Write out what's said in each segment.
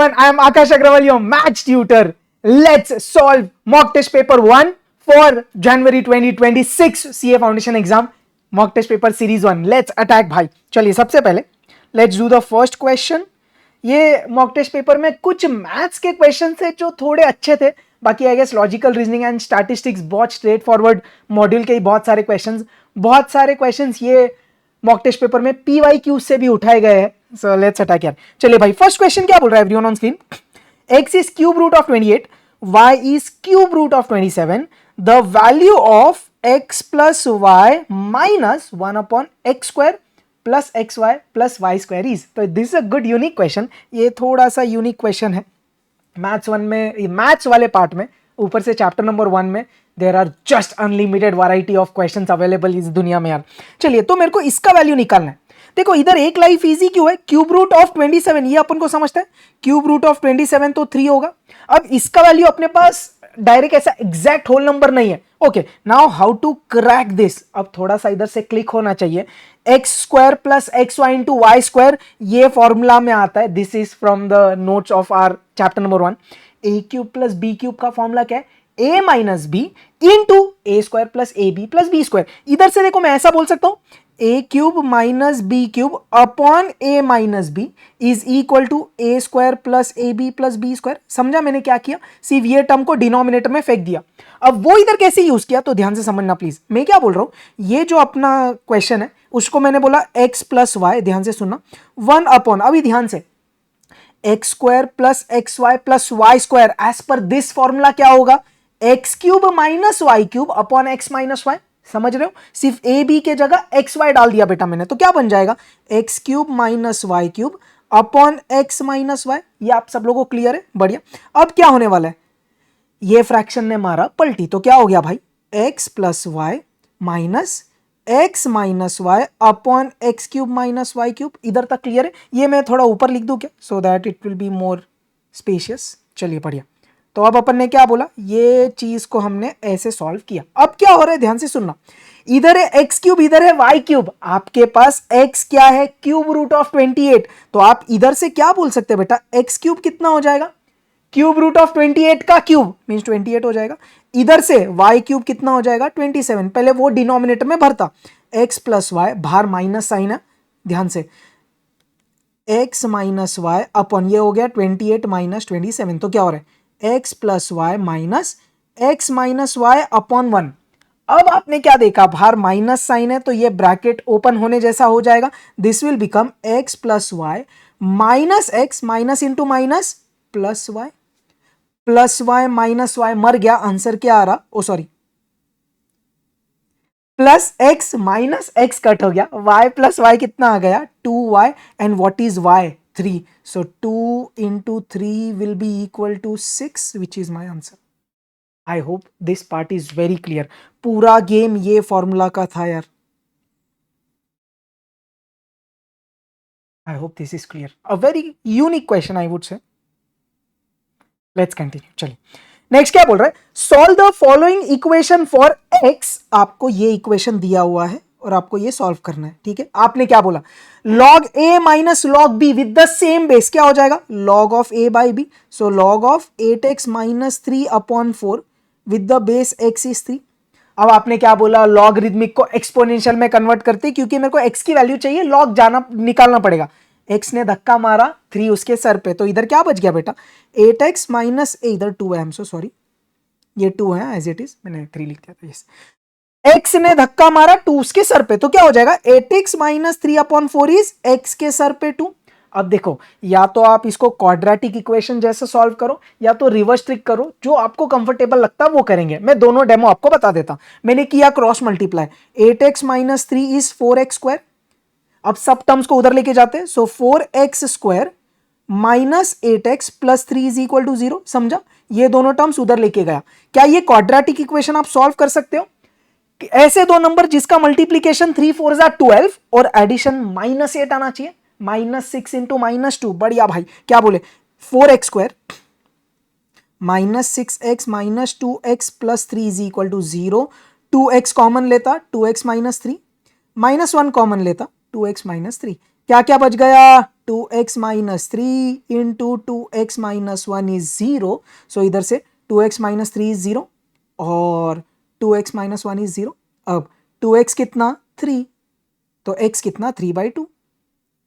everyone, I am Akash Agrawal, your maths tutor. Let's solve mock test paper 1 for January 2026 CA Foundation exam. Mock test paper series 1. Let's attack भाई. चलिए सबसे पहले let's do the first question. ये mock test paper में कुछ maths के question थे जो थोड़े अच्छे थे, बाकी I guess logical reasoning and statistics बहुत स्ट्रेट फॉरवर्ड मॉड्यूल के ही बहुत सारे क्वेश्चंस ये मॉक टेस्ट पेपर में PYQ से भी उठाए गए हैं. सो लेट्स अटैक यार. चलिए भाई, फर्स्ट क्वेश्चन क्या बोल रहा है everyone on screen? x is cube root of 28, y is cube root of 27, the value of x plus y minus 1 upon x square plus xy plus y square is. तो this is a good unique question. ये थोड़ा सा unique question है maths 1 में, maths वाले part में. ऊपर से चैप्टर नंबर 1 में there are just unlimited variety of questions available इस दुनिया में यार. चलिए, तो मेरे को इसका वैल्यू निकालना है. देखो इधर एक लाइफ इजी क्यों है? क्यूब रूट ऑफ 27 ये अपन को समझता है. क्यूब रूट ऑफ 27 तो 3 होगा. अब इसका वैल्यू अपने पास डायरेक्ट ऐसा एग्जैक्ट होल नंबर नहीं है. Okay, now how to crack this? अब थोड़ा सा इधर से क्लिक होना चाहिए. X square plus x Y into Y square ये फॉर्मूला में आता है. This is from the notes of our chapter number 1. A cube plus B cube का फॉर्मूला क्या है? A minus B into A square plus A B plus B square. इधर से देखो मैं ऐसा बोल सकता हूं, a cube minus b cube upon a minus b is equal to a square plus A B plus B square. समझा मैंने क्या किया? सिर्फ ये टर्म को डिनोमिनेटर में फेंक दिया. अब वो इधर कैसे यूज किया तो ध्यान से समझना प्लीज. मैं क्या बोल रहा हूं, ये जो अपना क्वेश्चन है उसको मैंने बोला एक्स प्लस वाई, ध्यान से सुनना, 1 अपॉन, अभी ध्यान से, x square plus x y plus y square as per this formula क्या होगा? X cube minus y cube upon x minus y. समझ रहे हो? सिर्फ ए बी के जगह एक्स वाई डाल दिया बेटा मैंने, तो क्या बन जाएगा? X cube minus y cube upon x minus y. ये आप सब लोगों को क्लियर है? बढ़िया. अब क्या होने वाला है? ये फ्रैक्शन ने मारा पलटी, तो क्या हो गया भाई? X plus y minus x minus y upon x cube minus y cube. इधर तक क्लियर है? ये मैं थोड़ा ऊपर लिख दूं क्या, so that it will be more spacious. चलिए बढ़िया. तो अब अपन ने क्या बोला, ये चीज को हमने ऐसे सॉल्व किया. अब क्या हो रहा है ध्यान से सुनना. इधर है एक्स क्यूब, इधर है वाई क्यूब. आपके पास एक्स क्या है? Cube root of 28. तो आप इधर से क्या बोल सकते हैं बेटा? एक्स क्यूब कितना हो जाएगा? क्यूब रूट ऑफ 28 का क्यूब मींस 28 हो जाएगा. इधर से वाई क्यूब कितना हो जाएगा? 27. पहले वो डिनोमिनेटर में भरता. एक्स प्लस वाई, बाहर माइनस साइन है, ध्यान से, एक्स माइनस वाई अपॉन ये हो गया 28 माइनस 27. तो क्या हो रहा है? X plus y minus x minus y upon 1. अब आपने क्या देखा, बाहर माइनस साइन है तो ये ब्रैकेट ओपन होने जैसा हो जाएगा. This will become x plus y minus x, minus into minus plus y minus y. मर गया. आंसर क्या आ रहा? Oh sorry, plus x minus x cut हो गया. वाई प्लस वाई कितना आ गया? 2y. And what is y? 3. So 2 into 3 will be equal to 6, which is my answer. I hope this part is very clear. पूरा game ये formula का था यार. I hope this is clear. A very unique question I would say. Let's continue. चलिए next क्या बोल रहा है? Solve the following equation for x. आपको ये इक्वेशन दिया हुआ है और आपको ये सॉल्व करना है. ठीक है, आपने क्या बोला? log a minus log b with the same base क्या हो जाएगा? log of a by b. So log of 8x minus 3 upon 4 with the base x is 3. अब आपने क्या बोला? लॉगरिथमिक को एक्सपोनेंशियल में कन्वर्ट करते, क्योंकि मेरे को x की वैल्यू चाहिए, log जाना निकालना पड़ेगा. x ने धक्का मारा 3 उसके सर पे, तो इधर क्या बच गया बेटा? 8x माइनस ए, इधर 2 है, आई एम सो सॉरी, ये 2 है एज इट इज, मैंने 3 लिख दिया था. यस, x ने धक्का मारा 2 उसके सर पे, तो क्या हो जाएगा? 8x minus 3 upon 4 is x के सर पे 2. अब देखो, या तो आप इसको क्वाड्रेटिक इक्वेशन जैसे सॉल्व करो या तो रिवर्स ट्रिक करो, जो आपको कंफर्टेबल लगता है वो करेंगे. मैं दोनों डेमो आपको बता देता. मैंने किया cross multiply. 8x minus 3 is 4x square. अब सब टर्म्स को उधर लेके जाते हैं. So 4x square minus 8x plus 3 is equal to 0. समझा? ये दोनों टर्म्स उधर लेके गया. क्या ये क्वाड्रेटिक इक्वेशन आप सॉल्व कर सकते हो? ऐसे दो नंबर जिसका मल्टीप्लीकेशन 3 4 12 और एडिशन -8 आना चाहिए. -6 इंटू -2. बढ़िया भाई. क्या बोले? 4x square minus 6x minus 2x plus 3 is equal to 0. 2x common लेता, 2x माइनस 3, -1 कॉमन लेता, 2x माइनस 3. क्या क्या बच गया? 2x minus 3 into 2x minus 1 is 0. सो इधर से 2x माइनस 3 इज 0 और 2x माइनस 1 इज 0. अब 2x कितना 3, तो x कितना 3/2.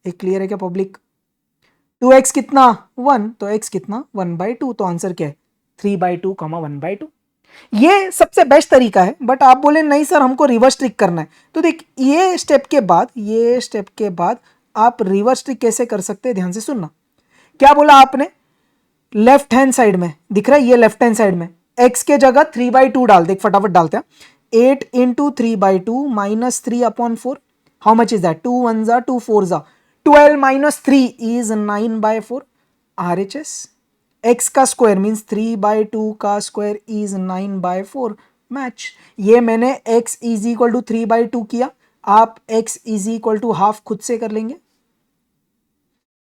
एक क्लियर है क्या पब्लिक? 2x कितना 1, तो x कितना 1/2. तो आंसर क्या है 3/2 1/2. ये सबसे बेस्ट तरीका है. बट आप बोले नहीं सर हमको रिवर्स ट्रिक करना है, तो देख ये स्टेप के बाद आप रिवर्स ट्रिक कैसे कर सकते हैं, ध्यान से सुनना. क्या बोला आपने? लेफ्ट हैंड साइड में दिख रहा है, ये लेफ्ट हैंड साइड में x के जगह 3/2 डाल. देख फटाफट डालते हैं. 8 into 3/2 minus 3/4. How much is that? 2 1 जा 2 4 जा 12 माइनस 3 इज 9/4. RHS x का स्क्वायर मीन्स 3/2 का स्क्वायर इज 9/4. मैच. ये मैंने x इज इक्वल टू 3/2 किया, आप x is equal to half खुद से कर लेंगे.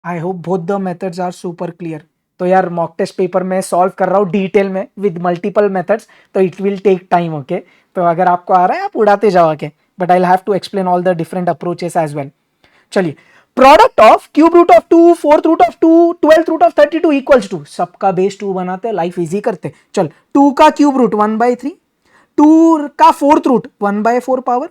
I hope both the methods are super clear. तो यार मॉक टेस्ट पेपर में सॉल्व कर रहा हूँ डिटेल में विद मल्टीपल मेथड्स, तो it will take time. Okay, तो अगर आपको आ रहा है आप उड़ाते जाओ. Okay, but I have to explain all the different approaches as well. चलिए, product of cube root of 2, fourth root of 2, 12th root of 32 equals to. सबका बेस 2 बनाते हैं, लाइफ इजी करते. चल 2 का क्यूब रूट 1/3, 2 का फोर्थ रूट 1/4 पावर.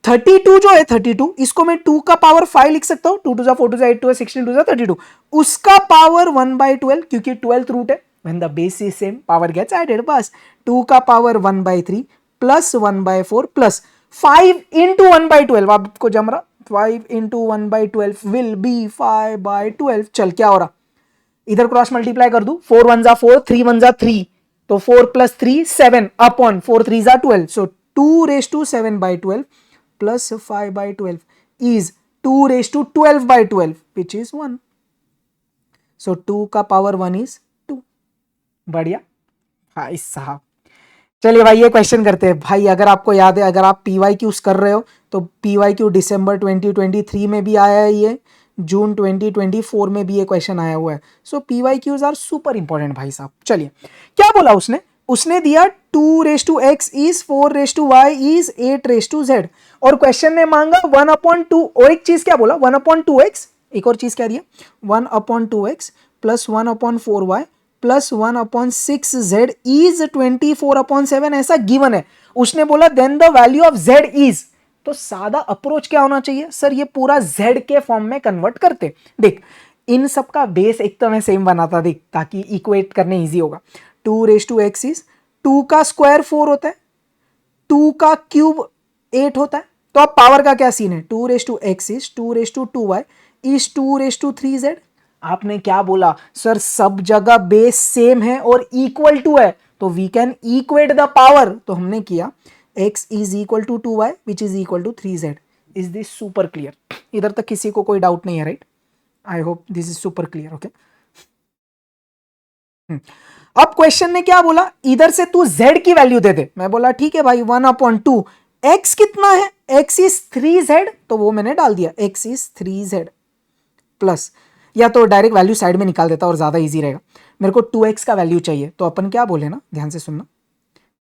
32 जो है 32, इसको मैं 2 का पावर 5 लिख सकता हूं. 2 2 8 2 8 2 16 2 32, उसका पावर 1/12 क्योंकि 12th रूट है. When the base is same power gets added. बस 2 का पावर 1/3 प्लस 1/4 प्लस 5 इंटू 1/12. आपको जम रहा? 5 इंटू 1/12 विल बी 5/12. चल क्या हो रहा, इधर क्रॉस मल्टीप्लाई कर दू. 4 1 जा 4, 3 1 जा 3, तो 4 प्लस 3 7 अपॉन 4 3 जा 12. सो 2⁻7/12 plus 5/12 is 2⁻12/12 which is 1. So 2 का पावर 1 is 2. बढ़िया भाई साहब. चलिए भाई ये क्वेश्चन करते हैं भाई. अगर आपको याद है, अगर आप PYQs कर रहे हो तो PYQ दिसंबर 2023 में भी आया है, ये जून 2024 में भी ये क्वेश्चन आया हुआ है. सो PYQs आर सुपर इंपॉर्टेंट भाई साहब. चलिए क्या बोला उसने दिया 2⁻x is 4⁻y is 8⁻z और क्वेश्चन ने मांगा 1/2. और एक चीज क्या बोला 1/2x, एक और चीज क्या दिया 1/2x plus 1/4y plus 1/6z is 24/7 ऐसा गिवन है. उसने बोला then the value of z is. तो सादा अप्रोच क्या होना चाहिए सर, ये पूरा z के फॉर्म में कन्वर्ट करते. देख इन सब का बेस एक तो मैं सेम बनाता देख, ताकि इक्वेट करने इजी होगा. 2⁻x इज 2 का स्क्वायर 4 होता है, 2 का क्यूब 8 होता है. तो अब पावर का क्या सीन है, 2⁻x is 2⁻2y is 2⁻3z. आपने क्या बोला सर, सब जगह बेस सेम है और इक्वल टू है, तो we can equate the power. तो हमने किया x is equal to 2y which is equal to 3z. Is this super clear? इधर तक किसी को कोई डाउट नहीं है, right? I hope this is super clear. Okay, अब क्वेश्चन ने क्या बोला, इधर से तू z की वैल्यू दे दे. मैं बोला ठीक है भाई 1/2. x कितना है, x इज 3z, तो वो मैंने डाल दिया x इज 3z प्लस, या तो डायरेक्ट वैल्यू साइड में निकाल देता और ज्यादा इजी रहेगा. मेरे को 2x का वैल्यू चाहिए, तो अपन क्या बोले ना, ध्यान से सुनना.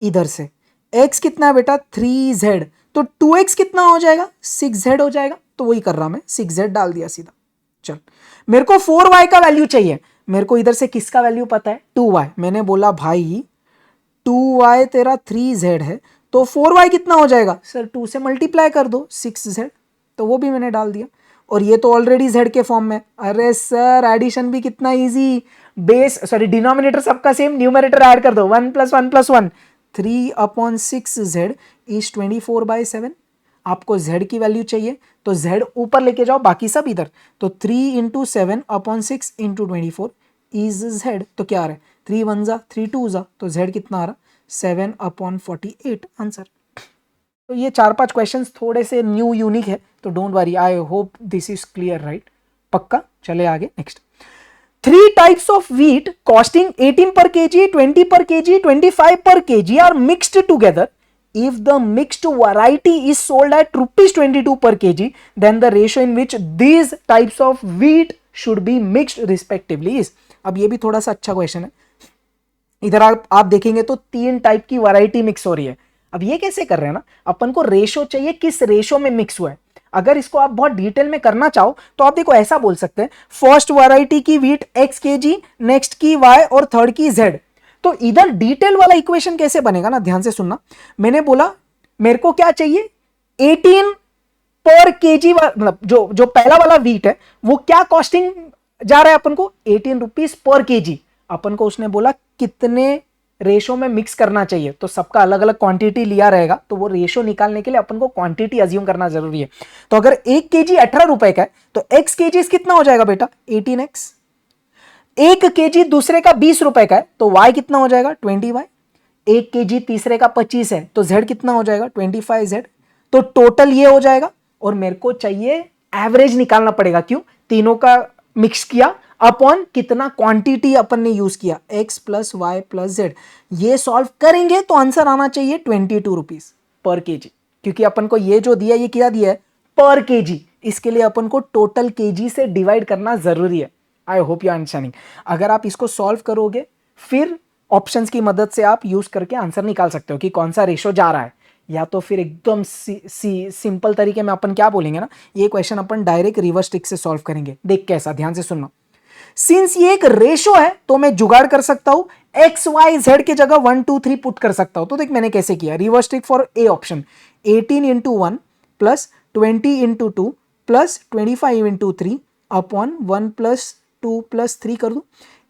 इधर से x कितना है बेटा 3z, तो 2x कितना हो जाएगा 6z हो जाएगा. तो वही कर रहा मैं, 6z डाल दिया सीधा. चल मेरे को 4y का वैल्यू चाहिए. मेरे को इधर से किसका वैल्यू पता है 2y. मैंने बोला भाई 2y तेरा 3z है, तो 4y कितना हो जाएगा सर, 2 से मल्टीप्लाई कर दो 6z. तो वो भी मैंने डाल दिया और ये तो ऑलरेडी z के फॉर्म में. अरे सर एडिशन भी कितना इजी, बेस सॉरी डिनोमिनेटर सबका सेम, न्यूमरेटर ऐड कर दो 1 + 1 + 1. 3/6z is 24/7. आपको z की वैल्यू चाहिए तो z ऊपर लेके जाओ, बाकी सब इधर. तो 3 × 7/6 × 24 इज z. तो क्या आ रहा है 3 1 जा 3 2 जा, तो z कितना आ रहा 7/48 आंसर. तो ये 4-5 क्वेश्चंस थोड़े से न्यू यूनिक है, तो don't worry. I hope this is clear, right? पक्का. चले आगे next. 3 types of wheat costing 18 per kg, 20 per kg, 25 per kg are mixed together. If the mixed variety is sold at ₹22 per kg, then the ratio in which these types of wheat should be mixed respectively is. अब ये भी थोड़ा सा अच्छा question है. इधर आप देखेंगे तो 3 टाइप की वैरायटी मिक्स हो रही है. अब ये कैसे कर रहे हैं ना, अपन को रेशो चाहिए किस रेशो में मिक्स हुआ है. अगर इसको आप बहुत डिटेल में करना चाहो तो आप देखो ऐसा बोल सकते हैं, फर्स्ट वैरायटी की वीट x kg, नेक्स्ट की y और थर्ड की z। तो इधर डिटेल वाला इक्वेशन कैसे बनेगा ना, ध्यान से सुनना। मैंने बोला मेरे को क्या चाहिए, 18 पर केजी, मतलब जो पहला वाला वीट है वो क्या कॉस्टिंग जा रहा है अपन को, 18 रुपीज पर केजी। अपन को उसने बोला कितने रेशो में मिक्स करना चाहिए, तो सबका अलग अलग क्वांटिटी लिया रहेगा, तो वो रेशो निकालने के लिए अपन को क्वांटिटी अज्यूम करना जरूरी है। तो अगर 1 केजी 18 रुपए का है तो x केजी कितना हो जाएगा बेटा, 18x। 1 केजी दूसरे का 20 रुपए का है तो y कितना हो जाएगा, 20y। 1 केजी तीसरे का 25 है तो z कितना हो जाएगा, 25z। तो टोटल ये हो जाएगा, और मेरे को चाहिए एवरेज निकालना पड़ेगा, क्यों, तीनों का मिक्स किया अपॉन कितना क्वांटिटी अपन ने यूज किया, x plus y plus z. ये सॉल्व करेंगे तो आंसर आना चाहिए 22 रुपीज पर केजी, क्योंकि अपन को ये जो दिया ये क्या दिया है, पर केजी। इसके लिए अपन को टोटल केजी से डिवाइड करना जरूरी है। I hope you understanding. अगर आप इसको सॉल्व करोगे फिर ऑप्शंस की मदद से आप यूज करके आंसर निकाल सकते हो कि कौन सा रेशो जा रहा है, या तो फिर एकदम सिंपल तरीके में अपन क्या बोलेंगे ना, ये क्वेश्चन अपन डायरेक्ट रिवर्स ट्रिक से सॉल्व करेंगे। देख कैसा, ध्यान से सुनना। सिंस ये एक रेशो है तो मैं जुगाड़ कर सकता हूं, एक्स वाई जेड की जगह 1 2 3 पुट कर सकता हूं। तो देख मैंने कैसे किया, reverse trick for A option, 18 into 1 plus 20 into 2 plus 25 into 3 upon 1 plus 2 plus 3 कर दू।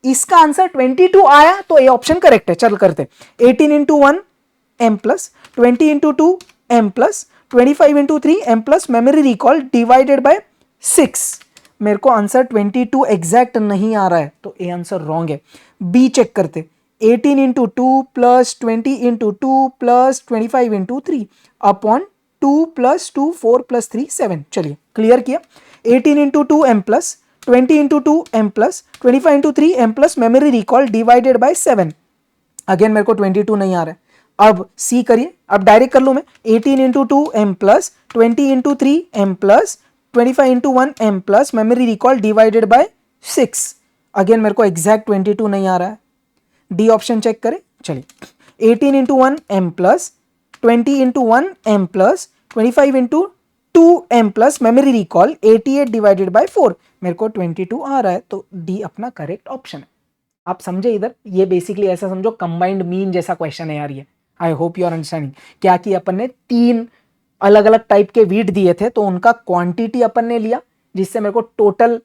इसका आंसर 22 आया तो ए ऑप्शन करेक्ट है। चल करते, 18 into 1 m plus 20 into 2 m plus 25 into 3 m plus memory recall divided by 6। मेरे को आंसर 22 एग्जैक्ट नहीं आ रहा है तो ए आंसर रॉन्ग है। बी चेक करते, 18 into 2 plus 20 into 2 plus 25 into 3 upon 2 plus 2 4 plus 3 7। चलिए क्लियर किया, 18 into 2 m plus 20 into 2 m plus 25 into 3 m plus memory recall divided by 7। Again मेरे को 22 नहीं आ रहा है, अब सी करिए, अब डायरेक्ट कर लू मैं, 18 into 2 m plus 20 into 3 m plus 25 into 1 m plus memory recall divided by 6। Again मेरे को एग्जैक्ट 22 नहीं आ रहा है, डी ऑप्शन चेक करें। चलिए 18 into 1 m plus 20 into 1 m plus 25 into 2 m plus memory recall 88 divided by 4। मेरे को 22 आ रहा है तो डी अपना करेक्ट ऑप्शन है। आप समझे इधर, ये बेसिकली ऐसा समझो कंबाइंड मीन जैसा क्वेश्चन है यार ये। I hope you are understanding. क्या कि अपन ने 3 अलग अलग टाइप के वीट दिए थे तो उनका क्वांटिटी अपन ने लिया, जिससे मेरे को टोटल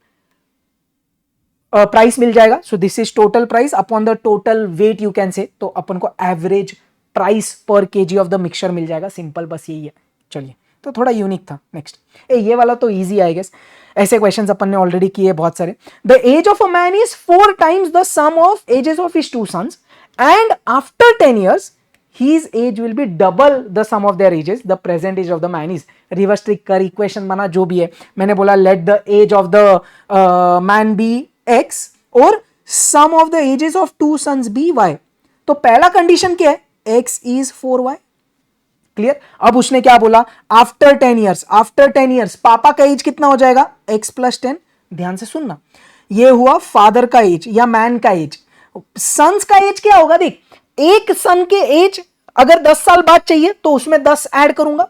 प्राइस मिल जाएगा। सो this is total price upon the total weight you can से, तो अपन को एवरेज प्राइस पर केजी ऑफ द मिक्सचर मिल जाएगा। सिंपल बस यही है। चलिए, तो थोड़ा यूनिक था। नेक्स्ट, ये वाला तो इजी आई गेस, ऐसे क्वेश्चंस अपन ने ऑलरेडी किए बहुत सारे। The age of a man is 4 times the sum of ages of his 2 sons and after 10 years his age will be double the sum of their ages. The present age of the man is, reverse trick कर, equation बना जो भी है। मैंने बोला let the age of the man be x और sum of the ages of 2 sons be y। तो पहला कंडीशन क्या है, x is 4y। क्लियर। अब उसने क्या बोला, आफ्टर 10 years, आफ्टर 10 years पापा का एज कितना हो जाएगा, x प्लस 10। ध्यान से सुनना, ये हुआ फादर का एज या मैन का एज। सन्स का एज क्या होगा, देख, एक सन के एज अगर 10 साल बाद चाहिए तो उसमें 10 ऐड करूंगा,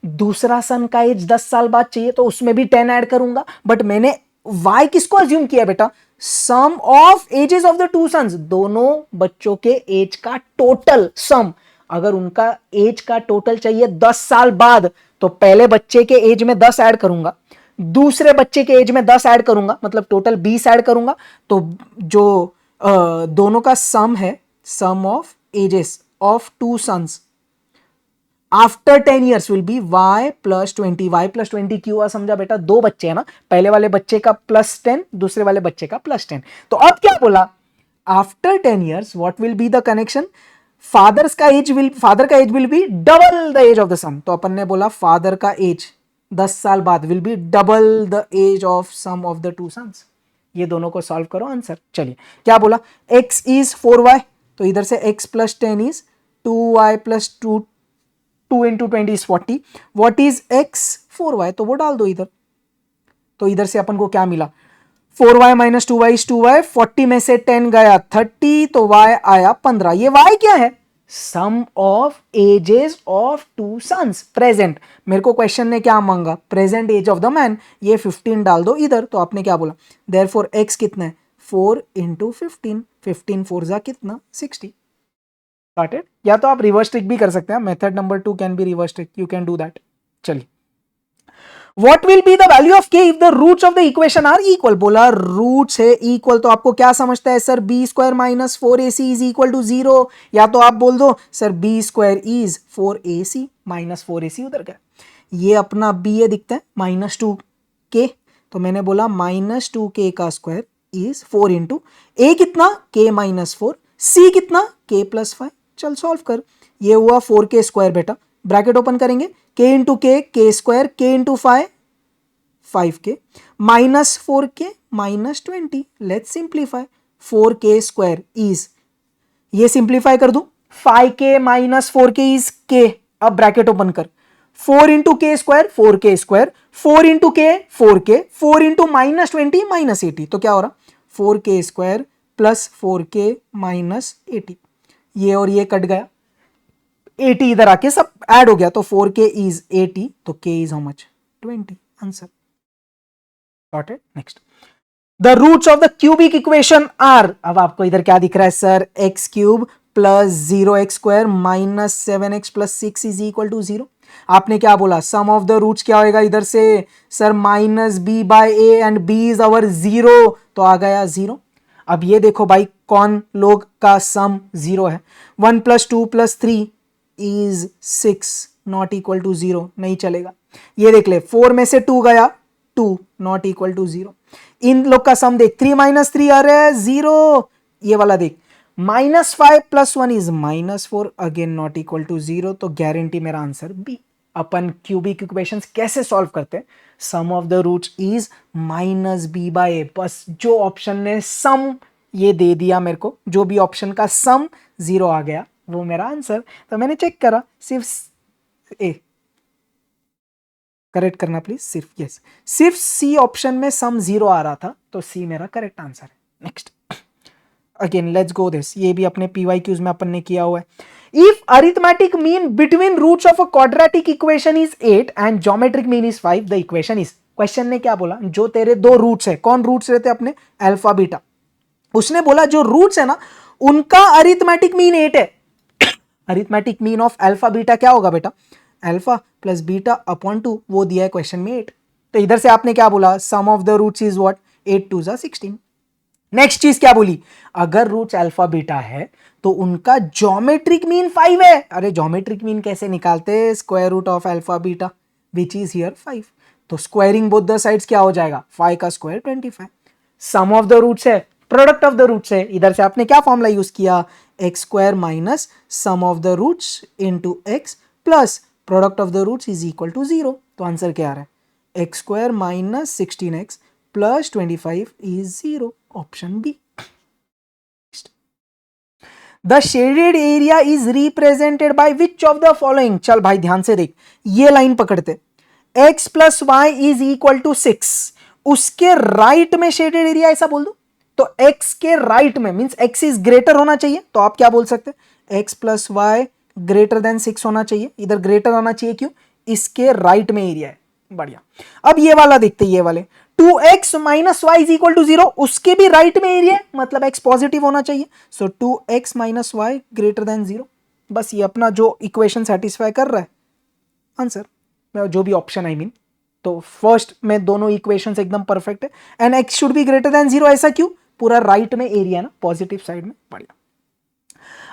दूसरा सन का एज 10 साल बाद चाहिए तो उसमें भी 10 ऐड करूंगा। बट मैंने y किसको अज्यूम किया बेटा, sum of ages of the 2 sons, दोनों बच्चों के एज का टोटल सम। अगर उनका एज का टोटल चाहिए 10 साल बाद तो पहले बच्चे के एज में 10 ऐड करूंगा, दूसरे बच्चे के एज में 10 ऐड करूंगा, मतलब टोटल 20 ऐड करूंगा। तो जो दोनों का सम है, sum of ages of 2 sons after 10 years will be y plus 20। y plus 20 क्यों हुआ समझा बेटा, 2 बच्चे हैं ना, पहले वाले बच्चे का प्लस 10, दूसरे वाले बच्चे का प्लस 10। तो अब क्या बोला, after 10 years what will be the connection, father का age will be double the age of the son. तो अपन ने बोला फादर का एज 10 साल बाद will be double the age of sum of the 2 sons. ये दोनों को सॉल्व करो आंसर। चलिए क्या बोला, x इज 4y, तो इधर से x plus 10 is 2y plus 2 into 20 is 40। What is x, 4y, तो वो डाल दो इधर। तो इधर से अपन को क्या मिला, 4y minus 2y is 2y, 40 में से 10 गया 30, तो y आया 15। ये y क्या है, sum of ages of two sons present. मेरे को क्वेश्चन ने क्या मांगा, present age of the man, ये 15 डाल दो इधर, तो आपने क्या बोला, देयरफॉर एक्स कितना है 4 इंटू 15, 15 4 जा कितना 60। Got it? या तो आप रिवर्स ट्रिक भी कर सकते हैं, method number 2 can be reverse trick, you can do that. चलिए, What will be the value of k if the roots of the equation are equal? बोला रूट्स है इक्वल, तो आपको क्या समझता है sir, b square minus 4ac is equal to 0, या तो आप बोल दो sir b square is 4ac minus 4ac उधर का, ये अपना बी ए दिखता है -2k, तो मैंने बोला -2k का स्क्वायर इज 4 इंटू ए कितना k माइनस 4, c कितना k प्लस 5। चल सॉल्व कर, ये हुआ 4k स्क्वायर बेटा, ब्रैकेट ओपन करेंगे, k इंटू के square, k into 5k minus 4k minus 20, let's simplify, 4k square is, ये सिंप्लीफाई कर दूं, 5k minus 4k is k, अब ब्रैकेट ओपन कर, 4 इंटू के स्क्वायर 4k स्क्वायर, 4 इंटू के 4k, 4 इंटू माइनस 20 माइनस 80, तो क्या हो रहा 4k square plus 4k minus 80, ये और ये कट गया, 80 इधर आके सब ऐड हो गया, तो 4k इज 80, तो k is how much 20, answer. Got it? Next, the roots of the cubic equation are, अब आपको इधर क्या दिख रहा है sir, x cube plus 0x square minus 7x plus 6 is equal to 0। आपने क्या बोला, सम ऑफ द रूट्स क्या होएगा इधर से sir, minus b by a and b is our 0, तो आ गया 0। अब ये देखो भाई, कौन लोग का सम 0 है, 1 plus 2 plus 3 is 6 not equal to 0, नहीं चलेगा। ये देख ले, 4 में से 2 गया, 2 नॉट इक्वल टू 0। इन लोग का सम देख, 3 माइनस 3 अरे 0, ये वाला देख, -5 plus 1 is -4, again not equal to 0, तो गारंटी मेरा आंसर बी। अपन क्यूबिक इक्वेशंस कैसे सॉल्व करते हैं, sum of the roots is -b by a, बस जो ऑप्शन ने सम ये दे दिया मेरे को, जो भी ऑप्शन का सम 0 आ गया वो मेरा आंसर। तो मैंने चेक करा, सिर्फ ए करेक्ट करना प्लीज, सिर्फ सी ऑप्शन में सम 0 आ रहा था, तो सी मेरा करेक्ट आंसर है। Next, again let's go this, ये भी अपने PYQs में अपन ने किया हुआ है। If arithmetic mean between roots of a quadratic equation is 8 and geometric mean is 5, the equation is, question ने क्या बोला, जो तेरे दो रूट्स है, कौन रूट्स रहते अपने, अल्फा बीटा, उसने बोला जो रूट्स है ना उनका अरिथमेटिक मीन 8 है। Arithmetic mean of alpha beta क्या होगा बेटा, अल्फा प्लस बीटा अपॉन 2, वो दिया है क्वेश्चन में 8, तो इधर से आपने क्या बोला, sum of the roots is what, 8 2 16। Next चीज क्या बोली, अगर रूट्स अल्फा बीटा है तो उनका ज्योमेट्रिक मीन 5 है। अरे ज्योमेट्रिक मीन कैसे निकालते, square root of alpha beta which is here 5, तो स्क्वायरिंग बोथ द साइड्स क्या हो जाएगा, 5 का square 25। Sum of the roots है, प्रोडक्ट ऑफ द रूट्स है, इधर से आपने क्या फॉर्मूला यूज किया, x square minus sum of the roots into x plus product of the roots is equal to 0, तो आंसर क्या आ रहा है, x square minus 16x plus 25 is 0, option B. The shaded area is represented by which of the following, चल भाई ध्यान से देख, ये लाइन पकड़ते, x plus Y is equal to 6, उसके राइट में शेडेड एरिया ऐसा बोल दो, तो x के राइट में मींस x इज ग्रेटर होना चाहिए, तो आप क्या बोल सकते हैं, x plus y greater than 6 होना चाहिए, इधर ग्रेटर होना चाहिए, क्यों, इसके राइट में एरिया है, बढ़िया। अब ये वाला देखते हैं, ये वाले 2x minus y is equal to 0, उसके भी राइट में एरिया है, मतलब x पॉजिटिव होना चाहिए, so 2x minus y greater than 0, बस ये अपना जो इक्वेशन सेटिस्फाई कर रहा है, आंसर जो भी ऑप्शन आई मीन, तो फर्स्ट में दोनों इक्वेशंस एकदम परफेक्ट है, and x should be greater than 0, ऐसा क्यों, पूरा राइट में एरिया ना, पॉजिटिव साइड में, बढ़िया।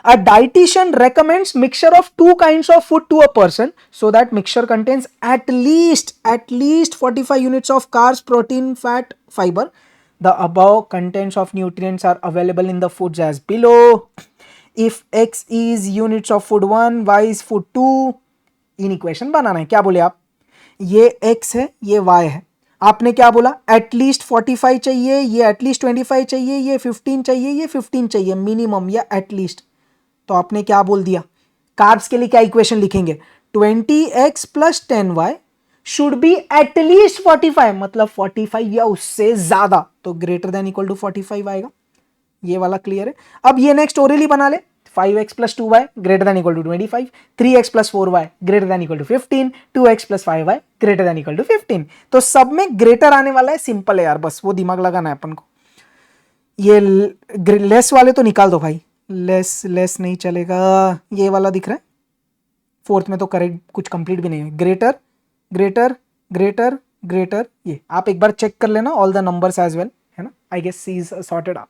A dietitian recommends mixture of two kinds of food to a person so that mixture contains at least 45 units of carbs, protein, fat, fiber. The above contents of nutrients are available in the foods as below. If x is units of food 1, y is food 2, इन equation बनाना है, क्या बोले आप, ये x है, ये y है, आपने क्या बोला, एटलीस्ट 45 चाहिए, ये एटलीस्ट 25 चाहिए, ये 15 चाहिए, ये 15 चाहिए मिनिमम या एटलीस्ट, तो आपने क्या बोल दिया, कार्ब्स के लिए क्या इक्वेशन लिखेंगे, 20x plus 10y should be at least 45, मतलब 45 या उससे ज्यादा, तो ग्रेटर देन इक्वल टू 45 आएगा, ये वाला क्लियर है। अब ये नेक्स्ट ओरली बना ले, 5x plus 2y greater than equal to 25, 3x plus 4y greater than equal to 15, 2x plus 5y greater than equal to 15. तो सब में ग्रेटर आने वाला है, सिंपल है यार, बस वो दिमाग लगाना है अपन को. ये लेस वाले तो निकाल दो भाई, लेस नहीं चलेगा. ये वाला दिख रहा है, फोर्थ में तो करेक्ट कुछ कंप्लीट भी नहीं है. ग्रेटर ग्रेटर ग्रेटर ग्रेटर, ये आप एक बार चेक कर लेना all the numbers as well, है ना. I guess C is sorted out.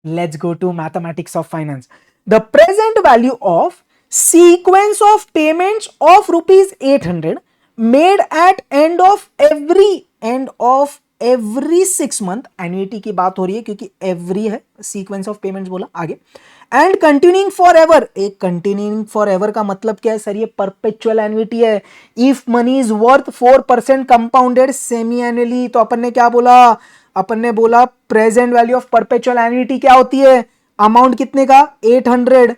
Let's go to mathematics of finance. The present value of sequence of payments of rupees 800 made at end of every 6 month, annuity की बात हो रही है क्योंकि every है, sequence of payments बोला आगे, and continuing forever. एक continuing forever का मतलब क्या है सर? ये perpetual annuity है. If money is worth 4% compounded semi annually, तो अपन ने क्या बोला? अपन ने बोला present value of perpetual annuity क्या होती है? अमाउंट कितने का? 800.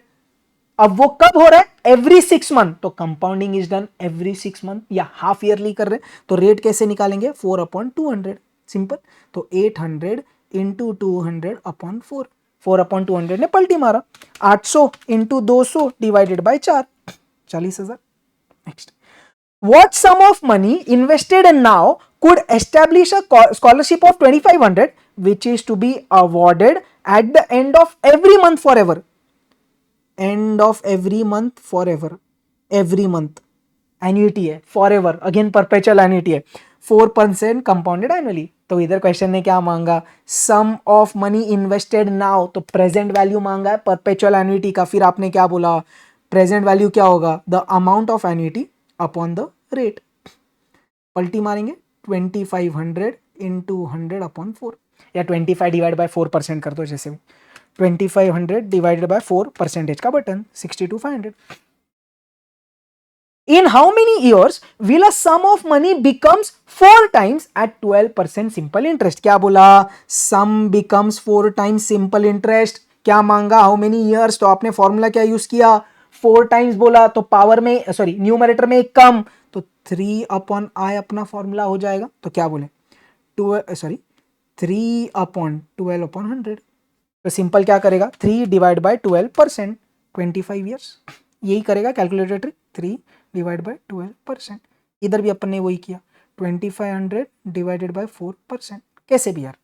अब वो कब हो रहा है? Every 6 month. तो compounding is done every 6 month या हाफ ईयरली कर रहे हैं. तो रेट कैसे निकालेंगे? 4/200. सिंपल. तो 800 इंटू 200 अपॉन 4. 4/200 ने पलटी मारा. 800 into 200 divided by 4, 40,000. Next, what sum of money invested now could establish a scholarship of 2500 which is to be awarded at the end of every month forever? End of every month forever. Every month annuity है, forever again perpetual annuity है, 4% compounded annually. तो इधर question ने क्या मांगा? सम of money invested now. तो present value मांगा है परपेचुअल एन्युटी का. फिर आपने क्या बोला? प्रेजेंट वैल्यू क्या होगा? The amount of annuity upon the rate. पलटी मारेंगे. 2500 इंटू 100 अपॉन 4, या 25 डिवाइड बाय 4% कर दो जैसे भी. 2500 डिवाइडेड बाय 4% का button 62,500. In how many years will a sum of money becomes 4 times at 12% simple interest? क्या बोला? Sum becomes 4 times simple interest. क्या मांगा? How many years? तो आपने फॉर्मूला क्या यूज किया? 4 टाइम्स बोला तो पावर में, सॉरी न्यूमरेटर में एक कम, तो 3/i अपना फॉर्मूला हो जाएगा. तो क्या बोले? 3/12/100. तो सिंपल क्या करेगा? 3 डिवाइड बाय 12%, 25 ईयर्स. यही करेगा कैलकुलेटर ट्रिक. 3 divide by 12%. इधर भी अपन ने वही किया. 2500 डिवाइडेड बाय 4%. कैसे भी यार.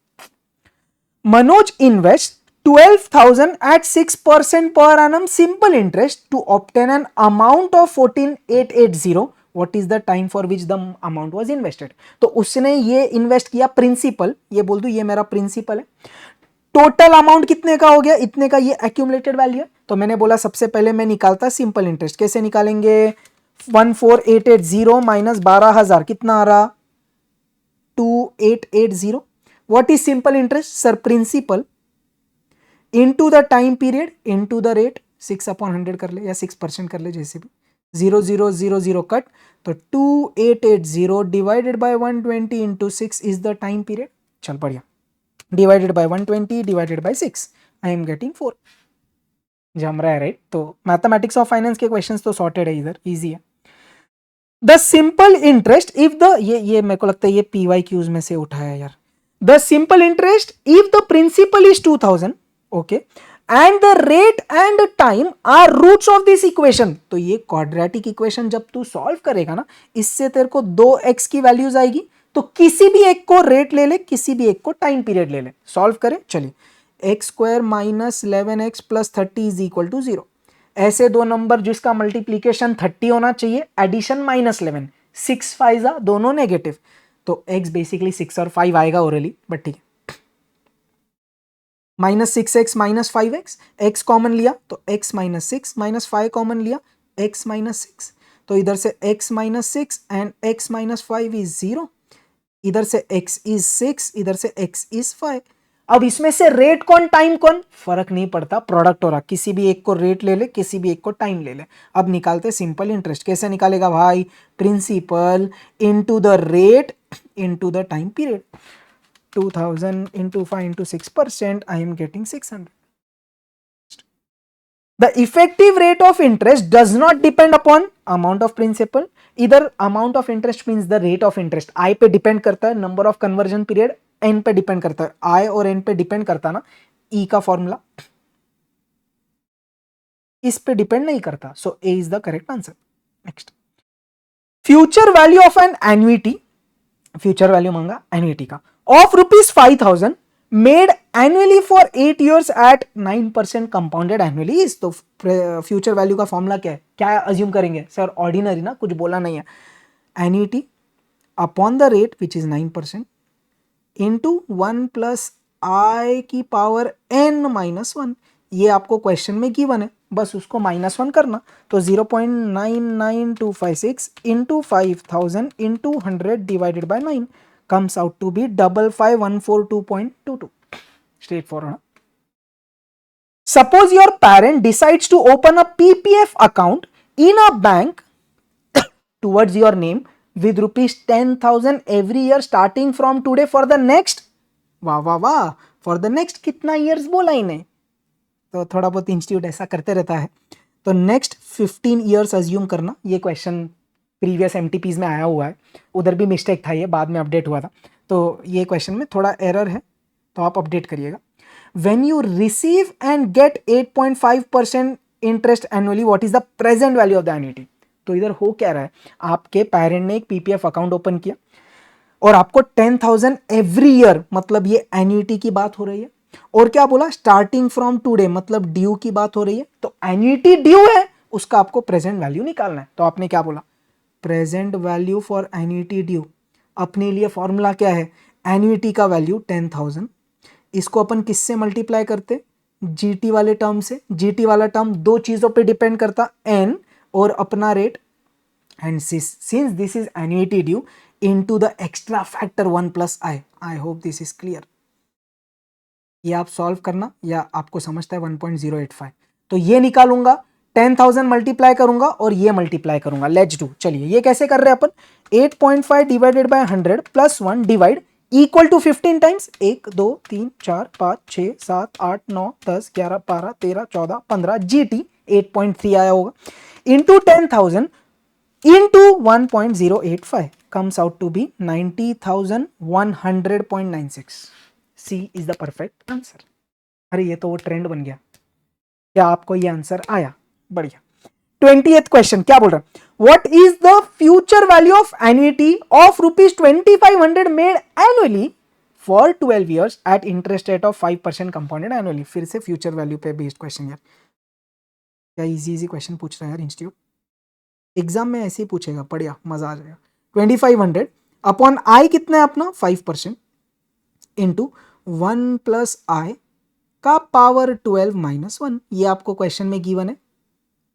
Manoj invest 12,000 at 6% per annum simple interest to obtain an amount of 14,880. What is the time for which the amount was invested? तो उसने ये इन्वेस्ट किया प्रिंसिपल. ये बोल दूं ये मेरा प्रिंसिपल है. टोटल अमाउंट कितने का हो गया? इतने का. ये एक्यूमुलेटेड वैल्यू है. तो मैंने बोला सबसे पहले मैं निकालता सिंपल इंटरेस्ट. कैसे निकालेंगे? 14,880 माइनस 12,000 कितना आ रहा? 2,880. What is simple interest sir? Principal into the time period into the rate. 6/100 कर ले या 6% कर ले, जैसे भी. 0,000 कट. तो 2,880 divided by 120 into 6 is the time period. चल बढ़िया. Divided by 120 divided by 6, I am getting 4. जम रहा है राइट. तो मैथमेटिक्स ऑफ फाइनेंस के क्वेश्चंस तो सॉर्टेड है इधर, इजी है. The simple interest if the, ये मेरे को लगता है ये PYQs में से उठाया यार. The simple interest if the principal is 2,000, okay, and the rate and time are roots of this equation. तो ये क्वाड्रेटिक इक्वेशन जब तू सॉल्व करेगा ना, इससे तेरे को 2x की वैल्यूज आएगी. तो किसी भी एक को रेट ले ले, किसी भी एक को टाइम पीरियड ले ले. सॉल्व करें. चलिए. x² minus 11x plus 30 is equal to 0. ऐसे दो नंबर जिसका मल्टीप्लीकेशन 30 होना चाहिए, एडिशन -11, 6 5 दोनों नेगेटिव. तो x बेसिकली 6 और 5 आएगा ओरली, बट ठीक है. -6x minus 5x, x common लिया तो x माइनस 6 माइनस 5 कॉमन लिया, x माइनस 6. तो इधर से x minus 6 and x minus 5 is 0. इधर से x इज 6, इधर से x इज 5. अब इसमें से रेट कौन टाइम कौन, फर्क नहीं पड़ता, प्रोडक्ट हो रहा. किसी भी एक को रेट ले ले, किसी भी एक को टाइम ले ले. अब निकालते सिंपल इंटरेस्ट. कैसे निकालेगा भाई? Principal into the rate into the time period. 2,000 into 5 into 6%, I am getting 600. The effective rate of interest does not depend upon amount of principal. Either amount of interest means the rate of interest. I पे depend करता है, number of conversion period n पे depend करता है. I और n पे depend करता ना, E का फॉर्मूला. इस पे डिपेंड नहीं करता, so A is the correct answer. Next, future value of an annuity, future value मांगा एन्युइटी का, of ₹5,000 made annually for 8 years at 9% compounded annually. तो फ्यूचर वैल्यू का फॉर्मूला क्या है, क्या अज्यूम करेंगे सर, ऑर्डिनरी ना, कुछ बोला नहीं है, annuity upon the rate which is 9% into 1 plus i की पावर n माइनस 1। ये आपको क्वेश्चन में गिवन है, बस उसको -1 करना, तो 0.99256 into 5,000 into 100 divided by 9 comes out to be 55142.22. Straightforward. Suppose your parent decides to open a PPF account in a bank towards your name with ₹10,000 every year starting from today for the next, वाह for the next कितना years बोला इन्हें, तो थोड़ा बहुत institute ऐसा करते रहता है, तो नेक्स्ट 15 years अज्यूम करना। ये क्वेश्चन प्रीवियस एमटीपीज में आया हुआ है, उधर भी मिस्टेक था, ये बाद में अपडेट हुआ था, तो ये क्वेश्चन में थोड़ा एरर है, तो आप अपडेट करिएगा। When you receive and get 8.5% interest annually, what is the present value of the annuity. तो इधर हो क्या रहा है, आपके पेरेंट ने एक पीपीएफ अकाउंट ओपन किया और आपको 10,000 एवरी ईयर, मतलब ये एन्युइटी की बात हो रही है, और क्या बोला, स्टार्टिंग फ्रॉम टुडे, मतलब ड्यू की बात हो रही है, तो एन्युइटी ड्यू है, उसका आपको प्रेजेंट वैल्यू निकालना है। तो आपने क्या बोला, present value for annuity due, अपने लिए फॉर्मूला क्या है, एन्युइटी का वैल्यू 10,000, इसको अपन किससे मल्टीप्लाई करते, जीटी वाले टर्म से। जीटी वाला टर्म दो चीजों पे डिपेंड करता, एन और अपना rate, and since this is annuity due into the extra factor 1 plus I. I hope this is clear. ये आप सॉल्व करना, या आपको समझता है 1.085, तो ये निकालूंगा, 10,000 मल्टीप्लाई करूंगा और ये मल्टीप्लाई करूंगा। लेट्स डू, चलिए ये कैसे कर रहे हैं अपन, 8.5 divided by 100 plus 1 divide equal to 15 times, 1 2 3 4 5 6 7 8 9 10 11 12 13 14 15 GT 8.3 आया होगा, into 10,000 into 1.085 comes out to be 90,100.96. C is the perfect answer. अरे ये तो वो ट्रेंड बन गया, क्या आपको ये आंसर आया, बढ़िया। 20th क्वेश्चन क्या बोल रहा है, what is the future value of annuity of ₹2,500 made annually for 12 years at interest rate of 5% compounded annually. फिर से फ्यूचर वैल्यू पे बेस्ड क्वेश्चन यार, क्या इजी क्वेश्चन पूछ रहा है यार इंस्टीट्यूट, एग्जाम में ऐसे ही पूछेगा, बढ़िया मजा आ जाएगा। 2,500 अपॉन आई कितना है अपना 5% इंटू 1 प्लस आई का पावर 12 माइनस 1, ये आपको क्वेश्चन में गिवन है,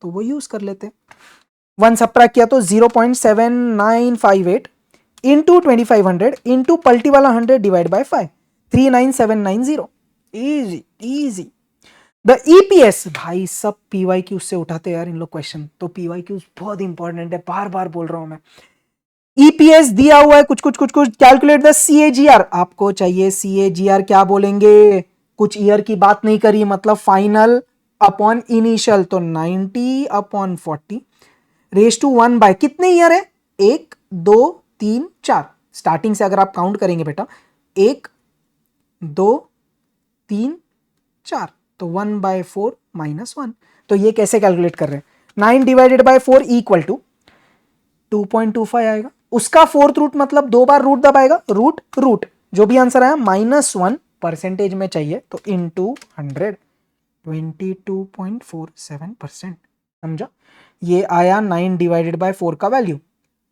तो वो यूज कर लेते हैं। 1 सबट्रैक्ट किया तो 0.7958 इंटू 2,500 इंटू पल्टी वाला 100 divide by 5, 39790। Easy easy. The EPS, भाई सब पीवाईक्यू से उठाते हैं यार इन लोग क्वेश्चन, तो पीवाईक्यू बहुत इंपॉर्टेंट है, बार बार बोल रहा हूं मैं। ईपीएस दिया हुआ है कुछ कैलकुलेट द सीएजीआर, आपको चाहिए सीएजीआर, क्या बोलेंगे, कुछ ईयर की बात नहीं करी, मतलब फाइनल अपॉन इनिशियल, तो 90 अपॉन 40 रेस टू 1 बाय कितने ईयर है, 1 2 3 4, स्टार्टिंग से अगर आप काउंट करेंगे बेटा 1 2 3 4, तो 1/4 माइनस 1, तो ये कैसे कैलकुलेट कर रहे हैं, 9 डिवाइडेड बाय 4 इक्वल टू 2.25 आएगा, उसका फोर्थ रूट मतलब 2 बार रूट दबाएगा, रूट जो भी आंसर आया -1 परसेंटेज में चाहिए, तो इंटू 100 22.47%, समझा। ये आया 9 डिवाइडेड बाय 4 का वैल्यू,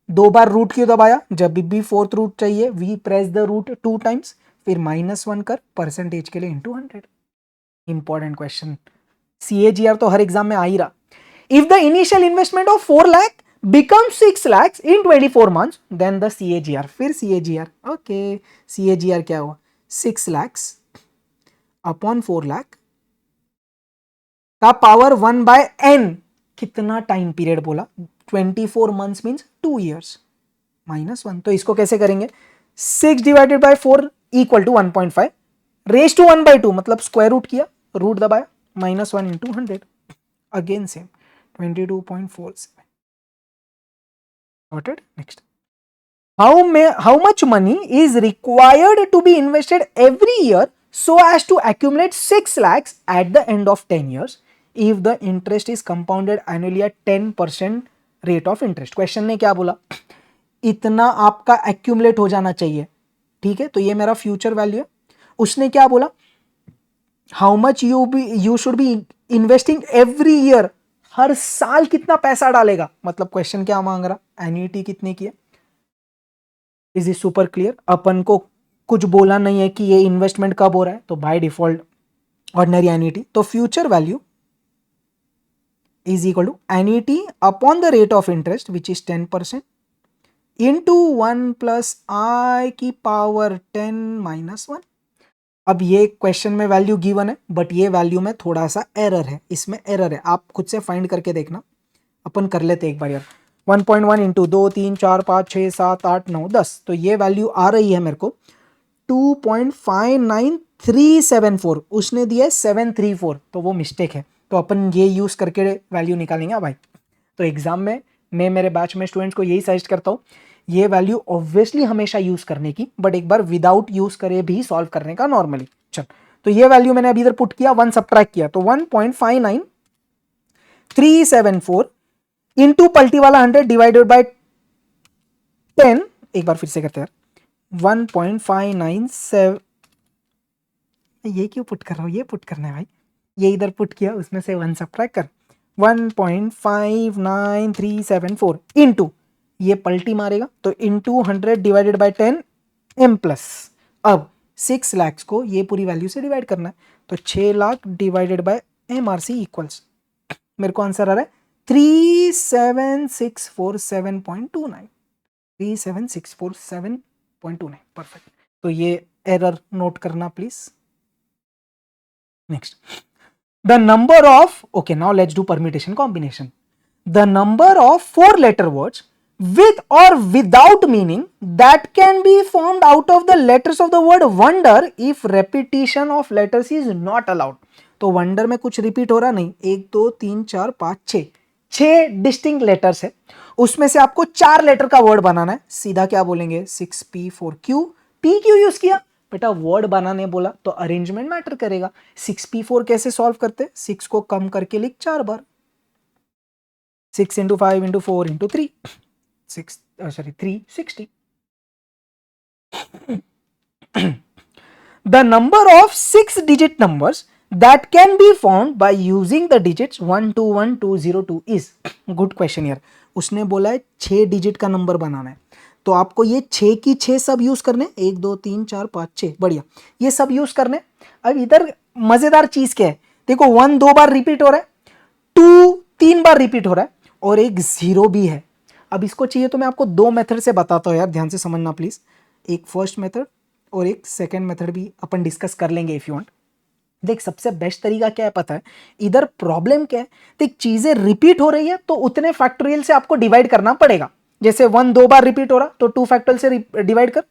2 बार रूट क्यों दबाया, जब भी फोर्थ रूट चाहिए we press the root 2 times, फिर -1 कर परसेंटेज के लिए इंटू 100। इंपॉर्टेंट क्वेश्चन, सीएजीआर तो हर एग्जाम में आ ही रहा। If the initial investment of 4 lakh becomes 6 lakhs in 24 months, then the CAGR, फिर CAGR, ओके, CAGR क्या हुआ, 6 lakhs अपॉन 4 लाख का पावर 1/n, कितना टाइम पीरियड बोला, 24 months मीन्स 2 years, -1, तो इसको कैसे करेंगे, 6 divided by 4 equal to 1.5 raise to 1/2, मतलब स्क्वायर रूट किया, रूट दबाया, -1 into 100, again same 22.47। Noted. Next, how much money is required to be invested every year so as to accumulate 6 lakhs at the end of 10 years if the interest is compounded annually at 10% rate of interest. Question ने क्या बोला, इतना आपका accumulate हो जाना चाहिए, ठीक है, तो ये मेरा फ्यूचर वैल्यू है। उसने क्या बोला, how much you should be investing every year, हर साल कितना पैसा डालेगा, मतलब क्वेश्चन क्या मांग रहा, एन्युटी कितने की है। इज इज सुपर क्लियर, अपन को कुछ बोला नहीं है कि ये इन्वेस्टमेंट कब हो रहा है, तो बाय डिफॉल्ट ऑर्डिनरी एन्युटी। तो future value is equal to annuity upon the rate of interest which is 10% into 1 plus I की पावर 10 माइनस 1। अब ये क्वेश्चन में वैल्यू गिवन है, बट ये वैल्यू में थोड़ा सा एरर है, इसमें एरर है, आप खुद से फाइंड करके देखना। अपन कर लेते एक बार यार, 1.1 इंटू 2 3 4 5 6 7 8 9 10, तो ये वैल्यू आ रही है मेरे को 2.59374, उसने दिया है 734, तो वो मिस्टेक है, तो अपन ये यूज करके वैल्यू निकालेंगे भाई। तो एग्जाम में मैं मेरे बैच में स्टूडेंट्स को यही सजेस्ट करता हूँ, ये वैल्यू ऑब्वियसली हमेशा यूज करने की, बट एक बार विदाउट यूज करे भी सॉल्व करने का नॉर्मली। चल, तो ये वैल्यू मैंने अभी इधर पुट किया, 1 सब्ट्रैक्ट किया, तो 1.59374 इंटू पल्टी वाला 100 डिवाइडेड बाय 10, एक बार फिर से करते हैं, 1.597, ये क्यों पुट कर रहा हूँ, ये पुट करना है भाई, ये इधर पुट किया, उसमें से 1 सब्ट्रैक्ट कर, 1.59374 इंटू, ये पलटी मारेगा तो into 100 divided by 10 m plus, अब 6 लाख को ये पूरी वैल्यू से डिवाइड करना है, तो 6 lakh divided by MRC equals, मेरे को आंसर आ रहा है 37647.29, 37647.29, परफेक्ट। तो ये एरर नोट करना please. Next, the number of, okay now let's do permutation combination, the number of 4-letter words with or without meaning that can be formed out of the letters of the word wonder if repetition of letters is not allowed। तो wonder में कुछ repeat हो रहा नहीं, 1 2 3 4 5 6 distinct letters है, उसमें से आपको 4 लेटर का वर्ड बनाना है, सीधा क्या बोलेंगे 6p4q, p क्यों यूज किया बेटा, वर्ड बनाने बोला तो अरेंजमेंट मैटर करेगा। 6p4 कैसे सॉल्व करते, 6 को कम करके लिख 4 बार, 6 into 5 into 4 into 3, 360। The number of 6-digit numbers that can be found by using the digits 121202 is, good question यार, उसने बोला है 6 डिजिट का नंबर बनाना है, तो आपको ये 6 की 6 सब यूज करने, 1 2 3 4 5 6, बढ़िया, ये सब यूज करने। अब इधर मजेदार चीज क्या है, देखो 1 2 बार रिपीट हो रहा है, 2 3 बार रिपीट हो रहा है, और एक 0 भी है। अब इसको चाहिए तो मैं आपको 2 मेथड से बताता हूँ यार, ध्यान से समझना प्लीज, एक फर्स्ट मेथड और एक सेकेंड मेथड भी अपन डिस्कस कर लेंगे इफ यू वांट। देख सबसे बेस्ट तरीका क्या है पता है, इधर प्रॉब्लम क्या है, देख चीजें रिपीट हो रही है तो उतने फैक्टोरियल से आपको डिवाइड करना पड़ेगा, जैसे 1 2 बार रिपीट हो रहा तो 2 फैक्टोरियल से डिवाइड कर,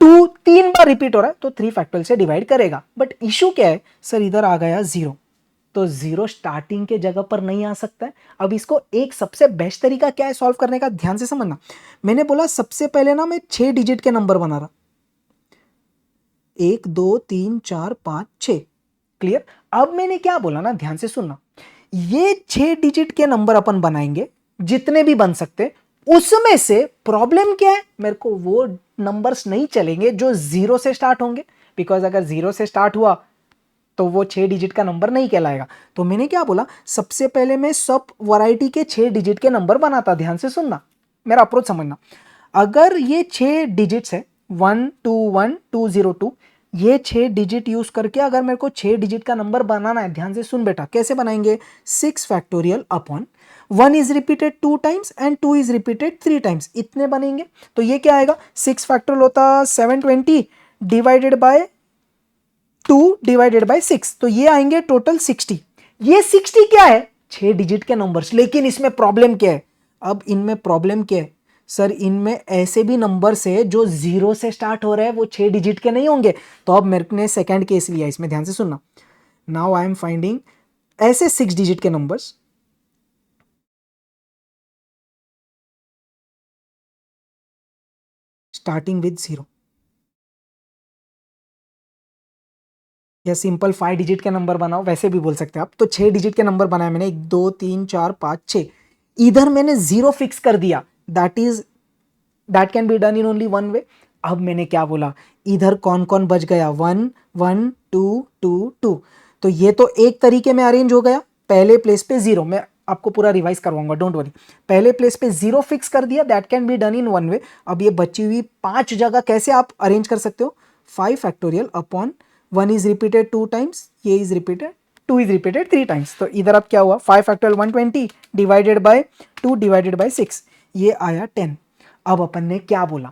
2 3 बार रिपीट हो रहा है तो 3 फैक्टोरियल से डिवाइड करेगा। बट इशू क्या है सर, इधर आ गया 0, तो 0 स्टार्टिंग के जगह पर नहीं आ सकता है। अब इसको एक सबसे बेस्ट तरीका क्या है सॉल्व करने का, ध्यान से समझना, मैंने बोला सबसे पहले ना मैं 6 डिजिट के नंबर बना रहा, 1 2 3 4 5 6, क्लियर। अब मैंने क्या बोला ना, ध्यान से सुनना, ये 6 डिजिट के नंबर अपन बनाएंगे जितने भी बन सकते, उसमें से प्रॉब्लम क्या है, मेरे को वो नंबर्स नहीं चलेंगे जो 0 से स्टार्ट होंगे, बिकॉज अगर 0 से स्टार्ट हुआ तो वो 6 डिजिट का नंबर नहीं कहलाएगा। तो मैंने क्या बोला, सबसे पहले मैं सब वैरायटी के 6 डिजिट के नंबर बनाता, ध्यान से सुनना, मेरा अप्रोच समझना। अगर ये 6 डिजिट्स है 121202, ये 6 डिजिट यूज करके अगर मेरे को 6 डिजिट का नंबर बनाना है, ध्यान से सुन बेटा, कैसे बनाएंगे, 6 factorial upon 1 is repeated 2 times and 2 is repeated 3 times, इतने बनेंगे। तो ये क्या आएगा, 6 फैक्टोरियल होता 720 डिवाइडेड बाय 2 डिवाइडेड बाय 6, तो ये आएंगे टोटल 60। ये 60 क्या है, 6 डिजिट के नंबर्स, लेकिन इसमें प्रॉब्लम क्या है, अब इनमें प्रॉब्लम क्या है सर, इनमें ऐसे भी नंबर्स है जो 0 से स्टार्ट हो रहे हैं, वो 6 डिजिट के नहीं होंगे। तो अब मेरे ने सेकंड केस लिया, इसमें ध्यान से सुनना, नाउ आई एम फाइंडिंग ऐसे 6 डिजिट के नंबर्स स्टार्टिंग विद 0, या सिंपल 5 डिजिट के नंबर बनाओ, वैसे भी बोल सकते हैं आप। तो 6 डिजिट के नंबर बनाए मैंने, 1 2 3 4 5 6। इधर मैंने 0 फिक्स कर दिया, that can be done in only one वे। अब मैंने क्या बोला, इधर कौन कौन बच गया, 1 1 2 2 2। तो ये तो एक तरीके में अरेंज हो गया। पहले प्लेस पे 0, मैं आपको पूरा रिवाइज करवाऊंगा, डोंट वरी। पहले प्लेस पे 0 फिक्स कर दिया, that can be done in one way. अब ये बची हुई 5 जगह कैसे आप अरेंज कर सकते हो, 5 factorial upon 1 is repeated 2 times, ये is repeated 2 is repeated 3 times. तो इधर अब क्या हुआ, 5 factorial 120 divided by 2 divided by 6, ये आया 10। अब अपन ने क्या बोला,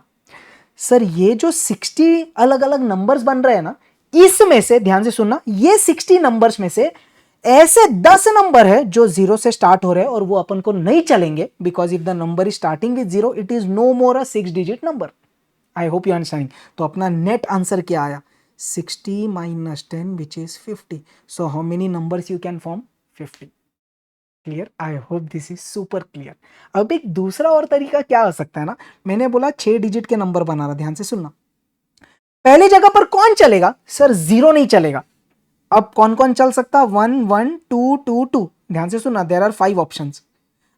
सर ये जो 60 अलग अलग नंबर्स बन रहे हैं ना, इसमें से ध्यान से सुनना, ये 60 नंबर्स में से ऐसे 10 नंबर है जो 0 से स्टार्ट हो रहे हैं और वो अपन को नहीं चलेंगे, because if the number is starting with 0 it is no more a 6 digit number. I hope you understanding. तो अपना नेट आंसर क्या आया, 60 minus 10 which is 50. So how many numbers you can form, 50. Clear, I hope this is super clear. अब एक दूसरा और तरीका क्या हो सकता है ना, मैंने बोला 6 डिजिट के नंबर बना रहा, ध्यान से सुनना। पहली जगह पर कौन चलेगा, सर 0 नहीं चलेगा। अब कौन कौन चल सकता, 1 1 2 2 2। ध्यान से सुनना, देयर आर 5 ऑप्शंस।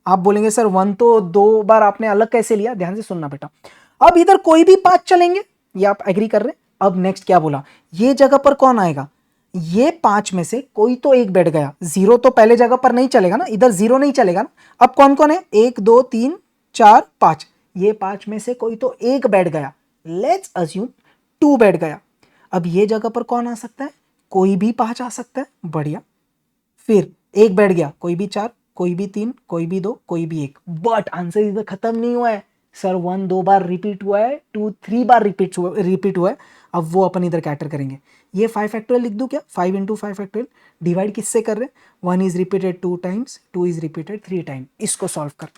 आप बोलेंगे सर 1 तो 2 बार आपने अलग कैसे लिया, ध्यान से सुनना बेटा। अब इधर कोई भी 5 चलेंगे, ये आप एग्री कर रहे हैं। अब नेक्स्ट क्या बोला, ये जगह पर कौन आएगा, ये 5 में से कोई तो एक बैठ गया। 0 तो पहले जगह पर नहीं चलेगा ना, इधर 0 नहीं चलेगा ना। अब कौन कौन है, 1 2 3 4 5, ये 5 में से कोई तो एक बैठ गया। लेट्स अज्यूम 2 बैठ गया। अब ये जगह पर कौन आ सकता है, कोई भी 5 आ सकता है, बढ़िया। फिर एक बैठ गया, कोई भी 4, कोई भी 3, कोई भी 2, कोई भी 1। बट आंसर इधर खत्म नहीं हुआ है, सर 1 2 बार रिपीट हुआ है, 2 3 बार रिपीट हुआ है। अब वो अपन इधर कैटर करेंगे। ये 5 फैक्टोरियल लिख दूं क्या, 5 इंटू 5 फैक्टोरियल, डिवाइड किससे कर रहे हैं, 1 is repeated 2 times, 2 is repeated 3 time. इसको सॉल्व कर,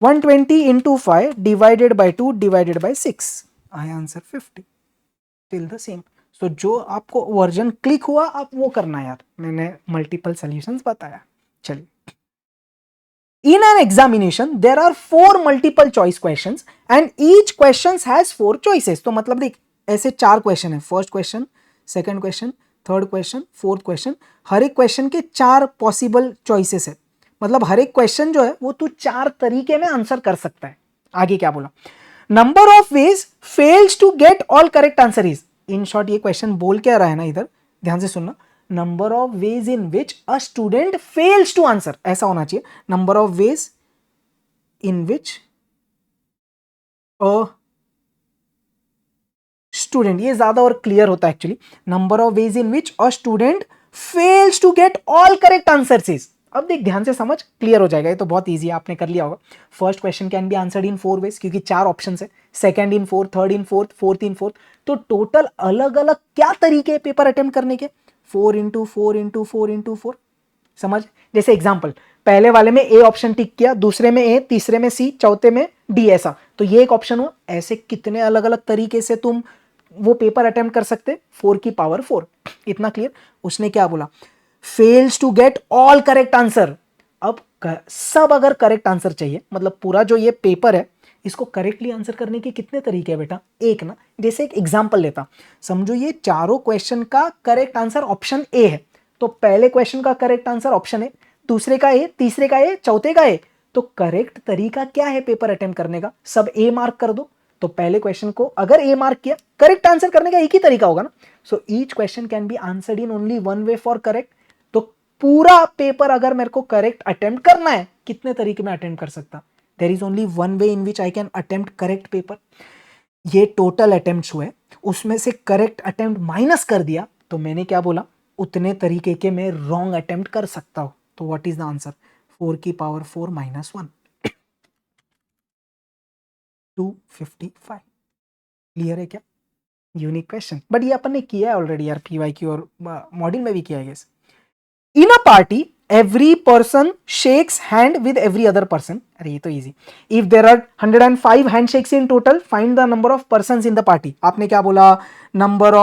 120 into 5 divided by 2 divided by 6, आया answer 50। Still the same. So जो आपको वर्जन क्लिक हुआ आप वो करना यार, मैंने मल्टीपल सॉल्यूशंस बताया। चलिए, in an examination there are 4 multiple choice questions and each question has 4 choices। तो मतलब देख, ऐसे 4 क्वेश्चन है, first question, second question, third question, fourth question. हर एक क्वेश्चन के 4 पॉसिबल चॉइसेस है, मतलब हर एक क्वेश्चन जो है वो तू 4 तरीके में आंसर कर सकता है। आगे क्या बोला, number of ways fails to get all correct answer is. In short ये क्वेश्चन बोल क्या रहा है ना, इधर ध्यान से सुनना, number of ways in which a student fails to answer, ऐसा होना चाहिए, number of ways in which a student, ये ज्यादा और क्लियर होता है actually, number of ways in which a student fails to get all correct answers is. अब देख ध्यान से समझ, क्लियर हो जाएगा, ये तो बहुत इजी है, आपने कर लिया होगा। First question can be answered in 4 ways, क्योंकि 4 ऑप्शंस है, second in 4, third in 4, fourth in 4। तो टोटल अलग अलग क्या तरीके पेपर अटेम्प्ट करने के, 4 इंटू 4 इंटू 4 इंटू 4। समझ, जैसे एग्जांपल, पहले वाले में ए ऑप्शन टिक किया, दूसरे में ए, तीसरे में सी, चौथे में डी, ऐसा, तो ये एक ऑप्शन हुआ। ऐसे कितने अलग अलग तरीके से तुम वो पेपर अटेम्प्ट कर सकते, 4 की पावर 4। इतना क्लियर। उसने क्या बोला, fails to get all correct answer. अब सब अगर करेक्ट आंसर चाहिए, मतलब पूरा जो ये पेपर है इसको करेक्टली आंसर करने के कितने तरीके हैं बेटा, एक ना। जैसे एक एग्जांपल लेता, समझो ये चारों क्वेश्चन का करेक्ट आंसर ऑप्शन ए है, तो पहले क्वेश्चन का करेक्ट आंसर ऑप्शन ए, दूसरे का ए, तीसरे का ए, चौथे का ए। तो करेक्ट तरीका क्या है पेपर अटेम्प्ट करने का, सब ए मार्क कर दो। तो पहले क्वेश्चन को अगर ए मार्क किया, करेक्ट आंसर करने का एक ही तरीका होगा ना। So each question can be answered in only one way for correct. तो पूरा पेपर अगर मेरे को करेक्ट अटेम्प्ट करना है, कितने तरीके में अटेम्प्ट कर सकता, there is only one way in which I can attempt correct paper. ये टोटल अटेम्प्ट्स हुए, उसमें से करेक्ट अटेम्प्ट माइनस कर दिया, तो मैंने क्या बोला, उतने तरीके के मैं रॉन्ग अटेम्प्ट कर सकता हूं। तो व्हाट इज द आंसर, 4 की पावर 4 माइनस 1, 255। क्लियर है क्या, यूनिक क्वेश्चन, बट ये अपन ने किया है ऑलरेडी यार, पीवाईक्यू और मॉड्यूल में भी किया है guess. In a party every person shakes hand with every other person. अरे ये तो easy. If there are 105 hand shakes in total, find the number of person in the party. आपने क्या बोला, number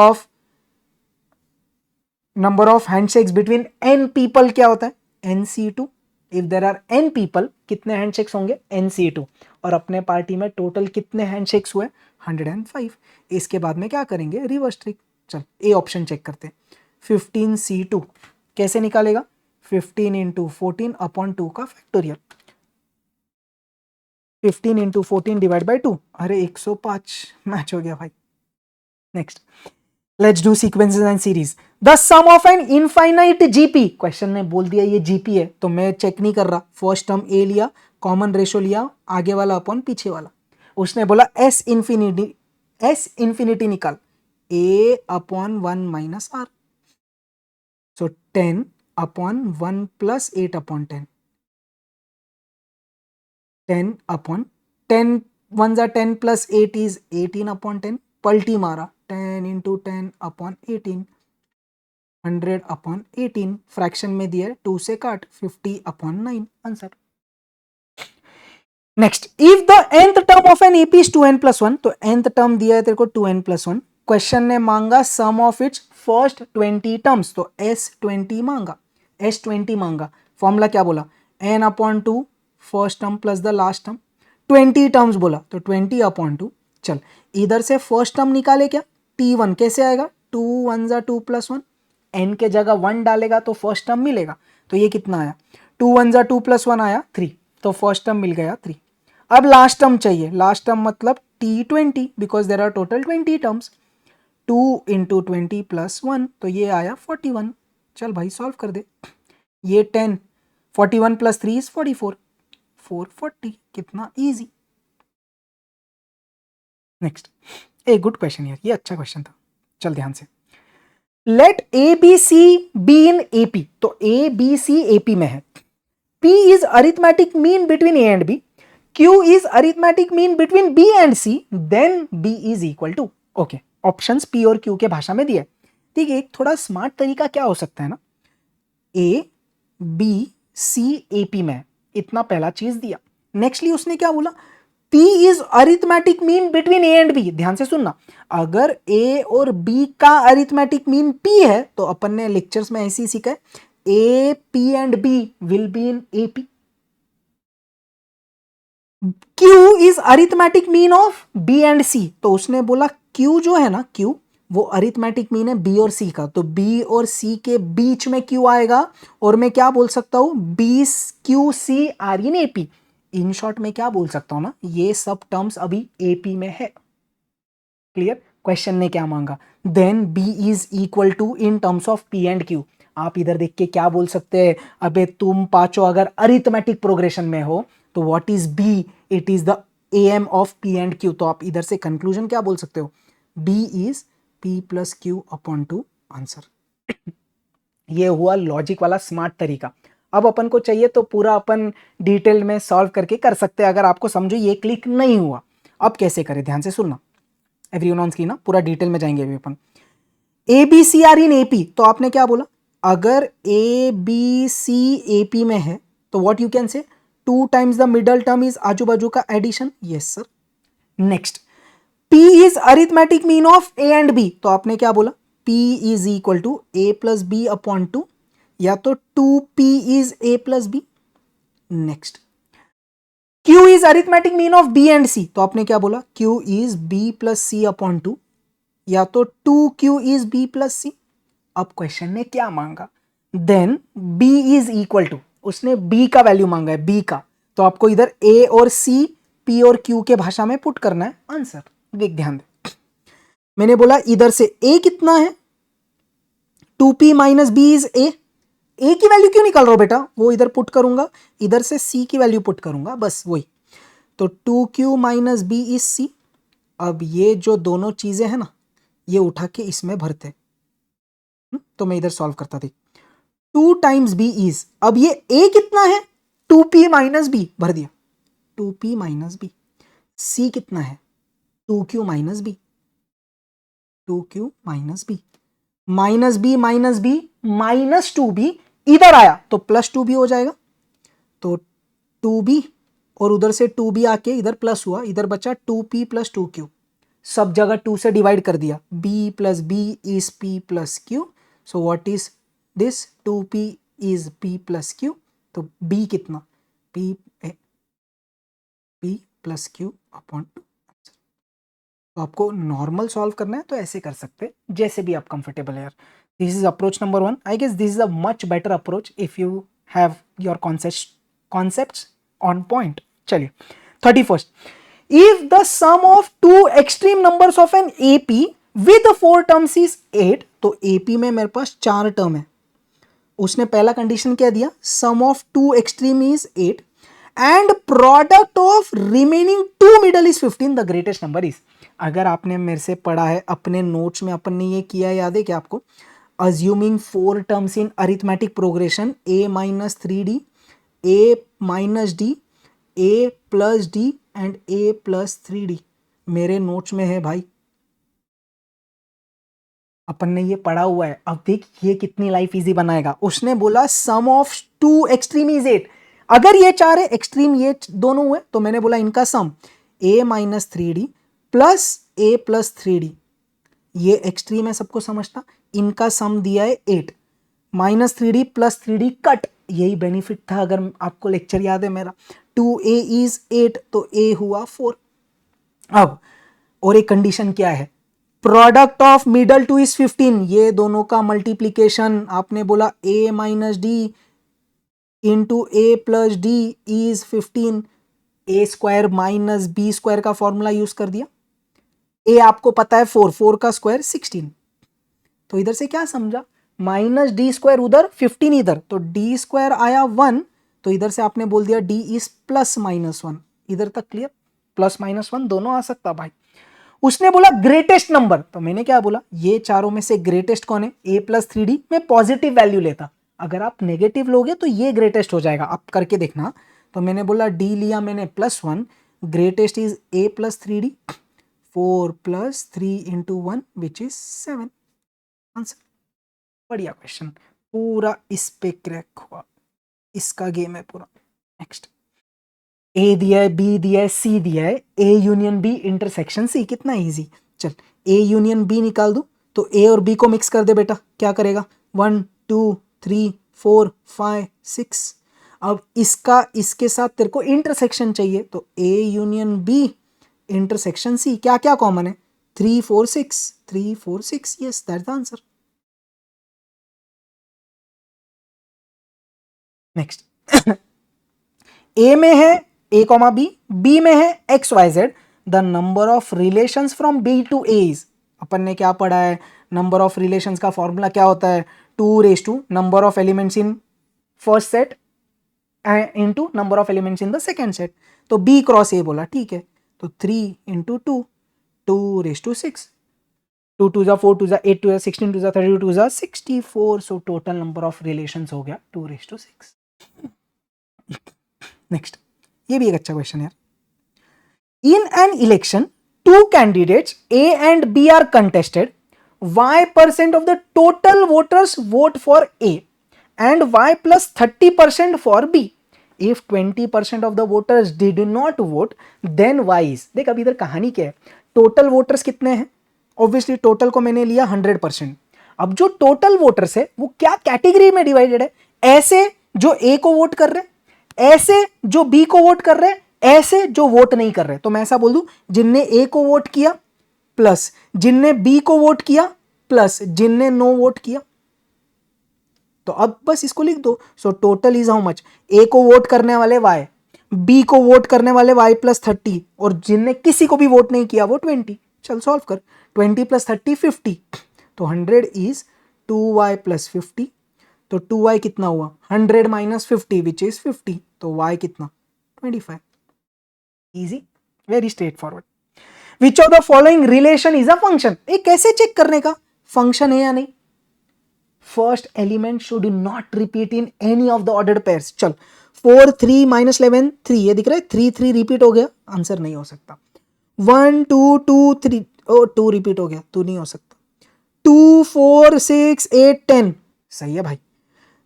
of handshakes between n people क्या होता है, NC2। If there are n people, कितने हैंडशेक्स होंगे, NC2। और अपने पार्टी में टोटल कितने हैंडशेक्स हुए, 105। इसके बाद में क्या करेंगे, रिवर्स ट्रिक। चल ए ऑप्शन चेक करते हैं, 15C2 कैसे निकालेगा? 15 इंटू 14 अपॉन 2 का फैक्टोरियल, 15 इंटू 14 डिवाइड बाई 2, अरे 105 मैच हो गया भाई। Next, let's do sequences and series. The sum of an infinite GP, question ने बोल दिया ये जीपी है तो मैं चेक नहीं कर रहा, फर्स्ट टर्म ए लिया, कॉमन रेशो लिया, आगे वाला अपॉन पीछे वाला। उसने बोला एस इंफिनिटी निकाल, a upon 1 minus r, so 10 upon 1 plus 8 upon 10, 10 upon 10 1 जा 10 प्लस 8 इज 18 अपॉन 10, पलटी मारा 10 इंटू 10 अपॉन 18, 100 अपॉन 18, फ्रैक्शन में दिया 2 से काट, 50 upon 9 answer. Next, if the nth term of an AP is 2n plus 1, तो nth term दिया है तेरे को 2n प्लस 1, क्वेश्चन ने मांगा सम ऑफ इट्स फर्स्ट 20 टर्म्स, तो S20 मांगा, S20 मांगा, फॉर्मूला क्या बोला, n upon 2 first term plus the last term, 20 terms बोला तो 20 अपॉन 2। चल इधर से फर्स्ट टर्म निकाले क्या, T1 कैसे आएगा, 2 1 जा 2 प्लस 1, n के जगह 1 डालेगा तो फर्स्ट टर्म मिलेगा, तो ये कितना आया, 2 1 जा 2 प्लस 1 आया 3, तो फर्स्ट टर्म मिल गया 3। अब लास्ट टर्म चाहिए, लास्ट टर्म मतलब T20 because there are total 20 terms, 2 into 20 plus 1, तो ये आया 41। चल भाई सॉल्व कर दे, ये 10, 41 प्लस 3 इज 44, 440, कितना easy. Next, a good question यार, ये अच्छा क्वेश्चन था, चल ध्यान से। Let A B C be in AP, तो ए बी सी एपी में है, P is arithmetic mean between A and B, Q is arithmetic mean between B and C, then B is equal to, okay, options P और Q के भाषा में दिया है, ठीक है। एक थोड़ा स्मार्ट तरीका क्या हो सकता है ना, A B C A P में, इतना पहला चीज दिया, नेक्स्टली उसने क्या बोला, P is arithmetic mean between A and B, ध्यान से सुनना, अगर A और B का arithmetic mean P है तो अपन ने लेक्चर्स में ऐसे ही सीखा है, A, P and B will be in AP. Q is arithmetic mean of B and C, तो उसने बोला Q जो है ना, Q वो अरिथमेटिक मीन है B और C का, तो B और C के बीच में Q आएगा, और मैं क्या बोल सकता हूं, B Q C are in AP। In short में क्या बोल सकता हूं ना, ये सब टर्म्स अभी AP में है। क्लियर, क्वेश्चन ने क्या मांगा, then B is equal to in terms of P and Q। आप इधर देख के क्या बोल सकते हैं, अबे तुम पांचों अगर अरिथमेटिक प्रोग्रेशन में हो तो what is B, it is the AM of P and Q, तो आप इधर से कंक्लूजन क्या बोल सकते हो, B is P plus Q upon 2 answer. ये हुआ लॉजिक वाला स्मार्ट तरीका। अब अपन को चाहिए तो पूरा अपन डिटेल में सॉल्व करके कर सकते हैं, अगर आपको समझो ये क्लिक नहीं हुआ। अब कैसे करें, ध्यान से सुनना, एवरीवन ऑन स्क्रीन ना, पूरा डिटेल में जाएंगे अभी अपन। A B c are in AP, तो आपने क्या बोला, अगर ए बी सी एपी में है तो what you can say, 2 times the middle term is आजू बाजू का addition, yes sir. Next, P is arithmetic mean of A and B, तो आपने क्या बोला, P is equal to A plus B upon 2, या तो 2P is A plus B. Next, Q is arithmetic mean of B and C, तो आपने क्या बोला, Q is B plus C upon 2, या तो 2Q is B plus C। अब question ने क्या मांगा, then B is equal to, उसने B का वैल्यू मांगा है, B का, तो आपको इधर A और C P और Q के भाषा में पुट करना है आंसर। देख ध्यान दे, मैंने बोला इधर से A कितना है, 2P minus B is A, A की वैल्यू क्यों निकाल रहा हूं बेटा, वो इधर पुट करूंगा, इधर से C की वैल्यू पुट करूंगा, बस वही, तो 2Q minus B is C। अब ये जो दोनों चीजें हैं ना, ये उठा के इसमें भरते, तो मैं इधर सॉल्व करता थी, 2 टाइम्स B इज, अब ये A कितना है, 2P माइनस B भर दिया, 2P माइनस B, C कितना है, 2Q minus B, 2Q minus B, minus B minus B minus 2B, इधर आया तो प्लस 2B हो जाएगा, तो 2B और उधर से 2B आके इधर प्लस हुआ, इधर बचा 2P प्लस 2Q, सब जगह 2 से डिवाइड कर दिया, B plus B is P plus Q, so what is this, 2P is P plus Q, तो B कितना, P प्लस Q अपॉन 2, तो आपको नॉर्मल सॉल्व करना है तो ऐसे कर सकते हैं, जैसे भी आप कंफर्टेबल है यार. This is approach number 1. I guess this is a much better approach if you have your concepts on point. चलिए 31st. If the sum of two extreme numbers of an AP with 4 terms is 8, तो AP में मेरे पास 4 term है. उसने पहला condition क्या दिया, sum of two extreme is 8 and product of remaining two middle is 15, the greatest number is. अगर आपने मेरे से पढ़ा है अपने नोट्स में, अपन ने ये किया, याद है क्या आपको, assuming 4 terms in arithmetic progression a minus 3d, a minus d, a plus d and a plus 3d. मेरे नोट्स में है भाई, अपन ने ये पढ़ा हुआ है. अब देख ये कितनी लाइफ इजी बनाएगा. उसने बोला sum of two extreme is 8. अगर ये 4 है, एक्सट्रीम ये दोनों हुए, तो मैंने बोला इनका सम a minus 3d plus a plus 3d. ये एक्सट्रीम है, सबको समझता. इनका सम दिया है 8, minus 3d plus 3d cut. यही बेनिफिट था, अगर आपको लेक्चर याद है मेरा. 2a इज 8 तो a हुआ 4. अब और एक कंडीशन क्या है, product of middle two is 15. ये दोनों का मल्टीप्लीकेशन, आपने बोला a minus D into A plus D is 15. A square minus B square का फॉर्मूला यूज कर दिया. ए आपको पता है 4, 4 का स्क्वायर 16. तो इधर से क्या समझा, माइनस डी स्क्वायर उधर 15 इधर, तो डी स्क्वायर आया 1. तो इधर से आपने बोल दिया डी इज प्लस माइनस 1. इधर तक क्लियर, प्लस माइनस 1 दोनों आ सकता भाई. उसने बोला ग्रेटेस्ट नंबर, तो मैंने क्या बोला, ये चारों में से ग्रेटेस्ट कौन है, a प्लस 3d. मैं पॉजिटिव वैल्यू लेता, अगर आप नेगेटिव लोगे तो ये ग्रेटेस्ट हो जाएगा. आप करके देखना. तो मैंने बोला d लिया मैंने plus 1, greatest is a plus 3d. 4 plus 3 into 1 which is 7. Answer. बढ़िया क्वेश्चन, पूरा इस पे क्रैक हुआ. इसका गेम है पूरा. नेक्स्ट, ए दिया है, बी दिया है, सी दिया है, A union B intersection C. कितना इजी. चल ए यूनियन बी निकाल दूं, तो ए और बी को मिक्स कर दे बेटा. क्या करेगा, 1 2 3 4 5 6. अब इसका इसके साथ तेरे को इंटरसेक्शन चाहिए, तो A union B intersection C. क्या क्या कॉमन है, 3 4 6, 3 4 6. Yes, that's the answer. Next, A में है a कॉमा बी, बी में है x y z. The number of relations from B to A is. अपन ने क्या पढ़ा है, नंबर ऑफ रिलेशंस का फॉर्मूला क्या होता है, 2 raise to number of elements in first set into number of elements in the second set. तो बी क्रॉस ए बोला, ठीक है. तो 3 इंटू 2, 2 रेज टू 6, 2 2 जा 4, 2 जा 8, 2 जा 16, 2 जा 32, 2 जा 64. So total number of relations हो गया 2 रेज टू 6. नेक्स्ट, ये भी एक अच्छा क्वेश्चन है. In an election 2 candidates A and B are contested. Y% of the total voters vote for A and Y plus 30% for B. If 20% of the voters did not vote, then Y is. देख अब इधर कहानी क्या है, total voters कितने हैं, obviously total को मैंने लिया 100%. अब जो टोटल वोटर्स है वो क्या कैटेगरी में डिवाइडेड है, ऐसे जो A को वोट कर रहे, ऐसे जो B को वोट कर रहे, ऐसे जो वोट नहीं कर रहे. तो मैं ऐसा बोल दूं, जिनने A को वोट किया प्लस जिनने B को वोट किया प्लस जिनने नो वोट किया. तो अब बस इसको लिख दो. So total is how much, A को वोट करने वाले Y, B को वोट करने वाले Y प्लस 30, और जिनने किसी को भी वोट नहीं किया वो 20. चल सॉल्व कर, 20 प्लस 30 50. तो 100 इज 2Y प्लस 50. तो 2Y कितना हुआ, 100 माइनस 50 विच इज 50. तो Y कितना, 25. Easy, very straight forward. Which of the following relation is a function. ये कैसे चेक करने का, फंक्शन है या नहीं. First element should not repeat in any of the ordered pairs. चल 4 3 माइनस 11 3, ये दिख रहा है 3 3 रिपीट हो गया, आंसर नहीं हो सकता. 1 2 2 3, ओ 2 रिपीट हो गया, तो नहीं हो सकता. 2 4 6 8 10, सही है भाई.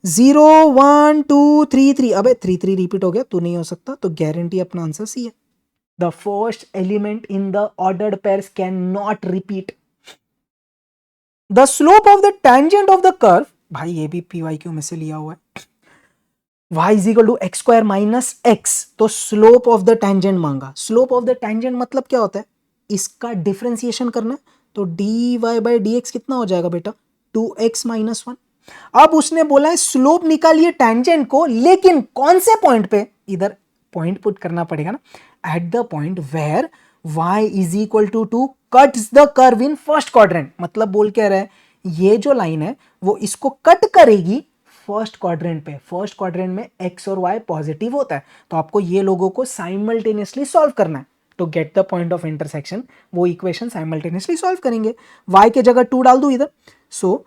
0 1 2 3 3, अबे 3 3 रिपीट हो गया, तो नहीं हो सकता. तो गारंटी अपना आंसर सी है. The first element in the ordered pairs cannot repeat. The slope of the tangent of the curve, भाई ये भी PYQ में से लिया हुआ है, y is equal to x square minus x. तो slope of the tangent मांगा. slope of the tangent मतलब क्या होता है, इसका डिफरेंशिएशन करना है, तो dy बाई डी एक्स कितना हो जाएगा बेटा 2x माइनस 1। अब उसने बोला है स्लोप निकालिए टेंजेंट को, लेकिन कौन से पॉइंट पे, इधर पॉइंट पुट करना पड़ेगा ना, at the point where y is equal to 2 cuts the curve in first quadrant. मतलब बोल क्या रहा है, ये जो लाइन है वो इसको कट करेगी फर्स्ट क्वाड्रेंट पे। फर्स्ट क्वाड्रेंट में x और y पॉजिटिव होता है, तो आपको ये लोगों को साइमल्टेनियसली सॉल्व करना है to get the point of intersection. वो इक्वेशन साइमल्टेनियसली सॉल्व करेंगे। y के जगह 2 डाल दूं इधर, so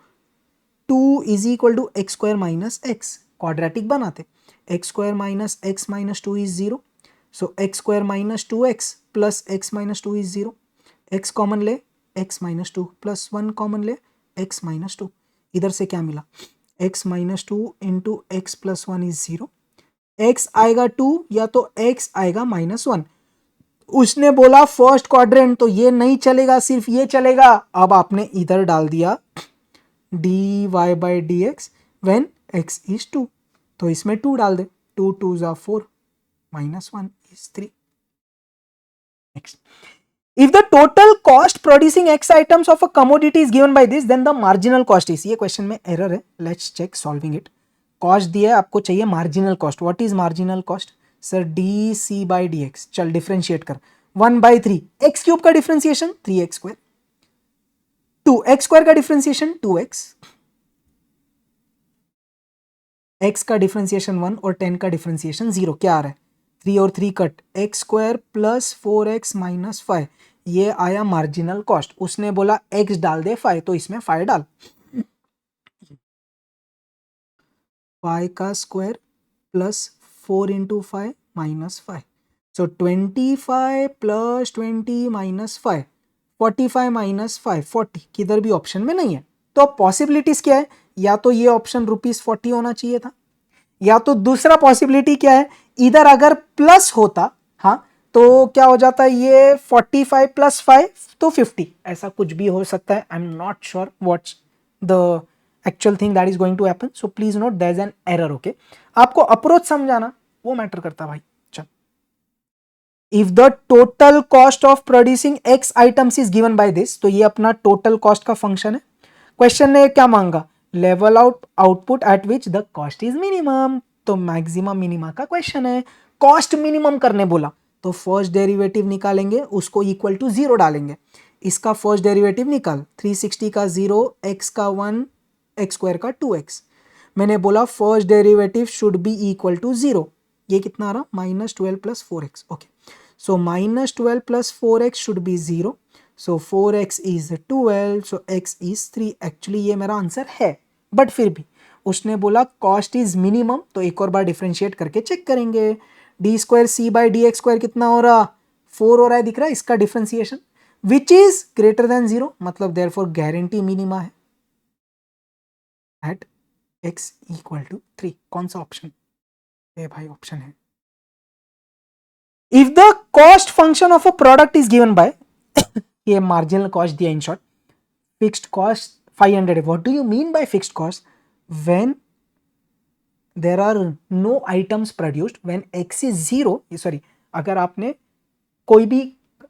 2 is equal to x square minus x, quadratic बनाते, x square minus x minus 2 is 0, so x square minus 2x plus x minus 2 is 0, x common ले x minus 2 plus 1 common ले x minus 2, इधर से क्या मिला x minus 2 into x plus 1 is 0, x आएगा 2 या तो x आएगा माइनस 1। उसने बोला फर्स्ट क्वाड्रेंट, तो ये नहीं चलेगा, सिर्फ ये चलेगा। अब आपने इधर डाल दिया dy by D x when x is 2, तो इसमें 2 डाल दे, 2 2 जा 4 minus 1 is 3। Next, if the total cost producing x items of a commodity is given by this, then the marginal cost is, ये क्वेश्चन में एरर है, let's check solving it। Cost दिया है, आपको चाहिए marginal cost. What is marginal cost sir, D C by D X. चल differentiate कर, 1/3 X cube का differentiation 3x square, 2x square का डिफरेंशिएशन 2x, x का डिफरेंशिएशन 1 और 10 का डिफरेंशिएशन 0। क्या आ रहा है 3 और 3 cut, x square plus 4x minus 5, ये आया मार्जिनल कॉस्ट। उसने बोला x डाल दे 5, तो इसमें 5 डाल, 5 का स्क्वायर प्लस 4 इंटू 5 माइनस 5, सो 25 प्लस 20 माइनस 5, 45 माइनस 5 40, किधर भी ऑप्शन में नहीं है। तो पॉसिबिलिटीज क्या है, या तो ये ऑप्शन ₹40 होना चाहिए था, या तो दूसरा पॉसिबिलिटी क्या है, इधर अगर प्लस होता, हाँ, तो क्या हो जाता है, ये 45 प्लस 5 तो 50, ऐसा कुछ भी हो सकता है। I am not sure what's the actual thing that is going to happen, so please note there is an error. Okay, आपको अप्रोच समझाना वो मैटर करता है भाई। चल, if the total cost of producing X items is given by this, तो ये अपना टोटल कॉस्ट का फंक्शन है। क्वेश्चन ने क्या मांगा, level out output at which the cost is minimum, तो मैक्सिमम मिनिमा का क्वेश्चन है। कॉस्ट मिनिमम करने बोला, तो फर्स्ट डेरिवेटिव निकालेंगे, उसको इक्वल टू 0 डालेंगे। इसका फर्स्ट डेरिवेटिव निकाल, 360 का 0, x का 1, एक्स स्क्वायर का 2x। मैंने बोला first derivative should be equal to 0, ये कितना आ रहा, -12 plus 4x। Okay, so -12 plus 4x should be 0, so 4x is 12, so x is 3। Actually ये मेरा आंसर है, बट फिर भी उसने बोला कॉस्ट इज मिनिमम, तो एक और बार डिफरेंशिएट करके चेक करेंगे। D square C by D X square कितना हो रहा, 4 हो रहा है, दिख रहा है इसका differentiation, which is greater than 0, मतलब देयरफॉर गारंटी मिनिमा है एट x इक्वल टू 3। कौन सा ऑप्शन है भाई, ऑप्शन है। If the cost function of a product is given by, ये मार्जिनल कॉस्ट दिया इन शॉर्ट, फिक्स्ड कॉस्ट 500 है। What do you mean by fixed cost, when there are no items produced, when x is 0, sorry, अगर आपने कोई भी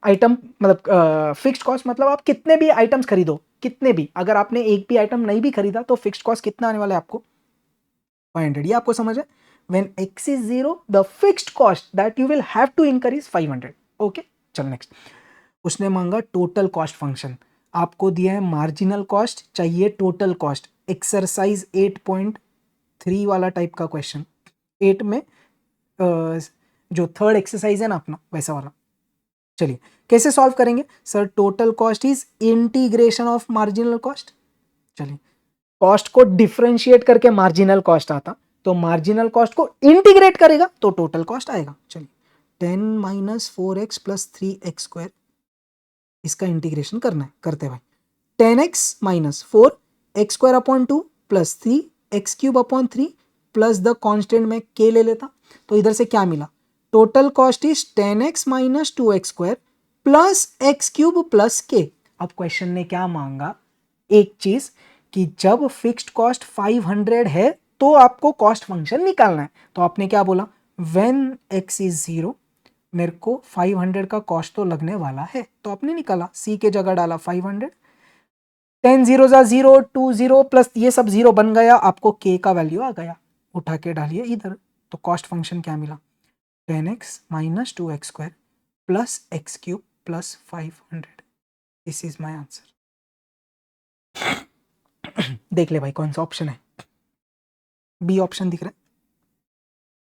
item, मतलब fixed cost मतलब आप कितने भी आइटम्स खरीदो, कितने भी, अगर आपने एक भी आइटम नहीं भी खरीदा तो फिक्स्ड कॉस्ट कितना आने वाला है आपको, 500। ये आपको समझ है, when x is 0 the fixed cost that you will have to incur is 500। Okay, चल नेक्स्ट। उसने मांगा टोटल कॉस्ट फंक्शन, आपको दिया है मार्जिनल कॉस्ट, चाहिए टोटल कॉस्ट। एक्सरसाइज 8.3 वाला टाइप का क्वेश्चन, 8 में जो थर्ड एक्सरसाइज है ना अपना, वैसा वाला। चलिए कैसे सॉल्व करेंगे sir, total cost is integration of marginal cost. चलिए, कॉस्ट को डिफरेंशिएट करके मार्जिनल कॉस्ट आता, तो मार्जिनल कॉस्ट को इंटीग्रेट करेगा तो टोटल कॉस्ट आएगा। चलिए, 10 minus 4x plus 3x square, इसका इंटीग्रेशन करना है, करते भाई। 10x minus 4 x square upon 2 plus 3 x cube upon 3 plus the constant में k ले लेता, तो इधर से क्या मिला, total cost is 10x minus 2x square plus x cube plus k। अब क्वेश्चन ने क्या मांगा, एक चीज कि जब फिक्स्ड कॉस्ट 500 है तो आपको कॉस्ट फंक्शन निकालना है, तो आपने क्या बोला, व्हेन x इज 0 मेरे को 500 का कॉस्ट तो लगने वाला है, तो आपने निकाला, सी के जगह डाला 500, 10 जीरो जा जीरो, 2 जीरो प्लस ये सब जीरो बन गया, आपको के का वैल्यू आ गया, उठा के डालिए इधर। तो कॉस्ट फंक्शन क्या मिला, 10x minus 2x² plus x³ plus 500। This is my answer. देख ले भाई कौन सा ऑप्शन है, बी ऑप्शन दिख रहा है।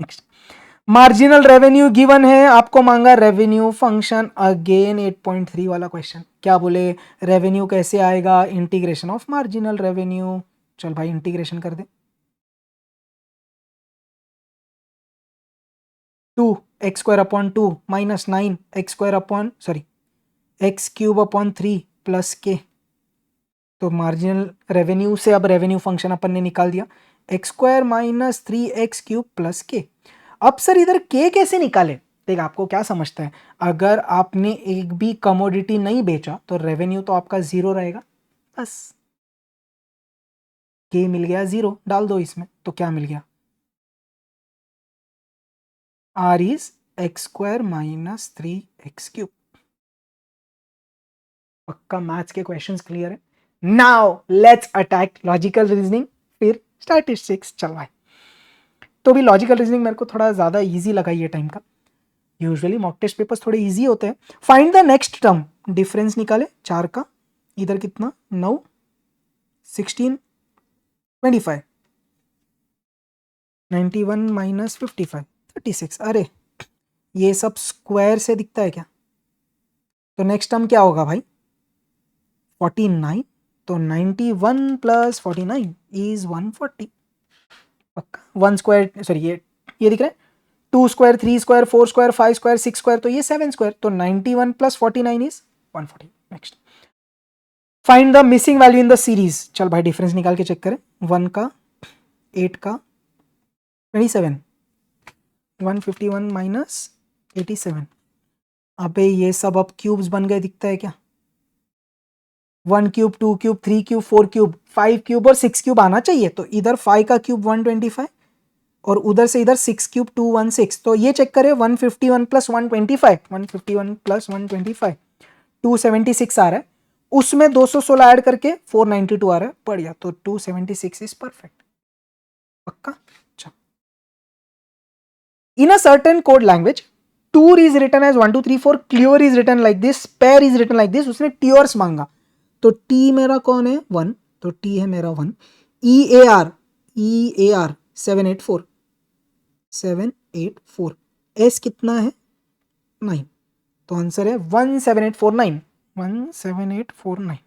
नेक्स्ट, मार्जिनल रेवेन्यू गिवन है, आपको मांगा रेवेन्यू फंक्शन, अगेन 8.3 वाला क्वेश्चन। क्या बोले, रेवेन्यू कैसे आएगा, इंटीग्रेशन ऑफ मार्जिनल रेवेन्यू। चल भाई इंटीग्रेशन कर दे, 2x² upon 2 minus 9x² upon x³ upon 3 plus के। तो मार्जिनल रेवेन्यू से अब रेवेन्यू फंक्शन अपन ने निकाल दिया, x² माइनस 3x³ प्लस के। अब सर इधर के कैसे निकाले, देख आपको क्या समझता है, अगर आपने एक भी कमोडिटी नहीं बेचा तो रेवेन्यू तो आपका जीरो रहेगा, बस के मिल गया जीरो, डाल दो इसमें, तो क्या मिल गया, are is x² minus 3x³। पक्का मैथ्स के क्वेश्चंस क्लियर है। Now let's attack logical reasoning, फिर स्टैटिस्टिक्स। चल भाई, तो भी लॉजिकल रीजनिंग मेरे को थोड़ा ज़्यादा इजी लगा ये टाइम का, यूजुअली मॉक टेस्ट पेपर्स थोड़े इजी होते हैं। Find the next term, difference निकाले 4 का, इधर कितना 9, 16, 25, 91 माइनस 55, 36। अरे ये सब स्क्वायर से दिखता है क्या, तो नेक्स्ट टर्म क्या होगा भाई, 49, तो 91 प्लस 49 इज 140। पक्का 1 स्क्वायर, सॉरी ये दिख रहा है, 2 square, 3 square, 4 square, 5 square, 6 square, तो ये 7 स्क्वायर, तो 91 plus 49 is 140। Next, find the missing value in the series. चल भाई डिफरेंस निकाल के चेक करें, 1 का, 8 का, 27, 151 माइनस 87। अबे ये सब अब क्यूब्स बन गए, दिखता है क्या, 1 cube, 2 cube, 3 cube, 4 cube, 5 cube और 6 क्यूब आना चाहिए, तो इधर 5 का क्यूब 125 और उधर से इधर 6 क्यूब 216, तो ये चेक करें 151 प्लस 125, 151 प्लस 125 276 आ रहा है, उसमें 216 ऐड करके 492 आ रहा है, बढ़िया, तो 276 इज परफेक्ट। पक्का, अच्छा। In a certain code language, tour is written as 1 2 3 4, clear is written like this, pair is written like this, उसने टीयर्स मांगा, तो टी मेरा कौन है 1, तो टी है मेरा 1, ई ए आर 784, 784, एस कितना है 9, तो आंसर है 17849, 17849,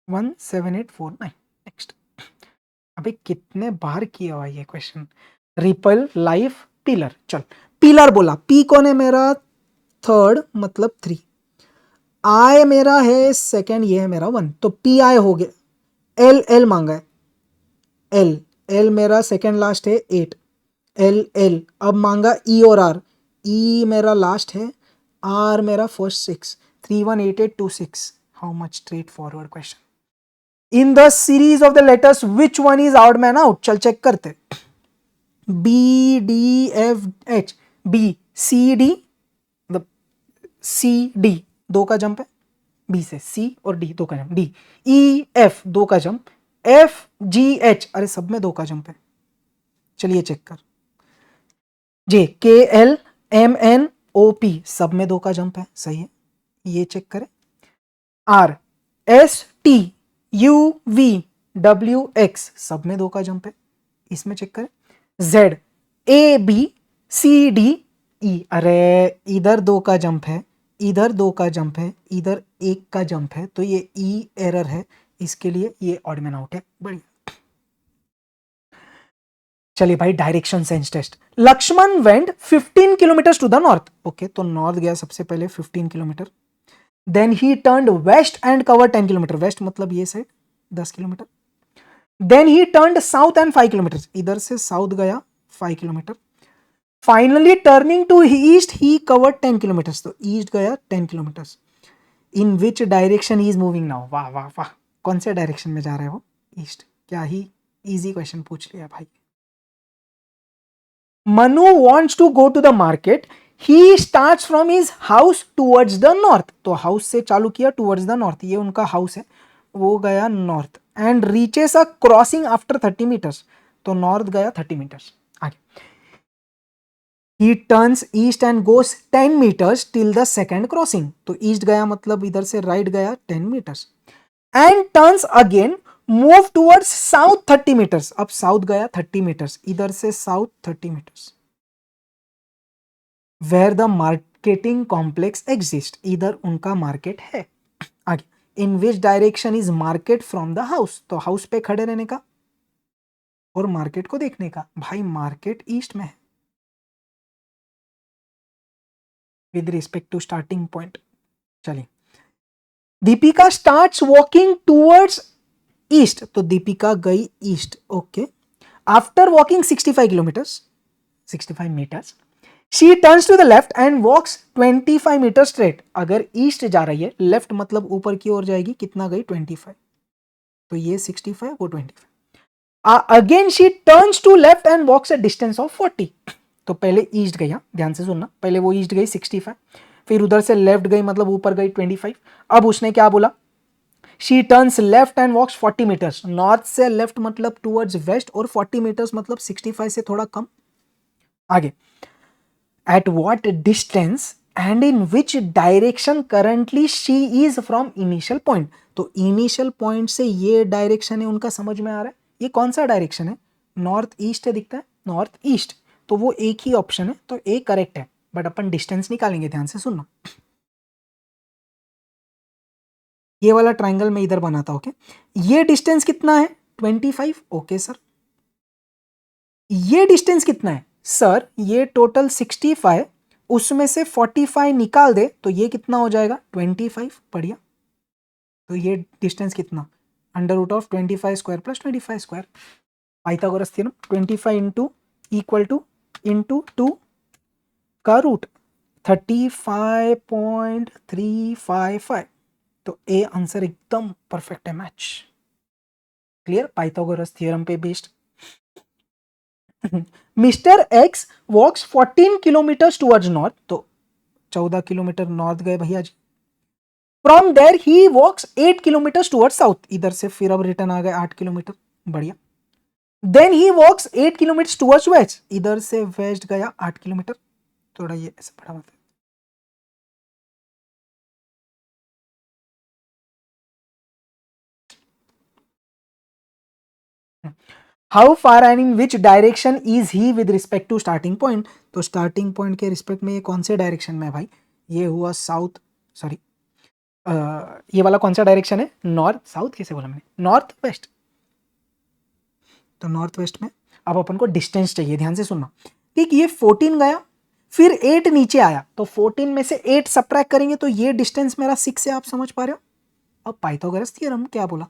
17849। नेक्स्ट, अबे कितने बार किया हुआ ये क्वेश्चन, रिपल, लाइफ, पिलर। चल पिलर बोला, पी कौन है मेरा थर्ड मतलब 3, आई मेरा है सेकंड, ये है मेरा 1, तो पी आई हो गया। एल, एल मांगा है, एल, एल मेरा सेकंड लास्ट है 8, एल एल, अब मांगा ई और आर, ई मेरा लास्ट है, आर मेरा first 6, 318826। How much straightforward question. In the series of the letters which one is out man out, चल चेक करते, B D F H, B C D, मतलब सी डी 2 का जंप है, B से सी और डी 2 का jump, D E F 2 का jump, F G H, अरे सब में 2 का जंप है, चलिए चेक कर, J K L M N O P सब में 2 का जंप है, सही है, ये चेक करें, R S T U V W X सब में 2 का जंप है, इसमें चेक करें, Z A B C D E, अरे इधर 2 का जंप है, इधर 2 का जंप है, इधर 1 का जंप है, तो ये ई एरर है, इसके लिए ये ऑड मैन आउट है, बढ़िया। चलिए भाई direction sense test, Lakshman went 15 kilometre to the north, okay, तो नॉर्थ गया सबसे पहले 15 kilometre, then he turned west and cover 10 kilometre, west मतलब ये side 10 kilometre, then he turned south and 5 kilometre, इधर से साउथ गया 5 kilometre, finally turning to east he covered 10 kilometre, तो ईस्ट गया 10 kilometre, in which direction he is moving now, वाह वाह वाह, कौन से डायरेक्शन में जा रहा है वो, ईस्ट, क्या ही इजी क्वेश्चन पूछ लिया भाई। Manu wants to go to the market. He starts from his house towards the north, तो हाउस से चालू किया टूवर्ड्स द नॉर्थ, ये उनका हाउस है, वो गया north, and reaches a crossing after 30 metres, तो नॉर्थ गया 30 मीटर्स आगे. He turns east and goes 10 metres till the second crossing, तो ईस्ट गया मतलब इधर से राइट गया 10 metres, and turns again move towards south 30 metres, अब साउथ गया 30 मीटर्स, इधर से south 30 metres, where the marketing complex exist, इधर उनका मार्केट है आगे. In which direction is market from the house, तो हाउस पे खड़े रहने का और मार्केट को देखने का, भाई मार्केट ईस्ट में है with respect to starting point. चलिए, Deepika starts walking towards east, तो दीपिका गई east, okay. After walking 65 kilometers 65 meters, she turns to the left and walks 25 meter straight, अगर ईस्ट जा रही है, लेफ्ट मतलब ऊपर की ओर जाएगी, कितना गई 25, तो ये 65 वो 25. Again she turns to left and walks a distance of 40, तो पहले ईस्ट गई, ध्यान से सुनना, पहले वो ईस्ट गई 65, फिर उधर से लेफ्ट गई मतलब ऊपर गई 25. अब उसने क्या बोला, she turns left and walks 40 metres, north से लेफ्ट मतलब टूवर्ड्स वेस्ट, और 40 मीटर्स मतलब 65 से थोड़ा कम आगे. At what distance and in which direction currently she is from initial point, तो इनिशियल पॉइंट से ये डायरेक्शन है उनका, समझ में आ रहा है, ये कौन सा डायरेक्शन है, नॉर्थ ईस्ट है, दिखता है नॉर्थ ईस्ट, तो वो एक ही ऑप्शन है, तो ए करेक्ट है, बट अपन डिस्टेंस निकालेंगे, ध्यान से सुनना. ये वाला ट्राइंगल मैं इधर बनाता हूं, ओके. ये डिस्टेंस कितना है 25, ओके सर. ये डिस्टेंस कितना है सर, ये टोटल 65, उसमें से 45 निकाल दे तो ये कितना हो जाएगा 25, बढ़िया. तो ये डिस्टेंस कितना, under root of 25 square plus 25 square, Pythagoras theorem, 25 into equal to into 2 का रूट 35.355, तो ए आंसर एकदम परफेक्ट है, मैच क्लियर, पाइथागोरस थ्योरम पे based. Mister X walks 14 kilometer towards north, तो 14 किलोमीटर नॉर्थ गए भैया जी. From there he walks 8 kilometre towards south, इधर से फिर अब रिटर्न आ गए 8 किलोमीटर, बढ़िया. Then he walks 8 kilometre towards west, इधर से वेस्ट गया 8 किलोमीटर, थोड़ा ये ऐसे बड़ा मतलब. How far and in which direction is he with respect to starting point, तो स्टार्टिंग पॉइंट के रिस्पेक्ट में ये कौन से डायरेक्शन में है भाई, ये हुआ साउथ, सॉरी ये वाला कौन सा डायरेक्शन है, नॉर्थ, साउथ कैसे बोला मैंने, नॉर्थ वेस्ट, तो नॉर्थ वेस्ट में. अब अपन को डिस्टेंस चाहिए, ध्यान से सुनना, ठीक, ये 14 गया, फिर 8 नीचे आया, तो 14 में से 8 सब्ट्रैक्ट करेंगे तो ये डिस्टेंस मेरा 6 है, आप समझ पा रहे हो. अब पाइथागोरस थ्योरम क्या बोला,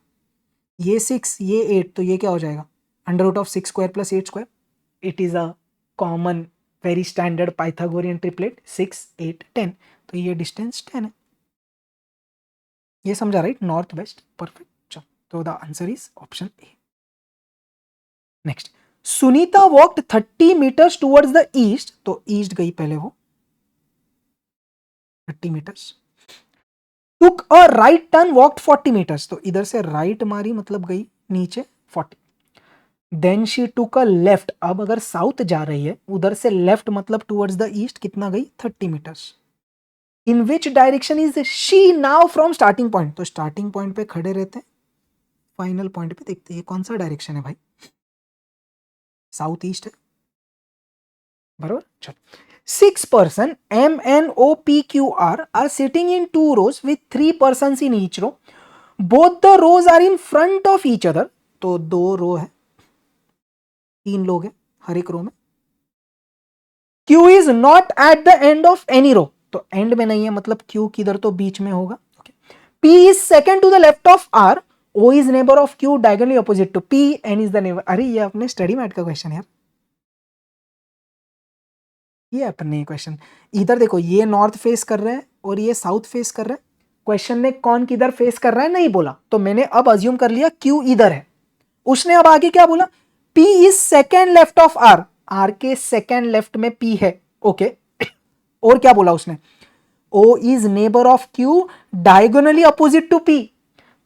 ये 6 ये 8, तो ये क्या हो जाएगा under root of 6 square plus 8 square, it is a common very standard Pythagorean triplet 6 8 10, तो ये डिस्टेंस 10 है, ये समझा राइट, नॉर्थ वेस्ट, परफेक्ट. चलो, तो the answer is option A. Next, Sunita walked 30 metres towards the east, तो ईस्ट गई पहले वो 30 metres, took a right turn walked 40 metres, तो इधर से राइट मारी मतलब गई नीचे 40. Then she took a left, अब अगर साउथ जा रही है उधर से लेफ्ट मतलब टुवर्ड्स द ईस्ट, कितना गई 30 metres. In which direction is she now from starting point, तो स्टार्टिंग पॉइंट पे खड़े रहते हैं, फाइनल पॉइंट पे देखते हैं कौन सा डायरेक्शन है भाई, साउथ ईस्ट है, बरोबर. चलो, 6 person MNOPQR are sitting in 2 rows with 3 persons in each row. Both the rows are in front of each other. तो 2 रो है, 3 लोग हैं हर एक रो में. Q is not at the end of any row, तो एंड में नहीं है मतलब Q किधर तो बीच में होगा. P is second to the left of R. O is neighbor of Q diagonally opposite to P. N is the neighbor. अरे ये अपने स्टडी मैट का क्वेश्चन है यार, ये अपने क्वेश्चन. इधर देखो, ये नॉर्थ फेस कर रहे हैं और ये साउथ फेस कर रहे हैं. क्वेश्चन ने कौन किधर फेस कर रहा है नहीं बोला, तो मैंने अब अज्यूम कर लिया Q इधर है. उसने अब आगे क्या बोला, P is second left of R, R के सेकेंड लेफ्ट में P है, ओके. और क्या बोला उसने, O is neighbour of Q diagonally opposite to P।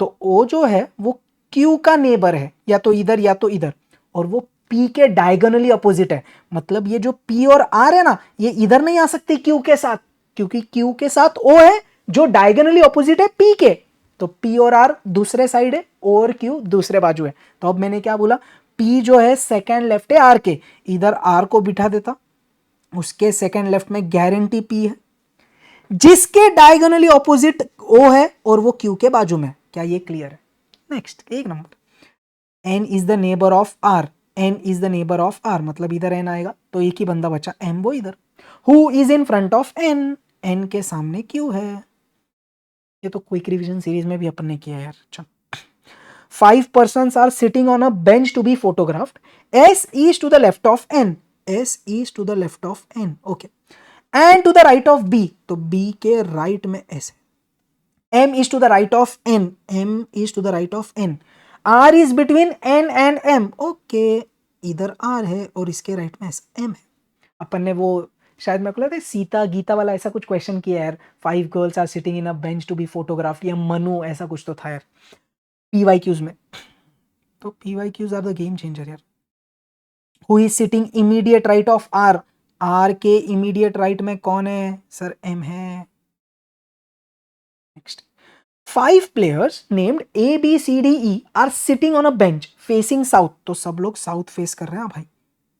तो O जो है वो Q का नेबर है, या तो इधर या तो इधर, और वो P के डायगोनली अपोजिट है। मतलब ये जो P और R है ना, ये इधर नहीं आ सकती Q के साथ, क्योंकि Q के साथ O है जो डायगोनली अपोजिट है P के। तो P और R दूसरे साइड है, O और Q दूसरे बाजू है। तो अब मैंने क्या बोला, P जो है सेकेंड लेफ्ट है R के, इधर R को बिठा देता, उसके सेकेंड लेफ्ट में गारंटी P है, जिसके डायगोनली ऑपोजिट O है और वो Q के बाजू में। क्या ये क्लियर है? नेक्स्ट, एक number, N is the neighbour of R, N is the neighbour of R, मतलब इधर N आएगा, तो एक ही बंदा बचा M, वो इधर। Who is in front of N, N के सामने Q है। ये तो क्विक रिवीजन सीरीज में भी अपन ने किया यार। चल, 5 persons are sitting on a bench to be photographed. S is to the left of N, S is to the left of N, okay, and to the right of B, तो B के right में S है। M is to the right of N, M is to the right of N, R is between N and M, okay, इधर R है और इसके right में M है। अपन ने वो शायद मेरे को लगता है सीता गीता वाला ऐसा कुछ क्वेश्चन किया यार, 5 girls are sitting in a bench to be photographed, या मनु ऐसा कुछ तो था यार PYQs में। तो PYQs are the game changer यार। Who is sitting immediate right of R, R के immediate right में कौन है सर? M है। Next, 5 players named A B C D E are sitting on a bench facing south, तो सब लोग south face कर रहे हैं भाई,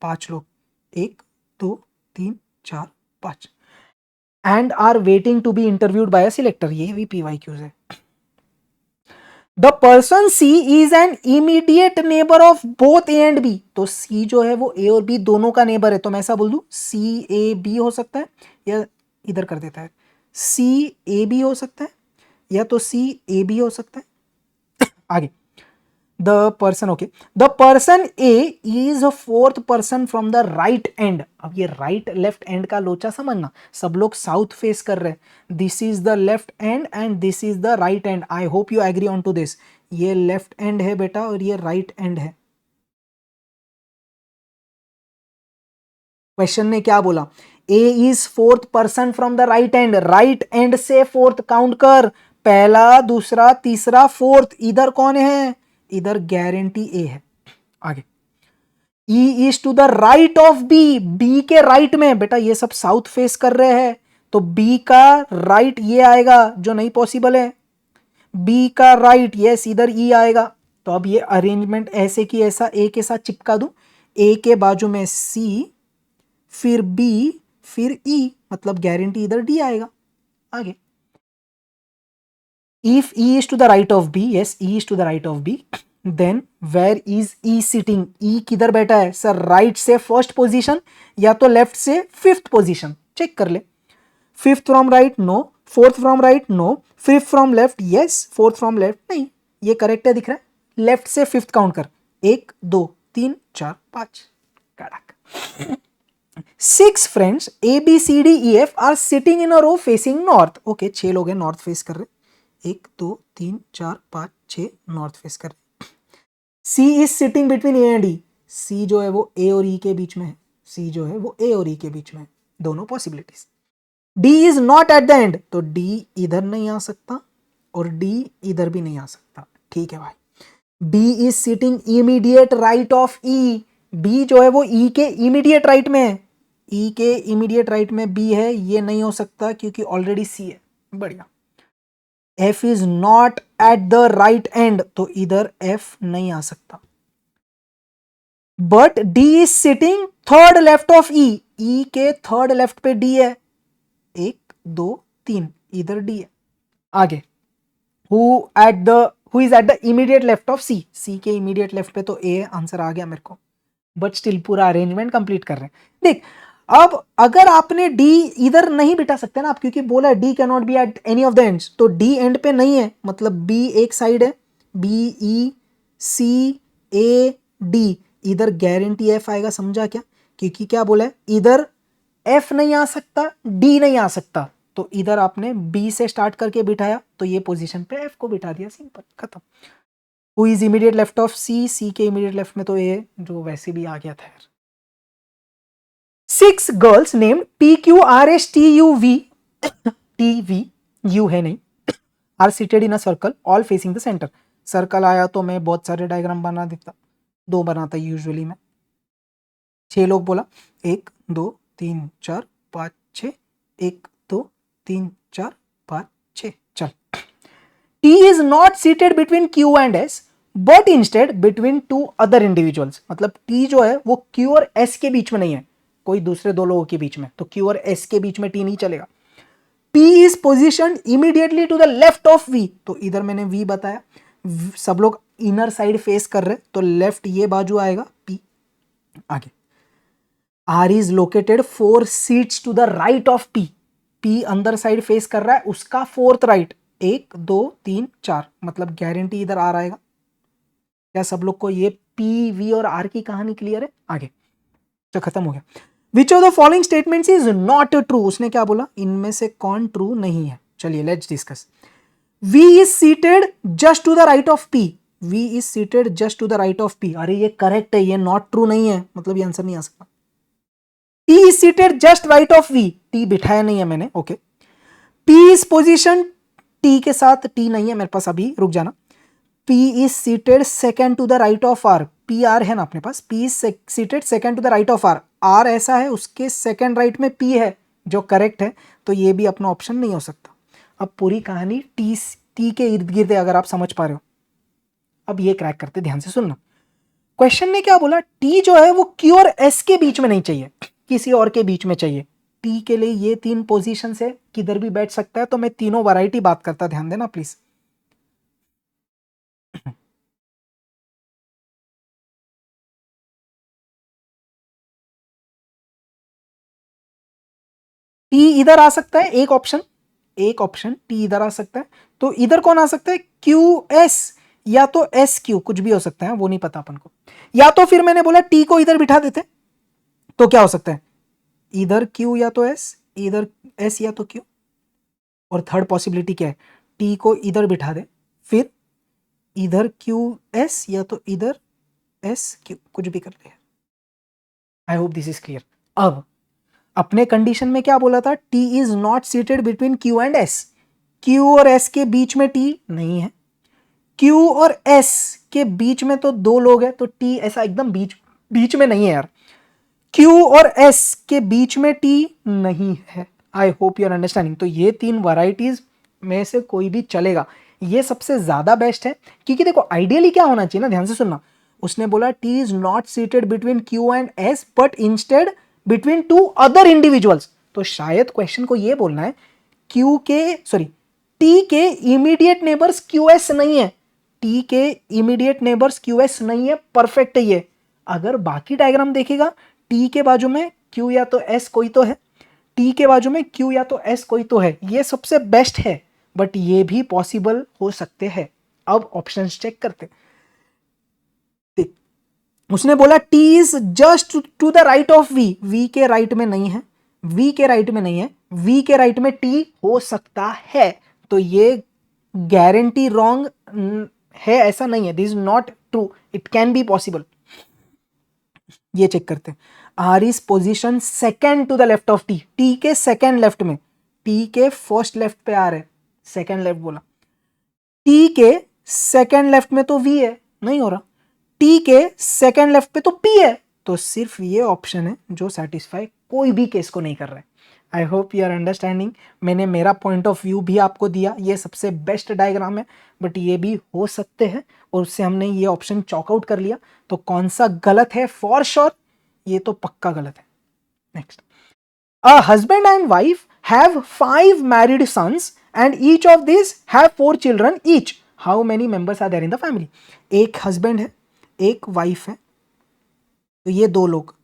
5 लोग, 1 2 3 4 5, and are waiting to be interviewed by a selector, ये भी PYQs है। The person C is an immediate neighbor of both A and B, तो C जो है वो A और B दोनों का नेबर है, तो मैं ऐसा बोल दूं C A B हो सकता है, या इधर कर देता है C A B हो सकता है, या तो C A B हो सकता है। आगे, the person, okay, the person A is a fourth person from the right end। अब ये राइट लेफ्ट एंड का लोचा समझना, सब लोग साउथ फेस कर रहे हैं, this is the left end and this is the right end. I hope you agree on to this. ये लेफ्ट एंड है बेटा और ये राइट एंड है। क्वेश्चन ने क्या बोला, A is fourth person from the right and, right and से फोर्थ काउंट कर, पहला दूसरा तीसरा फोर्थ, इधर कौन है? इधर गारंटी A है। आगे, E is to the right of B, B के राइट में, बेटा ये सब साउथ फेस कर रहे हैं, तो B का राइट ये आएगा जो नहीं पॉसिबल है, B का राइट यस इधर E आएगा। तो अब ये अरेंजमेंट ऐसे की ऐसा A के साथ चिपका दूं, A के बाजू में C, फिर B, फिर E, मतलब गारंटी इधर D आएगा। आगे, if E is to the right of B, yes E is to the right of B, then where is E sitting? E किधर बैठा है सर? राइट से फर्स्ट पोजीशन या तो लेफ्ट से फिफ्थ पोजीशन, चेक कर ले। Fifth from right no, fourth from right no, fifth from left yes, fourth from left नहीं। ये करेक्ट है दिख रहा है, लेफ्ट से फिफ्थ काउंट कर, 1 2 3 4 5, कड़क। 6 friends A B C D E F are sitting in a row facing north, okay 6 लोग हैं नॉर्थ फेस कर रहे, 1 2 3 4 5 6 नॉर्थ फेस कर रहे। C is sitting between A and E, C जो है वो A और E के बीच में है, C जो है वो A और E के बीच में है, दोनों possibilities. D is not at the end, तो D इधर नहीं आ सकता और D इधर भी नहीं आ सकता, ठीक है भाई। B is sitting immediate right of E, B जो है वो E के इमीडिएट राइट में है, E के इमीडिएट राइट में B है, ये नहीं हो सकता क्योंकि ऑलरेडी C है। बढ़िया। F is not at the right and, तो इधर F नहीं आ सकता। But D is sitting third left of E, E के थर्ड लेफ्ट पे D है, 1 2 3, इधर D है। आगे, who is at the immediate left of C, C के इमीडिएट लेफ्ट पे तो A है, आंसर आ गया मेरे को, बट स्टिल पूरा अरेंजमेंट कंप्लीट कर रहे हैं। देख, अब अगर आपने D इधर नहीं बिठा सकते ना आप, क्योंकि बोला D can not be at any of the ends, तो D एंड पे नहीं है, मतलब B एक साइड है, B E C A D, इधर गारंटी F आएगा, समझा क्या? क्योंकि क्या बोला है, इधर F नहीं आ सकता, D नहीं आ सकता, तो इधर आपने B से स्टार्ट करके बिठाया, तो ये पोजीशन पे F को बिठा दिया, सिंपल, खत्म। Who is immediate left of C, C के इमीडिएट लेफ्ट में तो A जो वैसे भी आ गया था यार। 6 गर्ल्स नेम्ड PQRSTUV TVU है नहीं, are seated in a circle all facing the centre. Circle आया तो मैं बहुत सारे डायग्राम बना देता, 2 बनाता यूजुअली मैं। 6 लोग बोला, 1 2 3 4 5 6, 1 2 3 4 5 6। चल, T is not seated between Q and S but instead between 2 other individuals। मतलब T जो है वो Q और S के बीच में नहीं है, कोई दूसरे 2 लोगों के बीच में, तो Q और S के बीच में T नहीं चलेगा। P is positioned immediately to the left of V, तो इधर मैंने V बताया, सब लोग इनर साइड फेस कर रहे, तो लेफ्ट ये बाजू आएगा P। आगे, R is located 4 seats to the right of P, P अंदर साइड फेस कर रहा है, उसका 4th राइट, 1 2 3 4, मतलब गारंटी इधर आ आएगा। क्या सब लोग को ये P V और R की कहानी क्लियर है? आगे तो खत्म हो गया। Which of the following statements is not true? उसने क्या बोला, इनमें से कौन ट्रू नहीं है? चलिए let's discuss. V is seated just to the right of P, V is seated just to the right of P, अरे ये करेक्ट है, ये नॉट ट्रू नहीं है, मतलब ये आंसर नहीं आ सकता। T is seated just right of V, T बिठाया नहीं है मैंने, okay. P is position, T के साथ T नहीं है मेरे पास अभी, रुक जाना। P is seated second to the right of R, PR है ना अपने पास, P is seated second to the right of R, R ऐसा है उसके सेकंड राइट में P है जो करेक्ट है, तो ये भी अपना ऑप्शन नहीं हो सकता। अब पूरी कहानी T के इर्द गिर्द है, अगर आप समझ पा रहे हो। अब ये क्रैक करते, ध्यान से सुनना। क्वेश्चन ने क्या बोला, T जो है वो Q और S के बीच में नहीं चाहिए, किसी और के बीच में चाहिए। T के लिए ये 3 पोजीशन से किधर भी बैठ सकता है, तो मैं तीनों वैरायटी बात करता, ध्यान देना प्लीज। T इधर आ सकता है, एक ऑप्शन T इधर आ सकता है, तो इधर कौन आ सकता है, QS या तो SQ, कुछ भी हो सकता है, वो नहीं पता अपन को। या तो फिर मैंने बोला T को इधर बिठा देते, तो क्या हो सकता है, इधर Q या तो S, इधर S या तो Q। और थर्ड पॉसिबिलिटी क्या है, T को इधर बिठा दे, फिर इधर QS या तो इधर SQ, कुछ भी कर ले। आई होप दिस इज क्लियर। अब अपने कंडीशन में क्या बोला था, T is not seated between Q and S, Q और S के बीच में T नहीं है, Q और S के बीच में तो 2 लोग हैं, तो T ऐसा एकदम बीच में नहीं है यार, Q और S के बीच में T नहीं है। I hope you are understanding. तो ये 3 वैरायटीज में से कोई भी चलेगा, ये सबसे ज्यादा बेस्ट है, क्योंकि देखो आइडियली क्या होना चाहिए ना, ध्यान से सुनना। उसने बोला T is not seated between Q and S but instead between 2 other individuals, तो शायद क्वेश्चन को ये बोलना है T के इमीडिएट नेबर्स QS नहीं है, T के इमीडिएट नेबर्स QS नहीं है, परफेक्ट है ये। अगर बाकी डायग्राम देखेगा, T के बाजू में Q या तो S कोई तो है, T के बाजू में Q या तो S कोई तो है, ये सबसे बेस्ट है, बट ये भी पॉसिबल हो सकते हैं। अब ऑप्शंस चेक करते। उसने बोला T is just to the right of V, V के राइट में नहीं है, V के राइट में नहीं है, V के राइट में T हो सकता है, तो ये गारंटी रॉन्ग है, ऐसा नहीं है, this is not true, it can be possible. ये चेक करते हैं। R is position second to the left of T, T के सेकेंड लेफ्ट में, T के फर्स्ट लेफ्ट पे R है, सेकेंड लेफ्ट बोला, T के सेकेंड लेफ्ट में तो V है, नहीं हो रहा, T के सेकेंड लेफ्ट पे तो P है, तो सिर्फ ये ऑप्शन है जो सेटिस्फाई कोई भी केस को नहीं कर रहा है। I hope you are understanding. मैंने मेरा पॉइंट ऑफ व्यू भी आपको दिया, ये सबसे बेस्ट डायग्राम है, बट ये भी हो सकते हैं, और उससे हमने ये ऑप्शन चॉकआउट कर लिया, तो कौन सा गलत है फॉर श्योर, ये तो पक्का गलत है। Next, a husband and wife have 5 married sons and each of this have 4 children each, how many members are there in the family. एक हस्बैंड है, एक वाइफ है, तो ये 2 लोग,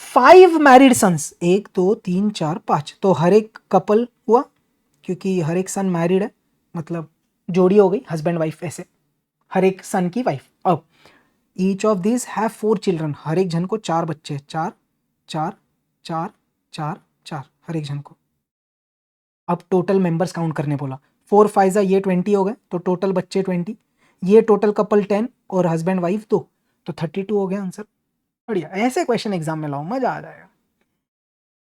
5 मैरिड सन्स, 1 2 3 4 5, तो हर एक कपल हुआ, क्योंकि हर एक सन मैरिड है, मतलब जोड़ी हो गई, हस्बैंड वाइफ, ऐसे हर एक सन की वाइफ। अब each of this have 4 children, हर एक जन को 4 बच्चे, 4 4 4 4 4, हर एक जन को। अब टोटल मेंबर्स काउंट करने बोला, 4 5 ये 20 हो गए, तो टोटल बच्चे 20, ये टोटल कपल 10 और हस्बैंड वाइफ 2, तो 32 हो गया आंसर। बढ़िया, ऐसे क्वेश्चन एग्जाम में लाओ, मजा आ जाएगा।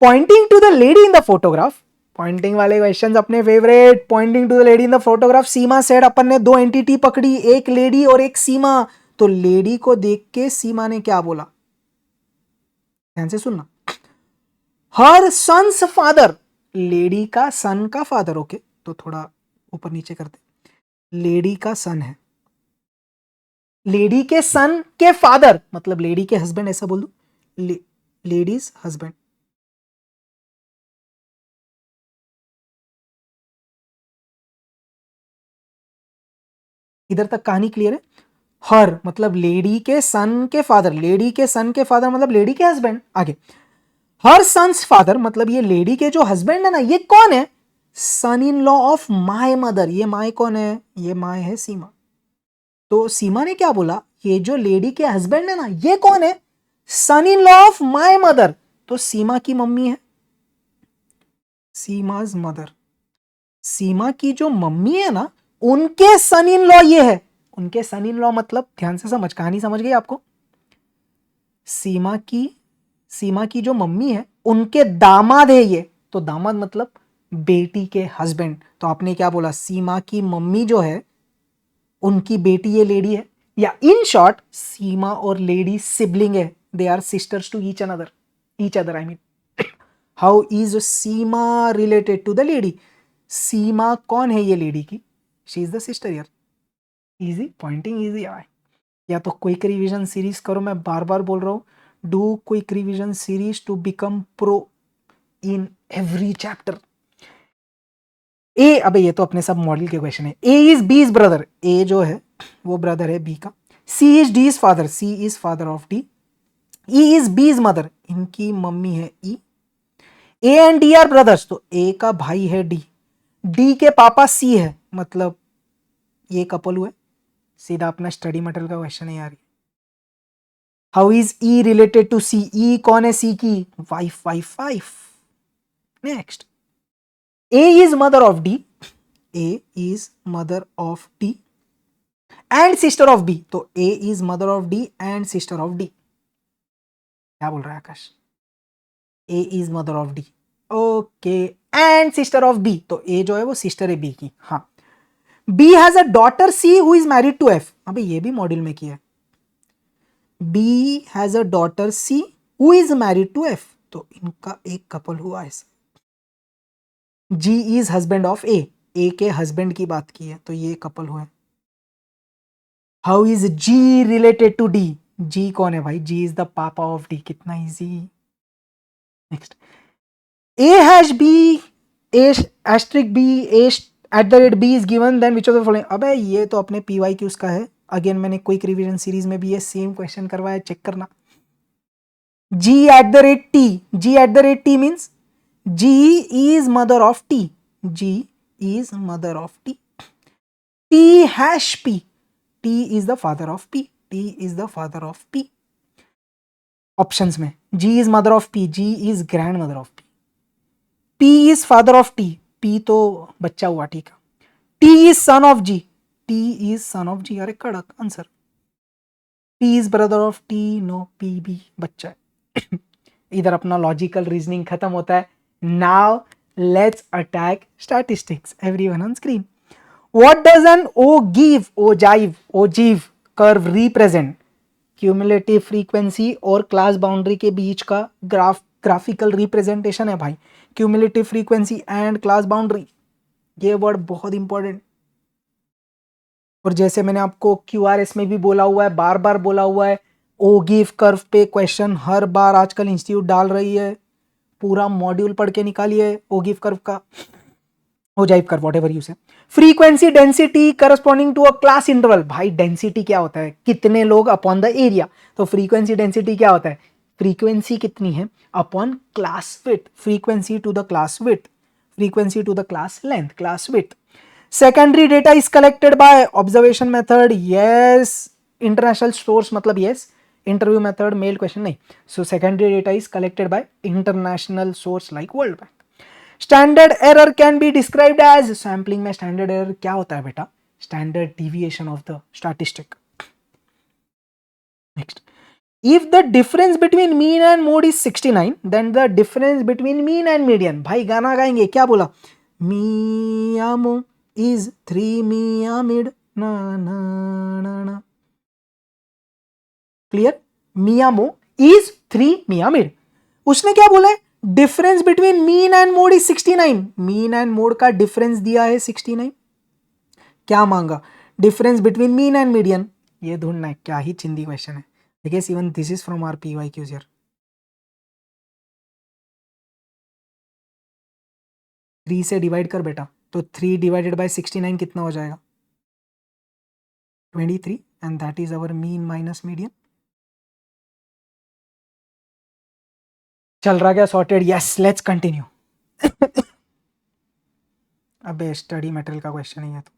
Pointing to the lady in the photograph, pointing वाले क्वेश्चंस अपने favourite, pointing to the lady in the photograph, Seema said, अपन ने दो एंटिटी पकड़ी, एक लेडी और एक सीमा, तो लेडी को देख के सीमा ने क्या बोला, ध्यान से सुनना, हर सन्स फादर, लेडी का सन का फादर, ओके तो थोड़ा ऊपर नीचे करते, लेडी का सन है, लेडी के सन के फादर मतलब लेडी के हस्बैंड, ऐसा बोल दो, लेडीज हस्बैंड, इधर तक कहानी क्लियर है। हर मतलब लेडी के सन के फादर, लेडी के सन के फादर मतलब लेडी के हस्बैंड। आगे हर सन्स फादर मतलब ये लेडी के जो हस्बैंड है ना, ये कौन है, son in law of my mother, ये माय कौन है, ये माय है सीमा। तो सीमा ने क्या बोला, ये जो लेडी के हस्बैंड है ना, ये कौन है, son in law of my mother, तो सीमा की मम्मी है, सीमाज मदर, सीमा की जो मम्मी है ना, उनके सन इन लॉ ये है, उनके सन इन लॉ मतलब ध्यान से समझ, कहानी समझ गई आपको, सीमा की जो मम्मी है उनके दामाद है ये, तो दामाद मतलब बेटी के हस्बैंड, तो आपने क्या बोला, सीमा की मम्मी जो है उनकी बेटी ये लेडी है, या इन शॉर्ट सीमा और लेडी सिबलिंग है, they are sisters to each other I mean. How is Seema related to the lady, Seema कौन है ये लेडी की, शी इज द सिस्टर यार, इजी, पॉइंटिंग इजी है। या तो क्विक रिवीजन सीरीज करो, मैं बार बार बोल रहा हूं, do quick revision series to become pro in every chapter. ए, अबे ये तो अपने सब मॉडल के क्वेश्चन है, A is B is brother, A जो है वो ब्रदर है बी का, C is D is father, C is father of D, E is B is mother, इनकी मम्मी है E, A and D are brothers, तो ए का भाई है डी, डी के पापा सी है, मतलब ये कपल हुए, सीधा अपना स्टडी मटेरियल का क्वेश्चन है यार। How is E related to C, E कौन है सी की wife. Next, A is mother of D, A is mother of D and sister of B, तो A is mother of D and sister of D, क्या बोल रहा है Akash, A is mother of D, okay, and sister of B, तो A जो है वो sister है बी की। हाँ, B has a daughter C who is married to F, अबे ये भी मॉड्यूल में किया है, B has a daughter C who is married to F, तो इनका एक कपल हुआ है। G is husband of A, A के हस्बैंड की बात की है, तो ये कपल हुआ है। How is G related to D, G कौन है भाई, G is the papa of D, कितना easy. Next, A hash B, A asterisk B, A at the rate B is given, then which of the following, अबे ये तो अपने PY की उसका है, अगेन मैंने क्विक रिवीजन सीरीज में भी ये सेम क्वेश्चन करवाया, चेक करना। G at the rate T, G at the rate T means G is mother of T, G is mother of T, T hash P, T is the father of P, T is the father of P. Options में G is mother of P, G is grandmother of P, P is father of T, P तो बच्चा हुआ T का, T is son of G, T is son of G, अरे कड़क answer, P is brother of T, no P भी बच्चा है। इधर अपना लॉजिकल रीजनिंग खत्म होता है। Now let's attack statistics, everyone on screen. What does N ogive curve represent, cumulative frequency और क्लास बाउंड्री के बीच का ग्राफिकल रिप्रेजेंटेशन है भाई, cumulative frequency and class boundary, ये वर्ड बहुत इंपॉर्टेंट। और जैसे मैंने आपको क्यूआरएस में भी बोला हुआ है, बार बार बोला हुआ है, ओगिव कर्व पे क्वेश्चन हर बार आजकल इंस्टीट्यूट डाल रही है, पूरा मॉड्यूल पढ़ के निकालिए ओगिव कर्व का, ogive curve whatever you say. Frequency density corresponding to a class interval, भाई डेंसिटी क्या होता है, कितने लोग अपॉन द एरिया, तो फ्रीक्वेंसी डेंसिटी क्या होता है, फ्रीक्वेंसी कितनी है upon class width, frequency to the class width, frequency to the class length, class width. Secondary data is collected by observation method, yes, international source मतलब yes, interview method mail question नहीं, सो secondary data is collected by international source like World Bank. Standard error can be described as, sampling में standard error क्या होता है बेटा, standard deviation of the statistic. Next, If the difference between mean and mode is 69, then the difference between mean and median, भाई गाना गाएंगे, क्या बोला, मियामो is 3 मियामिड ना ना ना ना, क्लियर, मियामो is 3 मियामिड। उसने क्या बोला है, difference between mean and mode is 69, mean and mode का डिफरेंस दिया है 69, क्या मांगा, difference between mean and median, ये ढूंढना है, क्या ही चिंदी क्वेश्चन है, I guess even this is from our PYQs here. 3 से डिवाइड कर बेटा, तो 3 डिवाइडेड बाय 69 कितना हो जाएगा, 23, and that is our mean minus median. चल रहा क्या, सॉर्टेड, यस, लेट्स कंटिन्यू। अबे स्टडी मटेरियल का क्वेश्चन है ये तो।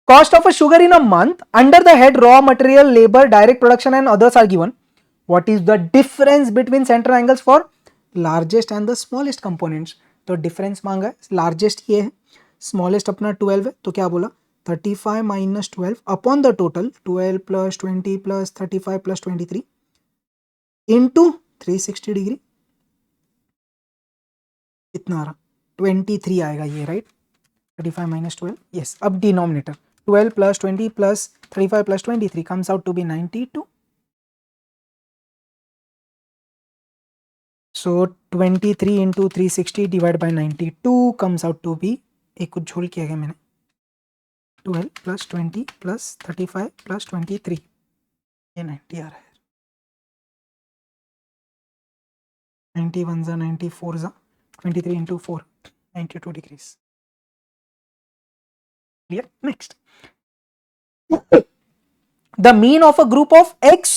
Cost of a sugar in a month under the head raw material, labor, direct production and others are given. What is the difference between center angles for largest and the smallest components? तो difference मांगा है, largest ये है, smallest अपना 12 है, तो क्या बोला 35 minus 12 upon the total 12 plus 20 plus 35 plus 23 into 360 degree, कितना आ रहा 23 आएगा ये, राइट, 35 minus 12, yes, अब denominator 12 plus 20 plus 35 plus 23 comes out to be 92. So 23 into 360 divided by 92 comes out to be, एक कुछ झोल किया गया मैंने, 12 plus 20 plus 35 plus 23, ये 90 आ रहा है, 91 जा 94 जा 23 into 4, 92 degrees. Clear? Next. The mean of a group of X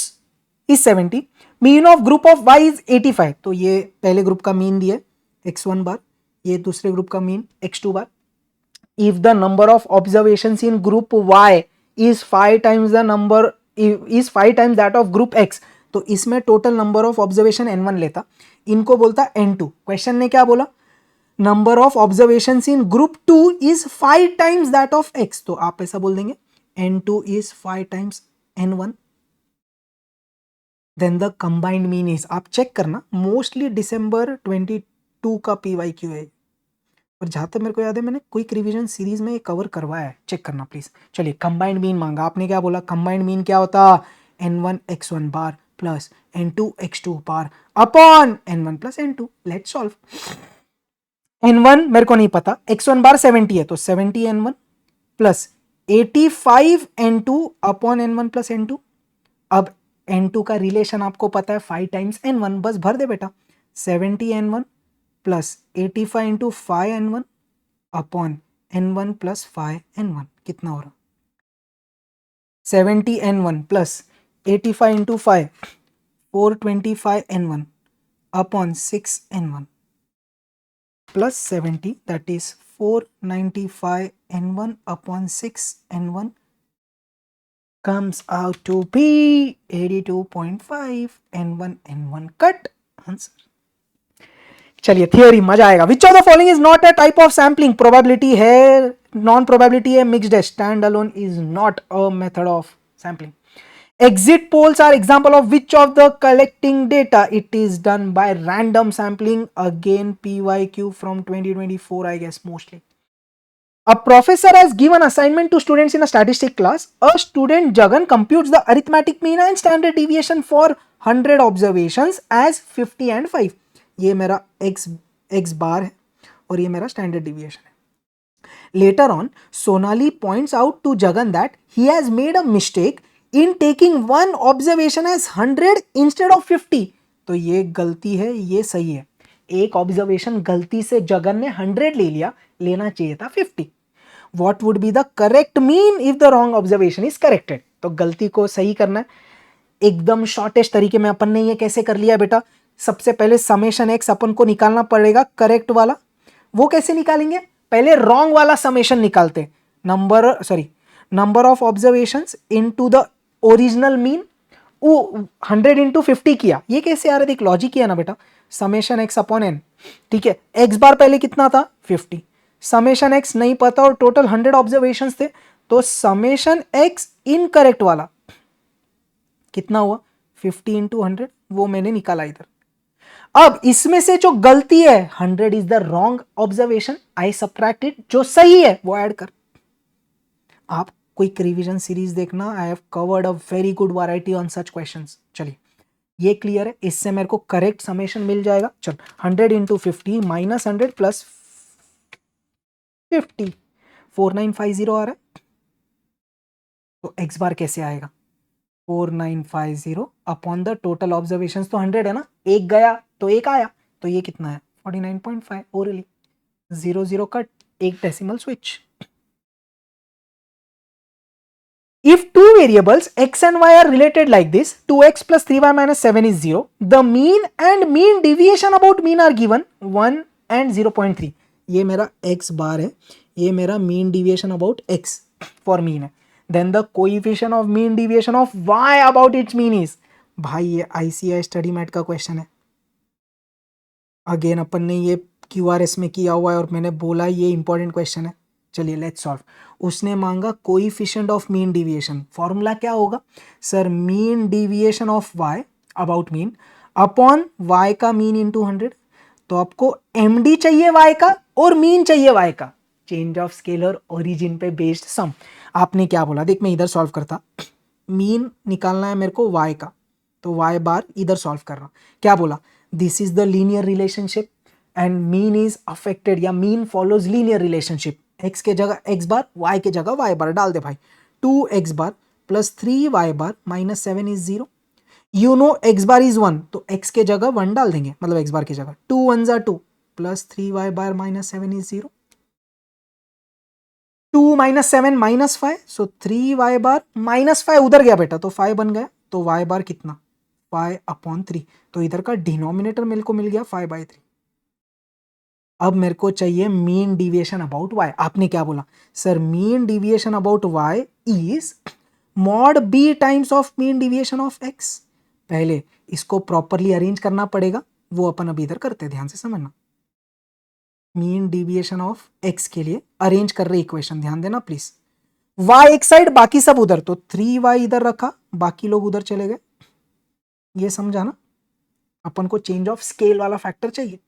is 70, mean of group of Y is 85. तो ये पहले ग्रुप का मीन दिया x1 बार, ये दूसरे ग्रुप का mean x2 bar. If the number of observations in group Y is 5 times the number is 5 times that of group X, तो इसमें total number of observation n1 लेता, इनको बोलता n2। क्वेश्चन ने क्या बोला, number of observation in group 2 is 5 times that of x, तो आप ऐसा बोल देंगे n2 is 5 times n1, then the combined mean is, आप चेक करना, मोस्टली दिसंबर 22 का PYQ है, और जहां तक मेरे को याद है मैंने क्विक रिवीजन सीरीज में कवर करवाया है, चेक करना प्लीज। चलिए, कंबाइंड मीन मांगा, आपने क्या बोला, कंबाइंड मीन क्या होता, n1 x1 bar plus n2 x2 bar upon n1 plus n2। Let's solve. n1 मेरे को नहीं पता, x1 बार 70 है, तो 70 n1 plus 85 n2 upon n1 plus n2। अब n2 का रिलेशन आपको पता है 5 टाइम्स n1, बस भर दे बेटा, 70 n1 plus 85 into 5 n1 upon n1 plus 5 n1, कितना हो रहा, 70 n1 plus 85 into 5, 425 n1 upon 6 n1 plus 70, that is 495 n1 upon 6 n1 comes out to be 82.5 n1 cut answer। चलिए थियोरी, मजा आएगा। विच of the following is not a type of sampling, probability है, non probability है, mixed है, stand alone is not a method of sampling. Exit polls are example of which of the collecting data? It is done by random sampling. Again, PYQ from 2024, I guess, mostly. A professor has given assignment to students in a statistics class. A student, Jagan, computes the arithmetic mean and standard deviation for 100 observations as 50 and 5. ये मेरा x bar है और ये मेरा standard deviation है। Later on, Sonali points out to Jagan that he has made a mistake in taking one observation as 100 instead of 50। तो ये गलती है, ये सही है, एक ऑब्जर्वेशन गलती से जगन ने 100 ले लिया, लेना चाहिए था 50। What would be the correct mean if the wrong observation is corrected? तो गलती को सही करना है, एकदम शॉर्टेस्ट तरीके में अपन ने ये कैसे कर लिया बेटा, सबसे पहले समेशन एक्स अपन को निकालना पड़ेगा करेक्ट वाला। वो कैसे निकालेंगे, पहले रॉन्ग वाला समेशन निकालते, number of observations into the original mean, वो 100 इंटू 50 किया, ये कैसे आ रहा है, देख लॉजिक किया ना बेटा, समेशन एक्स अपॉन एन, ठीक है, एक्स बार पहले कितना था 50, समेशन एक्स नहीं पता और टोटल 100 ऑब्जर्वेशंस थे, तो समेशन एक्स इनकरेक्ट वाला कितना हुआ 50 इंटू 100, वो मैंने निकाला इधर। अब इसमें से जो गलती है 100 is the wrong observation, I subtracted, जो सही है वो ऐड कर। आप क्विक रिवीजन सीरीज देखना, I have covered a very good variety on such questions. चलिए ये क्लियर है, इससे मेरे को करेक्ट समेशन मिल जाएगा। चल 100 इंटू 50 माइनस 100 प्लस 50, 4950 आ रहा है। तो एक्स बार कैसे आएगा 4950 अपॉन द टोटल ऑब्जर्वेशन, तो 100 है ना, एक गया तो एक आया, तो ये कितना है 49.5 ओरली, 0 कट, एक decimal switch. If two variables x and y are related like this, 2x plus 3y minus 7 is 0, the mean and mean deviation about mean are given 1 and 0.3. ये मेरा x bar है, ये मेरा mean deviation about x for mean है. Then the coefficient of mean deviation of y about its mean is, भाई ये ICI study mat का question है। अगेन अपन ने ये QRS में किया हुआ है और मैंने बोला ये इंपॉर्टेंट क्वेश्चन है। चलिए लेट्स सॉल्व। उसने मांगा coefficient of mean deviation, formula क्या होगा sir, mean deviation of Y about mean upon Y का मीन इंटू 100। तो आपको एमडी चाहिए वाई का और मीन चाहिए वाई का, चेंज ऑफ स्केलर ओरिजिन पे बेस्ड सम। आपने क्या बोला, देख मैं इधर सॉल्व करता, मीन निकालना है मेरे को वाई का, तो वाई बार इधर सॉल्व कर रहा, क्या बोला, this is the linear relationship and mean is affected या mean follows linear relationship. x के जगह x बार, y के जगह y बार डाल दे भाई, 2x bar plus 3y bar minus 7 is 0। You know x bar is 1, तो x के जगह 1 डाल देंगे, मतलब x बार की जगह 2 1 2 plus 3y bar minus 7 is 0। 2 minus 7 minus 5, so 3y bar minus 5 उधर गया बेटा, तो 5 बन गया, तो y बार कितना 5 अपॉन 3, तो इधर का डिनोमिनेटर मेरे को मिल गया 5/3। अब मेरे को चाहिए मीन डिविएशन अबाउट y। आपने क्या बोला sir, mean deviation about y is mod b times of mean deviation of x। पहले इसको प्रॉपरली अरेंज करना पड़ेगा, वो अपन अभी इधर करते हैं, ध्यान से समझना। मीन डिविएशन ऑफ x के लिए अरेंज कर रहे इक्वेशन, ध्यान देना प्लीज। y एक साइड बाकी सब उधर, तो 3y इधर रखा, बाकी लोग उधर चले गए, ये समझा ना। अपन को चेंज ऑफ स्केल वाला फैक्टर चाहिए,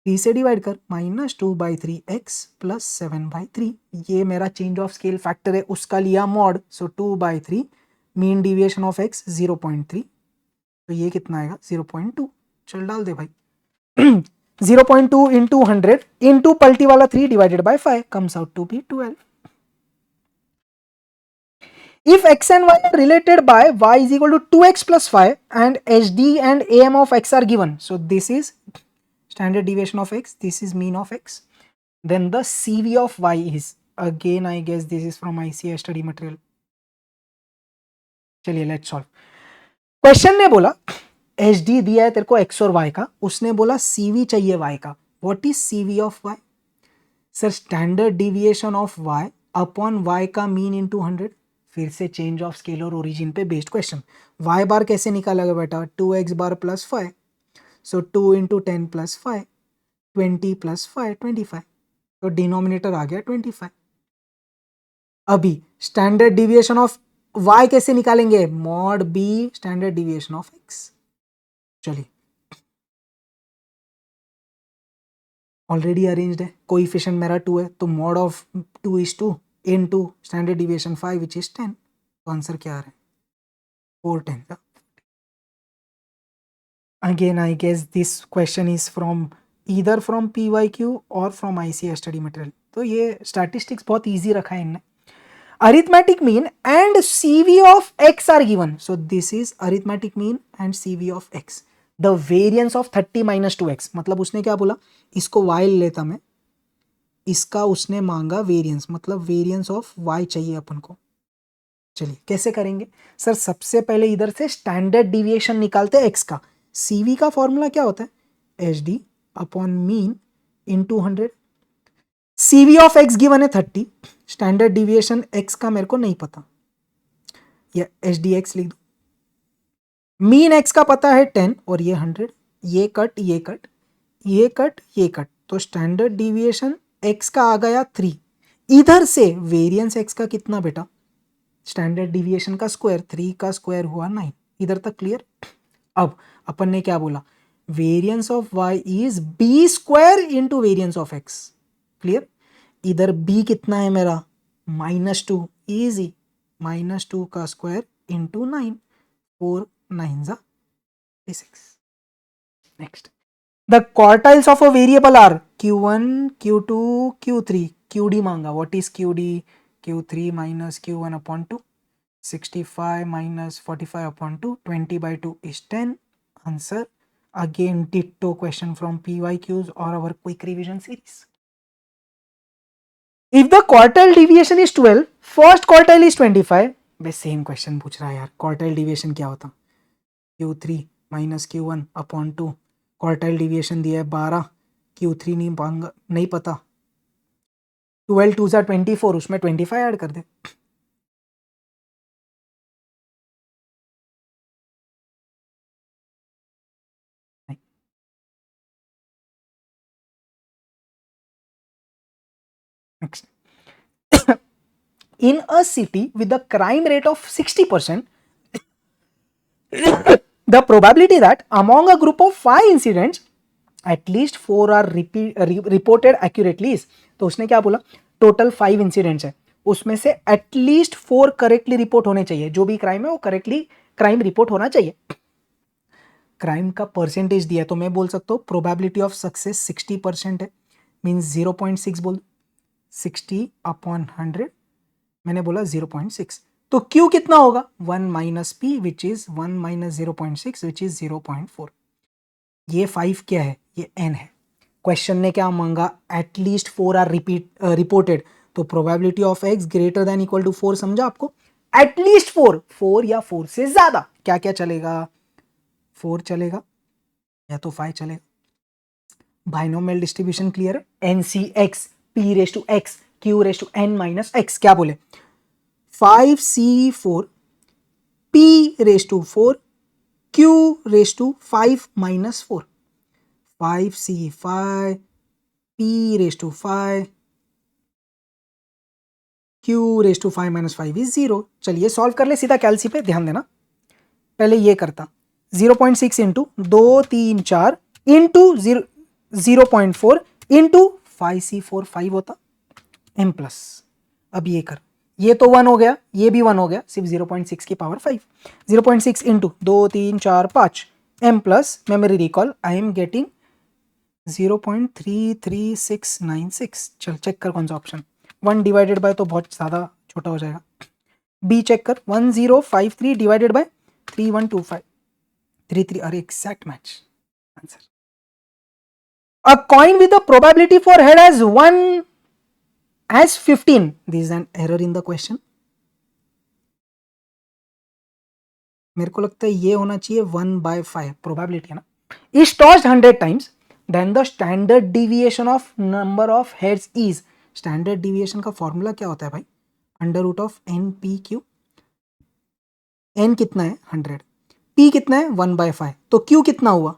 3 से डिवाइड कर, -2/3x प्लस 7/3, ये मेरा चेंज ऑफ स्केल फैक्टर है, उसका लिया mod, so 2/3 mean deviation of x 0.3, तो ये कितना आएगा 0.2। चल डाल दे भाई 0.2 इंटू 100 इंटू पलटी वाला 3 divided by 5 comes out to be 12। If x and y are related by y is equal to 2x plus 5 and hd and am of x are given, so this is standard deviation of x, this is mean of x, then the CV of y is, again I guess this is from ICI study material। चलिए let's solve. Question ने बोला hd दिया है तेरे को x और y का, उसने बोला CV चाहिए y का। What is CV of y sir, standard deviation of y upon y का मीन इंटू 100। फिर से चेंज ऑफ स्केल और ओरिजिन पे बेस्ड क्वेश्चन। y बार कैसे निकालेगा बेटा, 2x बार प्लस 5, सो 2 इंटू 10 प्लस 5, 20 प्लस 5 25, तो डिनोमिनेटर आ गया 25। अभी स्टैंडर्ड डिविएशन ऑफ y कैसे निकालेंगे, mod b standard deviation of x। चलिए ऑलरेडी अरेंज्ड है, कोएफिशिएंट मेरा 2 है, तो mod of 2 is 2 into standard deviation 5 which is 10, तो आंसर क्या आ रहा है 4 10 का। Again I guess this question is from either from PYQ or from ICI study material, तो ये स्टैटिस्टिक्स बहुत इजी रखा है इनने। Arithmetic mean and CV of x are given, so this is arithmetic mean and CV of x, the variance of 30 minus 2x, मतलब उसने क्या बोला, इसको y लेता मैं, इसका उसने मांगा वेरिएंस, मतलब वेरिएंस ऑफ y चाहिए अपन को। चलिए कैसे करेंगे सर, सबसे पहले इधर से स्टैंडर्ड डिविएशन निकालते हैं x का। CV का फॉर्मूला क्या होता है, HD upon mean into 100। CV of x given है 30, स्टैंडर्ड डिविएशन x का मेरे को नहीं पता, या HDX लिख दो। मीन x का पता है 10 और ये 100, ये कट ये कट ये कट ये कट, तो स्टैंडर्ड डिविएशन x का आ गया 3। इधर से वेरिएंस x का कितना बेटा स्टैंडर्ड डिविएशन का स्क्वायर, 3 का स्क्वायर हुआ 9, इधर तक क्लियर। अब अपन ने क्या बोला, variance of y is b square into variance of x, clear. इधर b कितना है मेरा, -2, इजी, -2 का स्क्वायर इंटू 9, 4 9 जा 6। Next, the quartiles of a variable are q1 q2 q3, qd मांगा, what is qd, q3 minus q1 upon 2, 65 minus 45 upon 2, 20 by 2 is 10. Answer. Again, ditto question from PYQs or our quick revision series. If the quartile deviation is 12, first quartile is 25. बस same question पूछ रहा है यार, quartile deviation क्या होता, Q3 minus Q1 upon 2, quartile deviation दिया है 12, Q3 नहीं पता, 12 2 24, उसमें 25 ऐड कर दे। Next. In a city with a crime rate of 60%, the probability that among a group of 5 incidents at least 4 are reported accurately is, तो उसने क्या बोला, टोटल 5 इंसिडेंट्स है, उसमें से एटलीस्ट 4 करेक्टली रिपोर्ट होने चाहिए, जो भी क्राइम है वो करेक्टली क्राइम रिपोर्ट होना चाहिए। क्राइम का परसेंटेज दिया है तो मैं बोल सकता हूँ प्रोबेबिलिटी ऑफ सक्सेस 60% है, मीन्स 0.6 बोल, 60 अपॉन 100, मैंने बोला 0.6, तो Q कितना होगा, 1 minus P which is 1 minus 0.6 which is 0.4। ये 5 क्या है, ये n है। क्वेश्चन ने क्या मांगा, एटलीस्ट 4 आर रिपोर्टेड, तो probability of x greater than equal to 4, समझा आपको, एटलीस्ट 4, 4 या 4 से ज्यादा, क्या क्या चलेगा, 4 चलेगा या तो 5 चलेगा। बाइनोमियल डिस्ट्रीब्यूशन क्लियर है, NC(x) p raise to x q raise to n minus x, क्या बोले, 5c4 p raise to 4 q raise to 5 minus 4, 5c5 p raise to 5 q raise to 5 minus 5 is 0। चलिए solve कर ले सीधा कैलसी पे, ध्यान देना, पहले ये करता 0.6 इंटू 2 3 4 इंटू 0.4 इंटू 5c4 5 होता m प्लस, अब ये कर, ये तो 1 हो गया, ये भी 1 हो गया, सिर्फ 0.6 की power 5, 0.6 into 2 3 4 5 m plus, memory recall, I am getting 0.33696। चल चेक कर कौन सा ऑप्शन, 1 डिवाइडेड बाय तो बहुत ज़्यादा छोटा हो जाएगा, बी चेक कर, 1053 डिवाइडेड बाय 3125 33, अरे exact match answer. A coin with the probability for head as 1 as 15, this is an error in the question, मेरे को लगता है ये होना चाहिए 1/5, प्रोबेबिलिटी है ना, is tossed 100 times, then the standard deviation of number of heads is, standard deviation का फॉर्मूला क्या होता है भाई, under root of N P Q, N कितना है 100, पी कितना है 1/5, तो क्यू कितना हुआ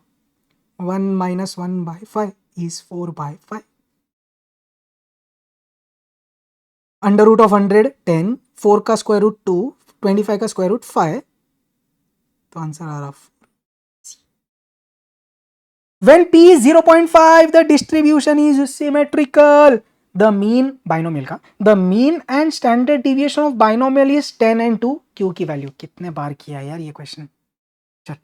1 minus 1/5 is 4/5, under root of 100 10, 4 का स्क्वायर रूट 2, 25 का स्क्वायर रूट 5, तो आंसर आ रहा। When p is 0.5, the distribution is symmetrical. The mean binomial का, the mean and standard deviation of binomial is 10 and 2, q की value, कितने बार किया यार ये क्वेश्चन, चल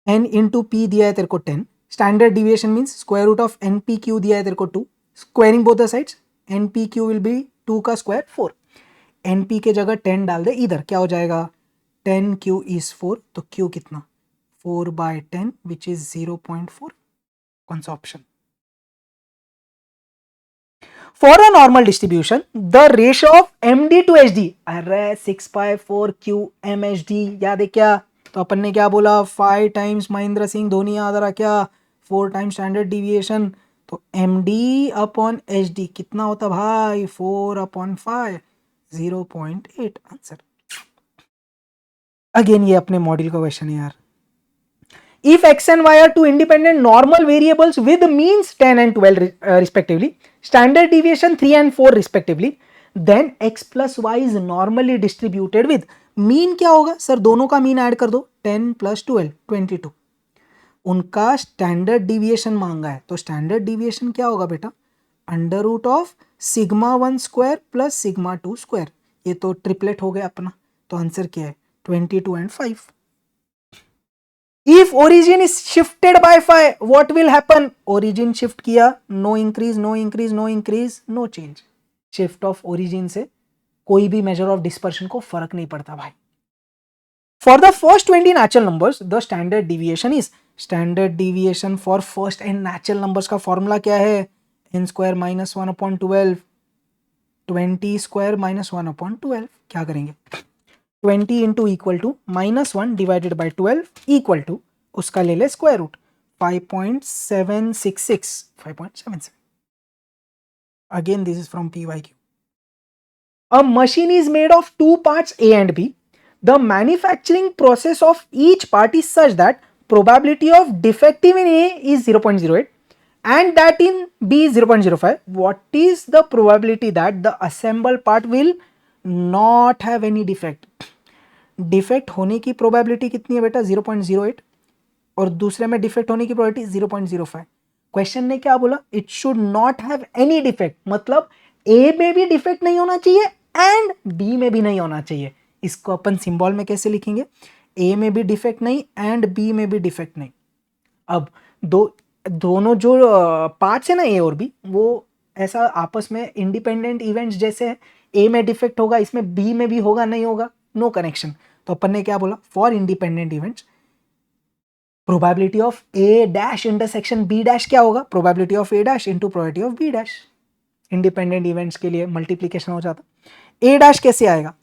n इंटू पी दिया है तेरे को 10, standard deviation means square root of N P Q दिया है तेरे को 2, squaring both the sides, N P Q will be 2 का स्क्वायर 4, एन पी के जगह 10 डाल दे, इधर क्या हो जाएगा 10 q इज 4, तो q कितना 4/10 विच इज 0.4, कौन सा option. For a normal distribution, the ratio of MD to HD, अरे 6/4 QMHD याद है क्या, तो अपन ने क्या बोला 5 टाइम्स महेंद्र सिंह धोनी याद रहा क्या, 4 टाइम्स स्टैंडर्ड डिविएशन, तो MD अपॉन HD कितना होता भाई 4/5, 0.8 आंसर। अगेन ये अपने मॉड्यूल का क्वेश्चन है यार, if x and y are two independent normal variables with means 10 and 12 respectively, standard deviation 3 and 4 respectively, then x plus Y is normally distributed with mean क्या होगा सर, दोनों का mean add कर दो, 10 plus 12 22। उनका standard deviation मांगा है, तो स्टैंडर्ड डिविएशन क्या होगा बेटा, under root of sigma 1 square plus sigma 2 square. ये तो ट्रिपलेट हो गया अपना, तो आंसर क्या है 22 and 5। If origin is shifted by phi, what will happen? Origin shift किया, no increase, no increase, no increase, no change. Shift of origin से कोई भी measure of dispersion को फर्क नहीं पड़ता भाई. For the first 20 natural numbers, the standard deviation is, standard deviation for first and natural numbers का formula क्या है, n square minus 1 upon 12, 20 square minus 1 upon 12. क्या करेंगे, 20 into equal to -1 divided by 12 equal to उसका ले ले square root 5.766 5.77. Again this is from PYQ. A machine is made of two parts A and B. The manufacturing process of each part is such that probability of defective in A is 0.08 and that in B is 0.05. What is the probability that the assembled part will not have any defect? Defect होने की probability कितनी है बेटा 0.08 और दूसरे में defect होने की प्रोबेबिलिटी 0.05. क्वेश्चन ने क्या बोला, it should not have any defect, मतलब ए में भी डिफेक्ट नहीं होना चाहिए एंड बी में भी नहीं होना चाहिए. इसको अपन सिंबल में कैसे लिखेंगे, ए में भी डिफेक्ट नहीं एंड बी में भी डिफेक्ट नहीं. अब दोनों जो पार्ट्स है ना ए और बी, वो ऐसा आपस में इंडिपेंडेंट इवेंट्स जैसे है, ए में डिफेक्ट होगा इसमें बी में भी होगा, नहीं होगा, नो कनेक्शन. तो अपन ने क्या बोला, for independent events probability of A dash intersection B dash क्या होगा, probability of A dash into probability of B dash. Independent events के लिए मल्टीप्लीकेशन हो जाता. ए डैश कैसे आएगा,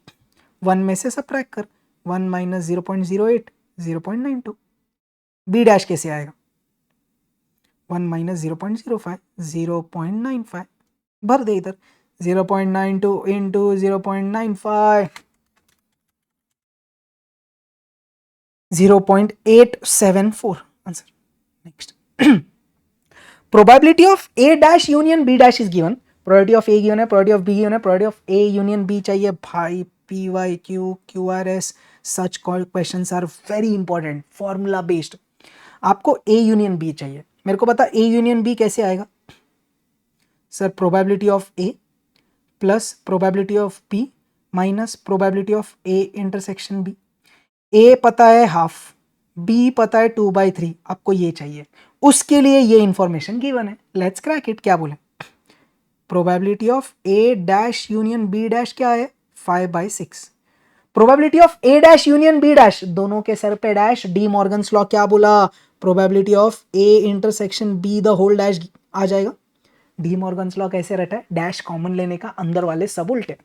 1 में से सब्ट्रैक्ट कर, 1 माइनस 0.08 0.92. बी डैश कैसे आएगा, 1 माइनस 0.05 0.95. भर दे इधर, 0.92 into 0.95 0.874 answer. Next, probability of A dash union B dash is given. probability of A given है, probability of B given है, probability of A union B चाहिए भाई. PYQ QRS such questions are very important, formula based. आपको A union B चाहिए. मेरे को पता A union B कैसे आएगा sir, probability of A plus probability of B minus probability of A intersection B. A पता है हाफ, B पता है 2/3, आपको ये चाहिए, उसके लिए ये इंफॉर्मेशन गिवन है. Let's crack it. क्या बोले, probability of A dash union B dash क्या है 5/6. Probability of A dash union B dash, दोनों के सर पे डैश, डी मॉर्गन्स लॉ क्या बोला, probability of A intersection B the whole dash आ जाएगा. डी मॉर्गन्स लॉ कैसे रहता है, डैश कॉमन लेने का, अंदर वाले सब उल्टे.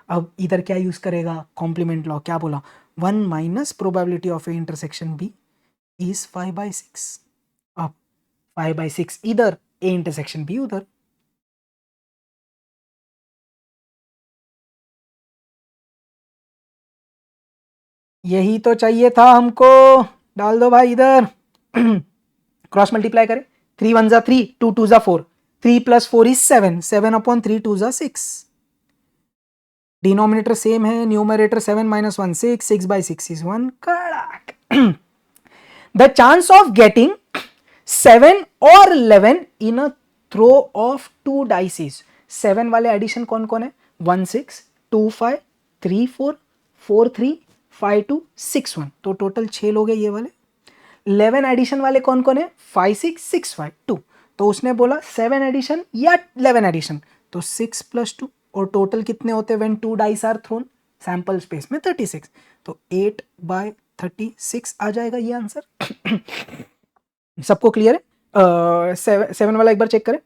अब इधर क्या यूज करेगा, कॉम्प्लीमेंट लॉ. क्या बोला, 1 minus probability of A intersection B is 5/6. अब 5/6 इधर, ए इंटरसेक्शन बी उधर. यही तो चाहिए था हमको, डाल दो भाई इधर. क्रॉस मल्टीप्लाई करें, 3 1 जा 3, 2 2 जा 4, 3 प्लस 4 इज 7, 7 अपॉन 3 2 जा 6. डिनोमिनेटर सेम है, numerator 7 minus 1 6, 6/6 is 1. कड़ाक. The chance of getting 7 or 11 in a throw of 2 dice is, 7 वाले एडिशन कौन कौन है, 1 6 2 5 3 4 4 3 5 2 6 1, तो टोटल 6 लोग हैं ये वाले. 11 एडिशन वाले कौन कौन है, 5 6 6 5 2, तो उसने बोला 7 एडिशन या 11 एडिशन, तो 6 प्लस 2, और टोटल कितने होते हैं when 2 dice are thrown, sample space में 36, तो 8/36 आ जाएगा ये आंसर. सबको क्लियर है. 7 वाला एक बार चेक करें,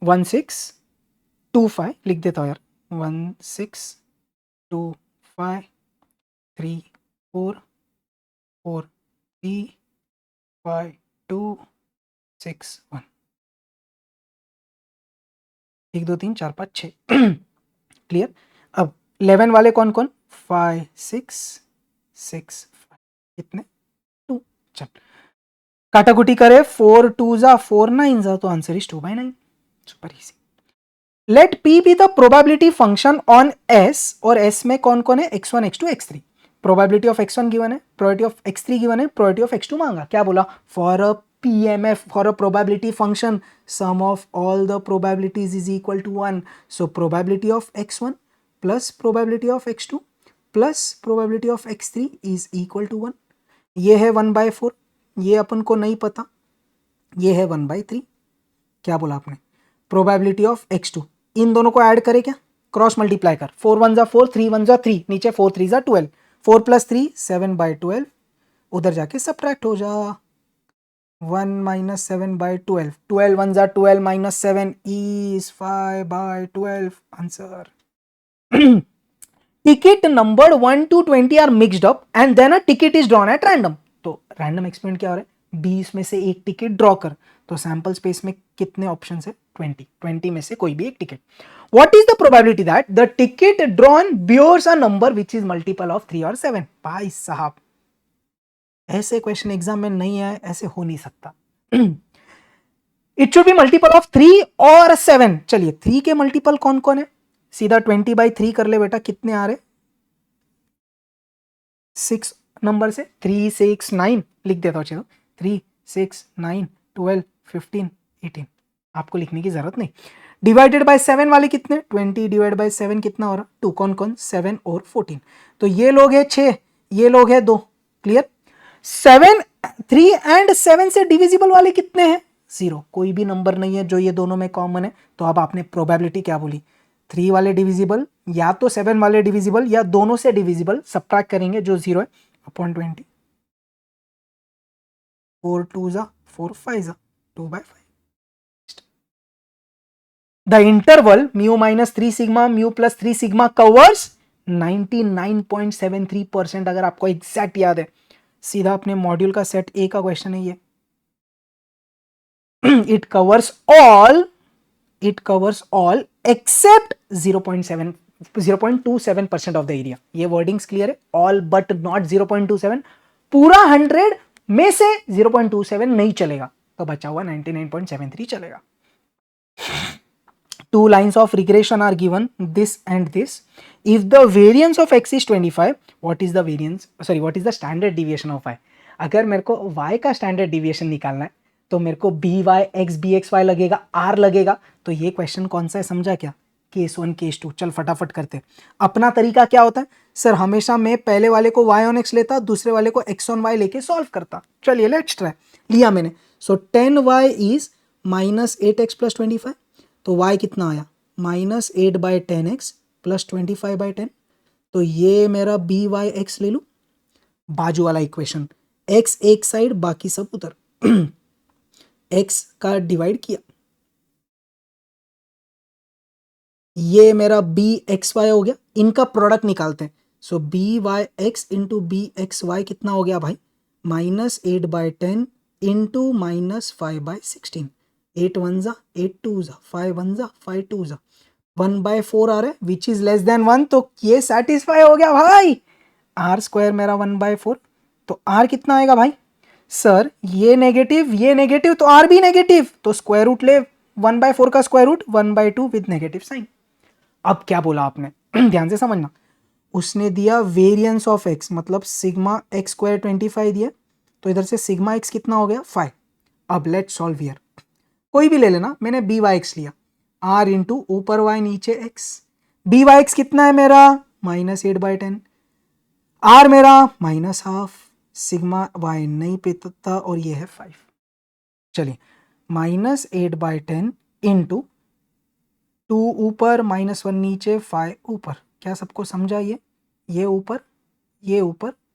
1 6 2 5 लिख देता हूँ यार, 1 6 2 5 3 4 4 3 5 2 6 1, 1 2 3 4 5 6. क्लियर. अब 11 वाले कौन कौन, 5 6 6 5, कितने 2. चल काटाकुटी करे, 4 2 जा 4 9 जा, तो answer is 2/9. Super easy. Let P be the probability function on S, और एस में कौन कौन है, x1 x2 x3. Probability of x1 given है, प्रोबेबिलिटी ऑफ x3 गिवन है, प्रोबेबिलिटी ऑफ x2 मांगा. क्या बोला, for a PMF, for a probability function, sum of all the probabilities is equal to 1. So probability of x1 plus probability of x2 plus probability of x3 is equal to 1. ये है 1/4, ये अपन को नहीं पता, ये है 1/3. क्या बोला आपने, प्रोबेबिलिटी ऑफ x2, इन दोनों को ऐड करे क्या, क्रॉस मल्टीप्लाई कर, 4 1 जा 4, 3 1 जा 3, नीचे 4 3 जा 12, 4 + 3 7/12, उधर जाके सब्ट्रैक्ट हो जा, 1 - 7/12, 12 1 जा 12 - 7 is 5/12. Answer. Ticket numbered 1 to 20 are mixed up and then a ticket is drawn at random. तो रैंडम एक्सपेरिमेंट क्या हो रहा है, 20 में से एक टिकट ड्रॉ कर, तो सैंपल स्पेस में कितने ऑप्शंस है, 20 में से कोई भी एक ticket. What is the probability that the ticket drawn bears a number which is multiple of 3 और 7. भाई साहब ऐसे क्वेश्चन एग्जाम में नहीं आए, ऐसे हो नहीं सकता. It should be multiple of 3 और 7. चलिए 3 के मल्टीपल कौन कौन है, सीधा 20/3 कर ले बेटा, कितने आ रहे, 6 नंबर से, 3 6 9 लिख देता हूं. चलो 3 6 9 12 15 18, आपको लिखने की जरूरत नहीं. डिवाइडेड बाय 7 वाले कितने, 20 डिवाइड बाय 7 कितना हो रहा, 2. कौन कौन, 7 और 14. तो ये लोग है 6, ये लोग है 2. क्लियर. 7 3 एंड 7 से डिविजिबल वाले कितने हैं, 0. कोई भी नंबर नहीं है जो ये दोनों में कॉमन है. तो अब आपने प्रोबेबिलिटी क्या बोली, 3 वाले डिविजिबल या तो 7 वाले डिविजिबल या दोनों से डिविजिबल, सब्ट्रैक्ट करेंगे जो 0 है, अपॉन 20, 4 2 जा 4 5 जा 2/5. The interval mu - 3 sigma mu plus 3 sigma covers 99.73%. अगर आपको एग्जैक्ट याद है, सीधा अपने मॉड्यूल का सेट ए का क्वेश्चन है ये. it covers all except 0.27% of the area. ये वर्डिंग्स क्लियर है, all but not 0.27. पूरा 100 में से 0.27 नहीं चलेगा, तो बचा हुआ 99.73 चलेगा. 2 lines of regression are given, this and this. If the variance of x is 25, what is the standard deviation of y? अगर मेरे को y का स्टैंडर्ड डिविएशन निकालना है तो मेरे को by x bxy लगेगा, r लगेगा. तो ये क्वेश्चन कौन सा है, समझा क्या, केस 1 केस 2. चल फटाफट करते. अपना तरीका क्या होता है सर, हमेशा मैं पहले वाले को y on x लेता, दूसरे वाले को x on y लेके सॉल्व करता. चलिए लेट्स ट्राई. लिया मैंने. सो 10y इज -8x + 25. तो y कितना आया, -8/10x + 25/10. तो ये मेरा by(x) ले लूं, बाजू वाला इक्वेशन, x एक साइड बाकी सब उधर. x का डिवाइड किया, ये मेरा bxy हो गया. इनका प्रोडक्ट निकालते हैं. सो byx इंटू bxy कितना हो गया भाई, -8/10 इंटू -5/16. 8 1 जा 8 2 जा 5 1 जा 5 2 जा 1/4 आ रहा है विच इज लेस देन 1. तो ये सेटिस्फाई हो गया भाई. r² मेरा 1/4. तो r कितना आएगा भाई, सर ये नेगेटिव तो r भी नेगेटिव, तो स्क्वायर रूट ले, 1/4 का square root 1/2 with negative sign. अब क्या बोला आपने, ध्यान से समझना. उसने दिया वेरिएंस ऑफ x, मतलब सिग्मा x² 25 दिया, तो इधर से सिग्मा x कितना हो गया 5. अब लेट्स सॉल्व हियर, कोई भी ले लेना, मैंने by(x) लिया, r इंटू ऊपर y नीचे x. by(x) कितना है मेरा -8/10, r मेरा -12, सिग्मा y नहीं पेता और ये है 5. चलिए -8/10 इंटू 2 ऊपर -1 नीचे 5 ऊपर. क्या सबको समझा, ये ऊपर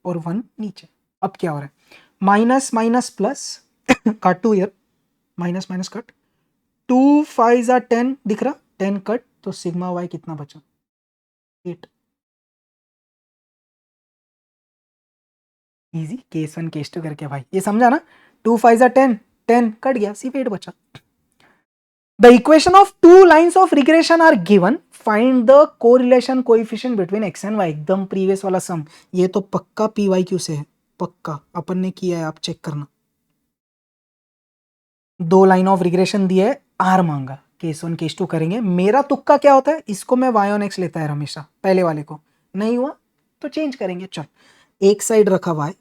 और 1 नीचे. अब क्या हो रहा है, माइनस माइनस प्लस काट 2 ईयर, माइनस माइनस कट, 2 5 जा 10 दिख रहा, 10 कट, तो सिग्मा y कितना बचा 8. इजी, केस 1 केस 2 करके भाई, ये समझा ना. 2 5 जा 10, 10 कट गया, सिर्फ 8 बचा. The equation of 2 lines of regression are given. Find the correlation coefficient between x and y. एकदम प्रीवियस वाला सम. ये तो पक्का PYQ से है, पक्का अपन ने किया है, आप चेक करना. 2 लाइन ऑफ रिग्रेशन दिया है, r मांगा, केस 1 केस 2 करेंगे। मेरा तुक्का क्या होता है, इसको मैं y ऑन x लेता है हमेशा, पहले वाले को। नहीं हुआ तो चेंज करेंगे। चल, एक साइड रखा y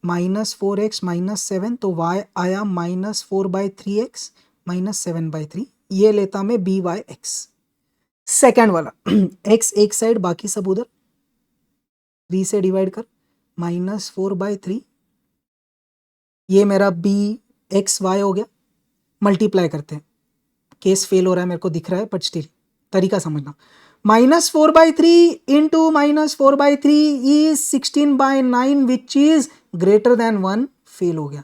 -4x -7, तो y आया -4/3x -7/3, ये लेता मैं by(x). सेकेंड वाला x एक साइड, बाकी सब उधर, 3 से डिवाइड कर, -4/3, ये मेरा bxy हो गया। मल्टीप्लाई करते हैं, केस फेल हो रहा है मेरे को दिख रहा है, बट स्टिल तरीका समझना। -4/3 into -4/3 is 16/9 which is greater then 1, fail हो गया।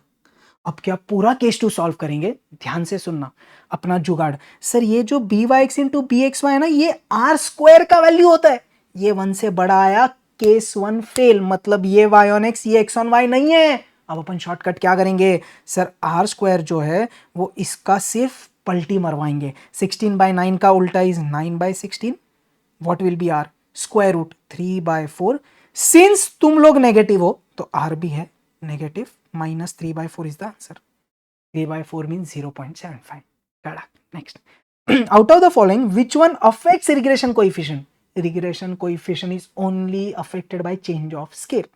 अब क्या पूरा केस 2 सॉल्व करेंगे, ध्यान से सुनना अपना जुगाड़। सर ये जो by(x) इंटू bxy है ना, ये r² का वैल्यू होता है, ये 1 से बड़ा आया, केस 1 फेल, मतलब ये y ऑन x, ये x ऑन y नहीं है। अब अपन शॉर्टकट क्या करेंगे, सर r² जो है वो इसका सिर्फ पलटी मरवाएंगे। 16/9 का उल्टा is 9/16, what will B r, √3/4। Since तुम लोग नेगेटिव हो तो r भी है negative, -3/4 is the answer. 3/4 means 0.75. Correct. Next. Out of the following, which one affects regression coefficient? Regression coefficient is only affected by change of scale.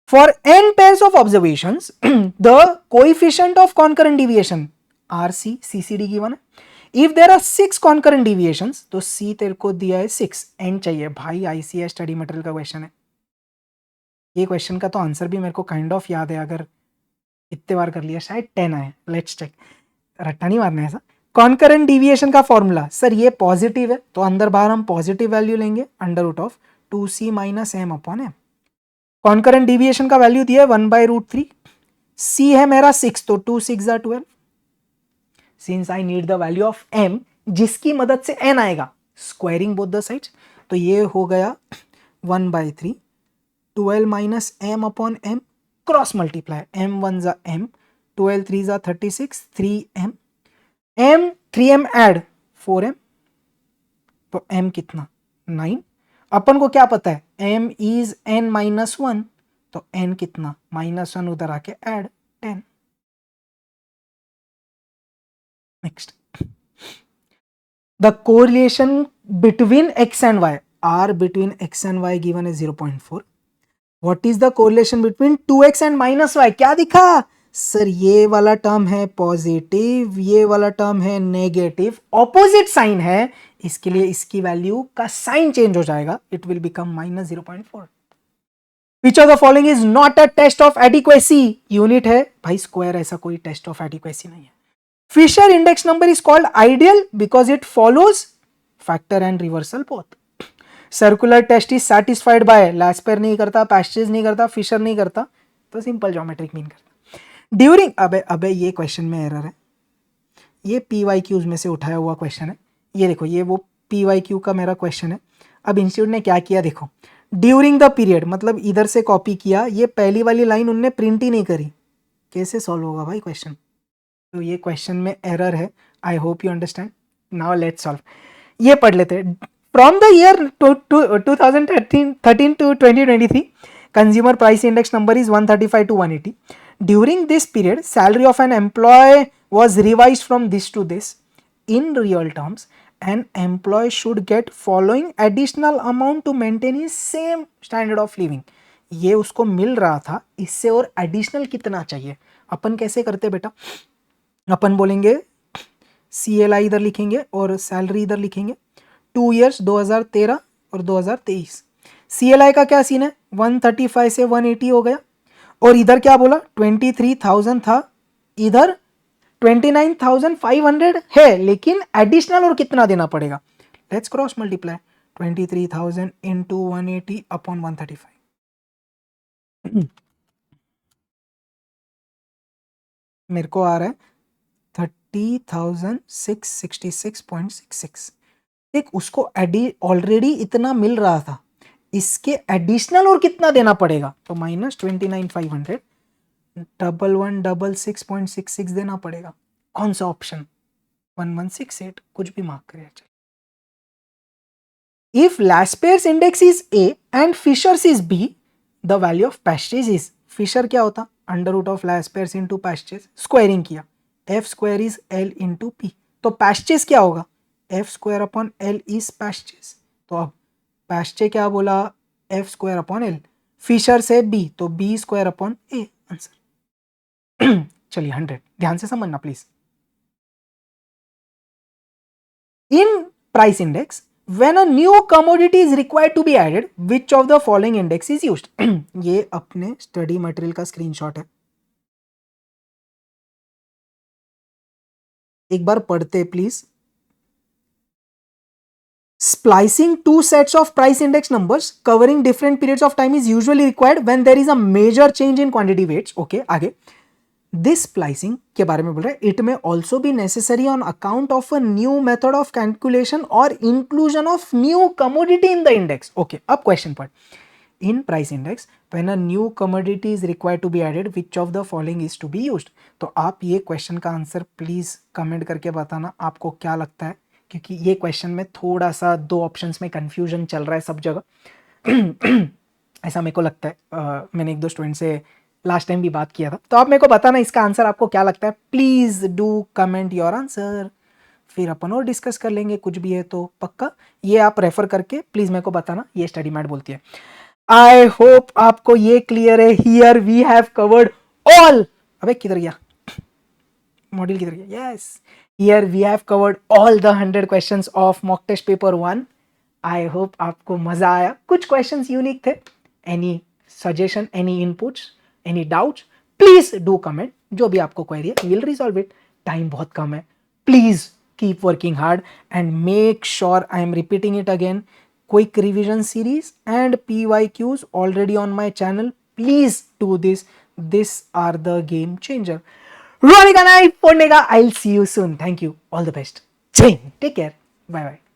For n pairs of observations, the coefficient of concurrent deviation RC, CCD given है. If there are 6 concurrent deviations, तो C तेरे को दिया है 6, n चाहिए भाई, ICS study material का question है। ये क्वेश्चन का तो आंसर भी मेरे को काइंड ऑफ याद है, अगर इतने बार कर लिया, शायद 10 आए। लेट्स चेक, रट्टा नहीं मारना है ऐसा। कॉन्करेंट डिविएशन का फॉर्मूला, सर ये पॉजिटिव है तो अंदर बाहर हम पॉजिटिव वैल्यू लेंगे, √2c - m/m। कॉन्करेंट डिविएशन का वैल्यू दिया है 1/√3, c है मेरा 6, तो 2 6 = 12। Since I need the value of m, जिसकी मदद से n आएगा, स्क्वायरिंग बोथ द साइड्स, तो ये हो गया 1/3, 12 - m/m, cross multiply, m1 = m, 12 3 = 36, 3m, m 3m add 4m, तो m कितना 9। अपन को क्या पता है, m इज n - 1, तो n कितना -1, उधर आके add 10। Next, the correlation between x and y, r between x and y given है 0.4। What is the correlation between 2x and -y? क्या दिखा सर, ये वाला टर्म है पॉजिटिव, ये वाला टर्म है नेगेटिव, ऑपोजिट साइन है, इसके लिए इसकी वैल्यू का साइन चेंज हो जाएगा, it will become -0.4। Which of the following is not a test of adequacy? Unit है भाई स्क्वायर, ऐसा कोई टेस्ट ऑफ एडिक्वेसी नहीं है। Fisher index number is called ideal because it follows factor and reversal both. Circular test is satisfied by, Laspeyres नहीं करता, Paasche's नहीं करता, फिशर नहीं करता, तो सिंपल ज्योमेट्रिक मीन करता। ड्यूरिंग, अबे ये क्वेश्चन में एरर है, ये PYQs में से उठाया हुआ क्वेश्चन है, ये देखो, ये वो PYQ का मेरा क्वेश्चन है। अब इंस्टीट्यूट ने क्या किया देखो, ड्यूरिंग द पीरियड मतलब इधर से कॉपी किया, ये पहली वाली लाइन उनने प्रिंट ही नहीं करी, कैसे सॉल्व होगा भाई क्वेश्चन। तो ये क्वेश्चन में एरर है, I hope you understand. Now let's solve, ये पढ़ लेते हैं। From the year 2013 to 2023, consumer price index number is 135 to 180. During this period, salary of an employee was revised from this to this. In real terms, an employee should get following additional amount to maintain his same standard of living. ये उसको मिल रहा था, इससे और additional कितना चाहिए। अपन कैसे करते बेटा, अपन बोलेंगे CLI इधर लिखेंगे और सैलरी इधर लिखेंगे। 2 years 2013 और 2023। CLI का क्या सीन है, 135 से 180 हो गया, और इधर क्या बोला 23,000 था, इधर 29,500 है, लेकिन एडिशनल और कितना देना पड़ेगा, let's cross multiply, 23,000 into 180 upon 135। मेरे को आ रहा है 30,666.66। एक उसको ऑलरेडी इतना मिल रहा था, इसके एडिशनल और कितना देना पड़ेगा, तो -29,500, 1166.66 देना पड़ेगा। कौन सा ऑप्शन, 1168, कुछ भी मार्क करें। If Laspeyres index is A and Fisher's is B, the value of Paasche's is, Fisher क्या होता, √of Laspeyres into Paasche's, squaring किया, F square is L into P. तो पैस्चेस क्या होगा, F square upon L is Paasche's. तो अब Paasche क्या बोला, F square upon L. Fisher से बी, तो B square upon A answer. चलिए 100, ध्यान से समझना please. In price index when a new commodity is required to be added, which of the following index is used? ये अपने study material का screenshot है, एक बार पढ़ते please. Splicing two sets of price index numbers covering different periods of time is usually required when there is a major change in quantity weights. Okay, आगे this splicing के बारे में बोल रहे हैं, इट में also be necessary on account of a new method of calculation और inclusion of new commodity in the index. Okay, अब क्वेश्चन पढ़। In price index when a new commodity is required to be added, which of the following is to be used. तो आप ये question का answer please comment करके बताना आपको क्या लगता है, क्योंकि ये क्वेश्चन में थोड़ा सा दो ऑप्शंस में कंफ्यूजन चल रहा है सब जगह। ऐसा मेरे को लगता है, मैंने एक दो स्टूडेंट से लास्ट टाइम भी बात किया था। तो आप मेरे को बताना इसका आंसर आपको क्या लगता है, please do comment your answer, फिर अपन और डिस्कस कर लेंगे कुछ भी है तो पक्का। ये आप रेफर करके प्लीज मेरे को बताना, ये स्टडी मैट बोलती है। आई होप आपको ये क्लियर है। Here we have covered all, अबे किधर गया मॉड्यूल, किधर गया, yes, here we have covered all the 100 questions of mock test paper 1। I hope आपको मजा आया, कुछ क्वेश्चंस यूनिक थे। Any suggestion, any inputs, any doubts, please do comment. जो भी आपको क्वेरी है विल रिजॉल्व इट, टाइम बहुत कम है। Please keep working hard and make sure, I am repeating it again, quick revision series and PYQs already on my channel. Please do this. These are the game changer. Ronika Naik, I'll see you soon. Thank you. All the best. Take care. Bye bye.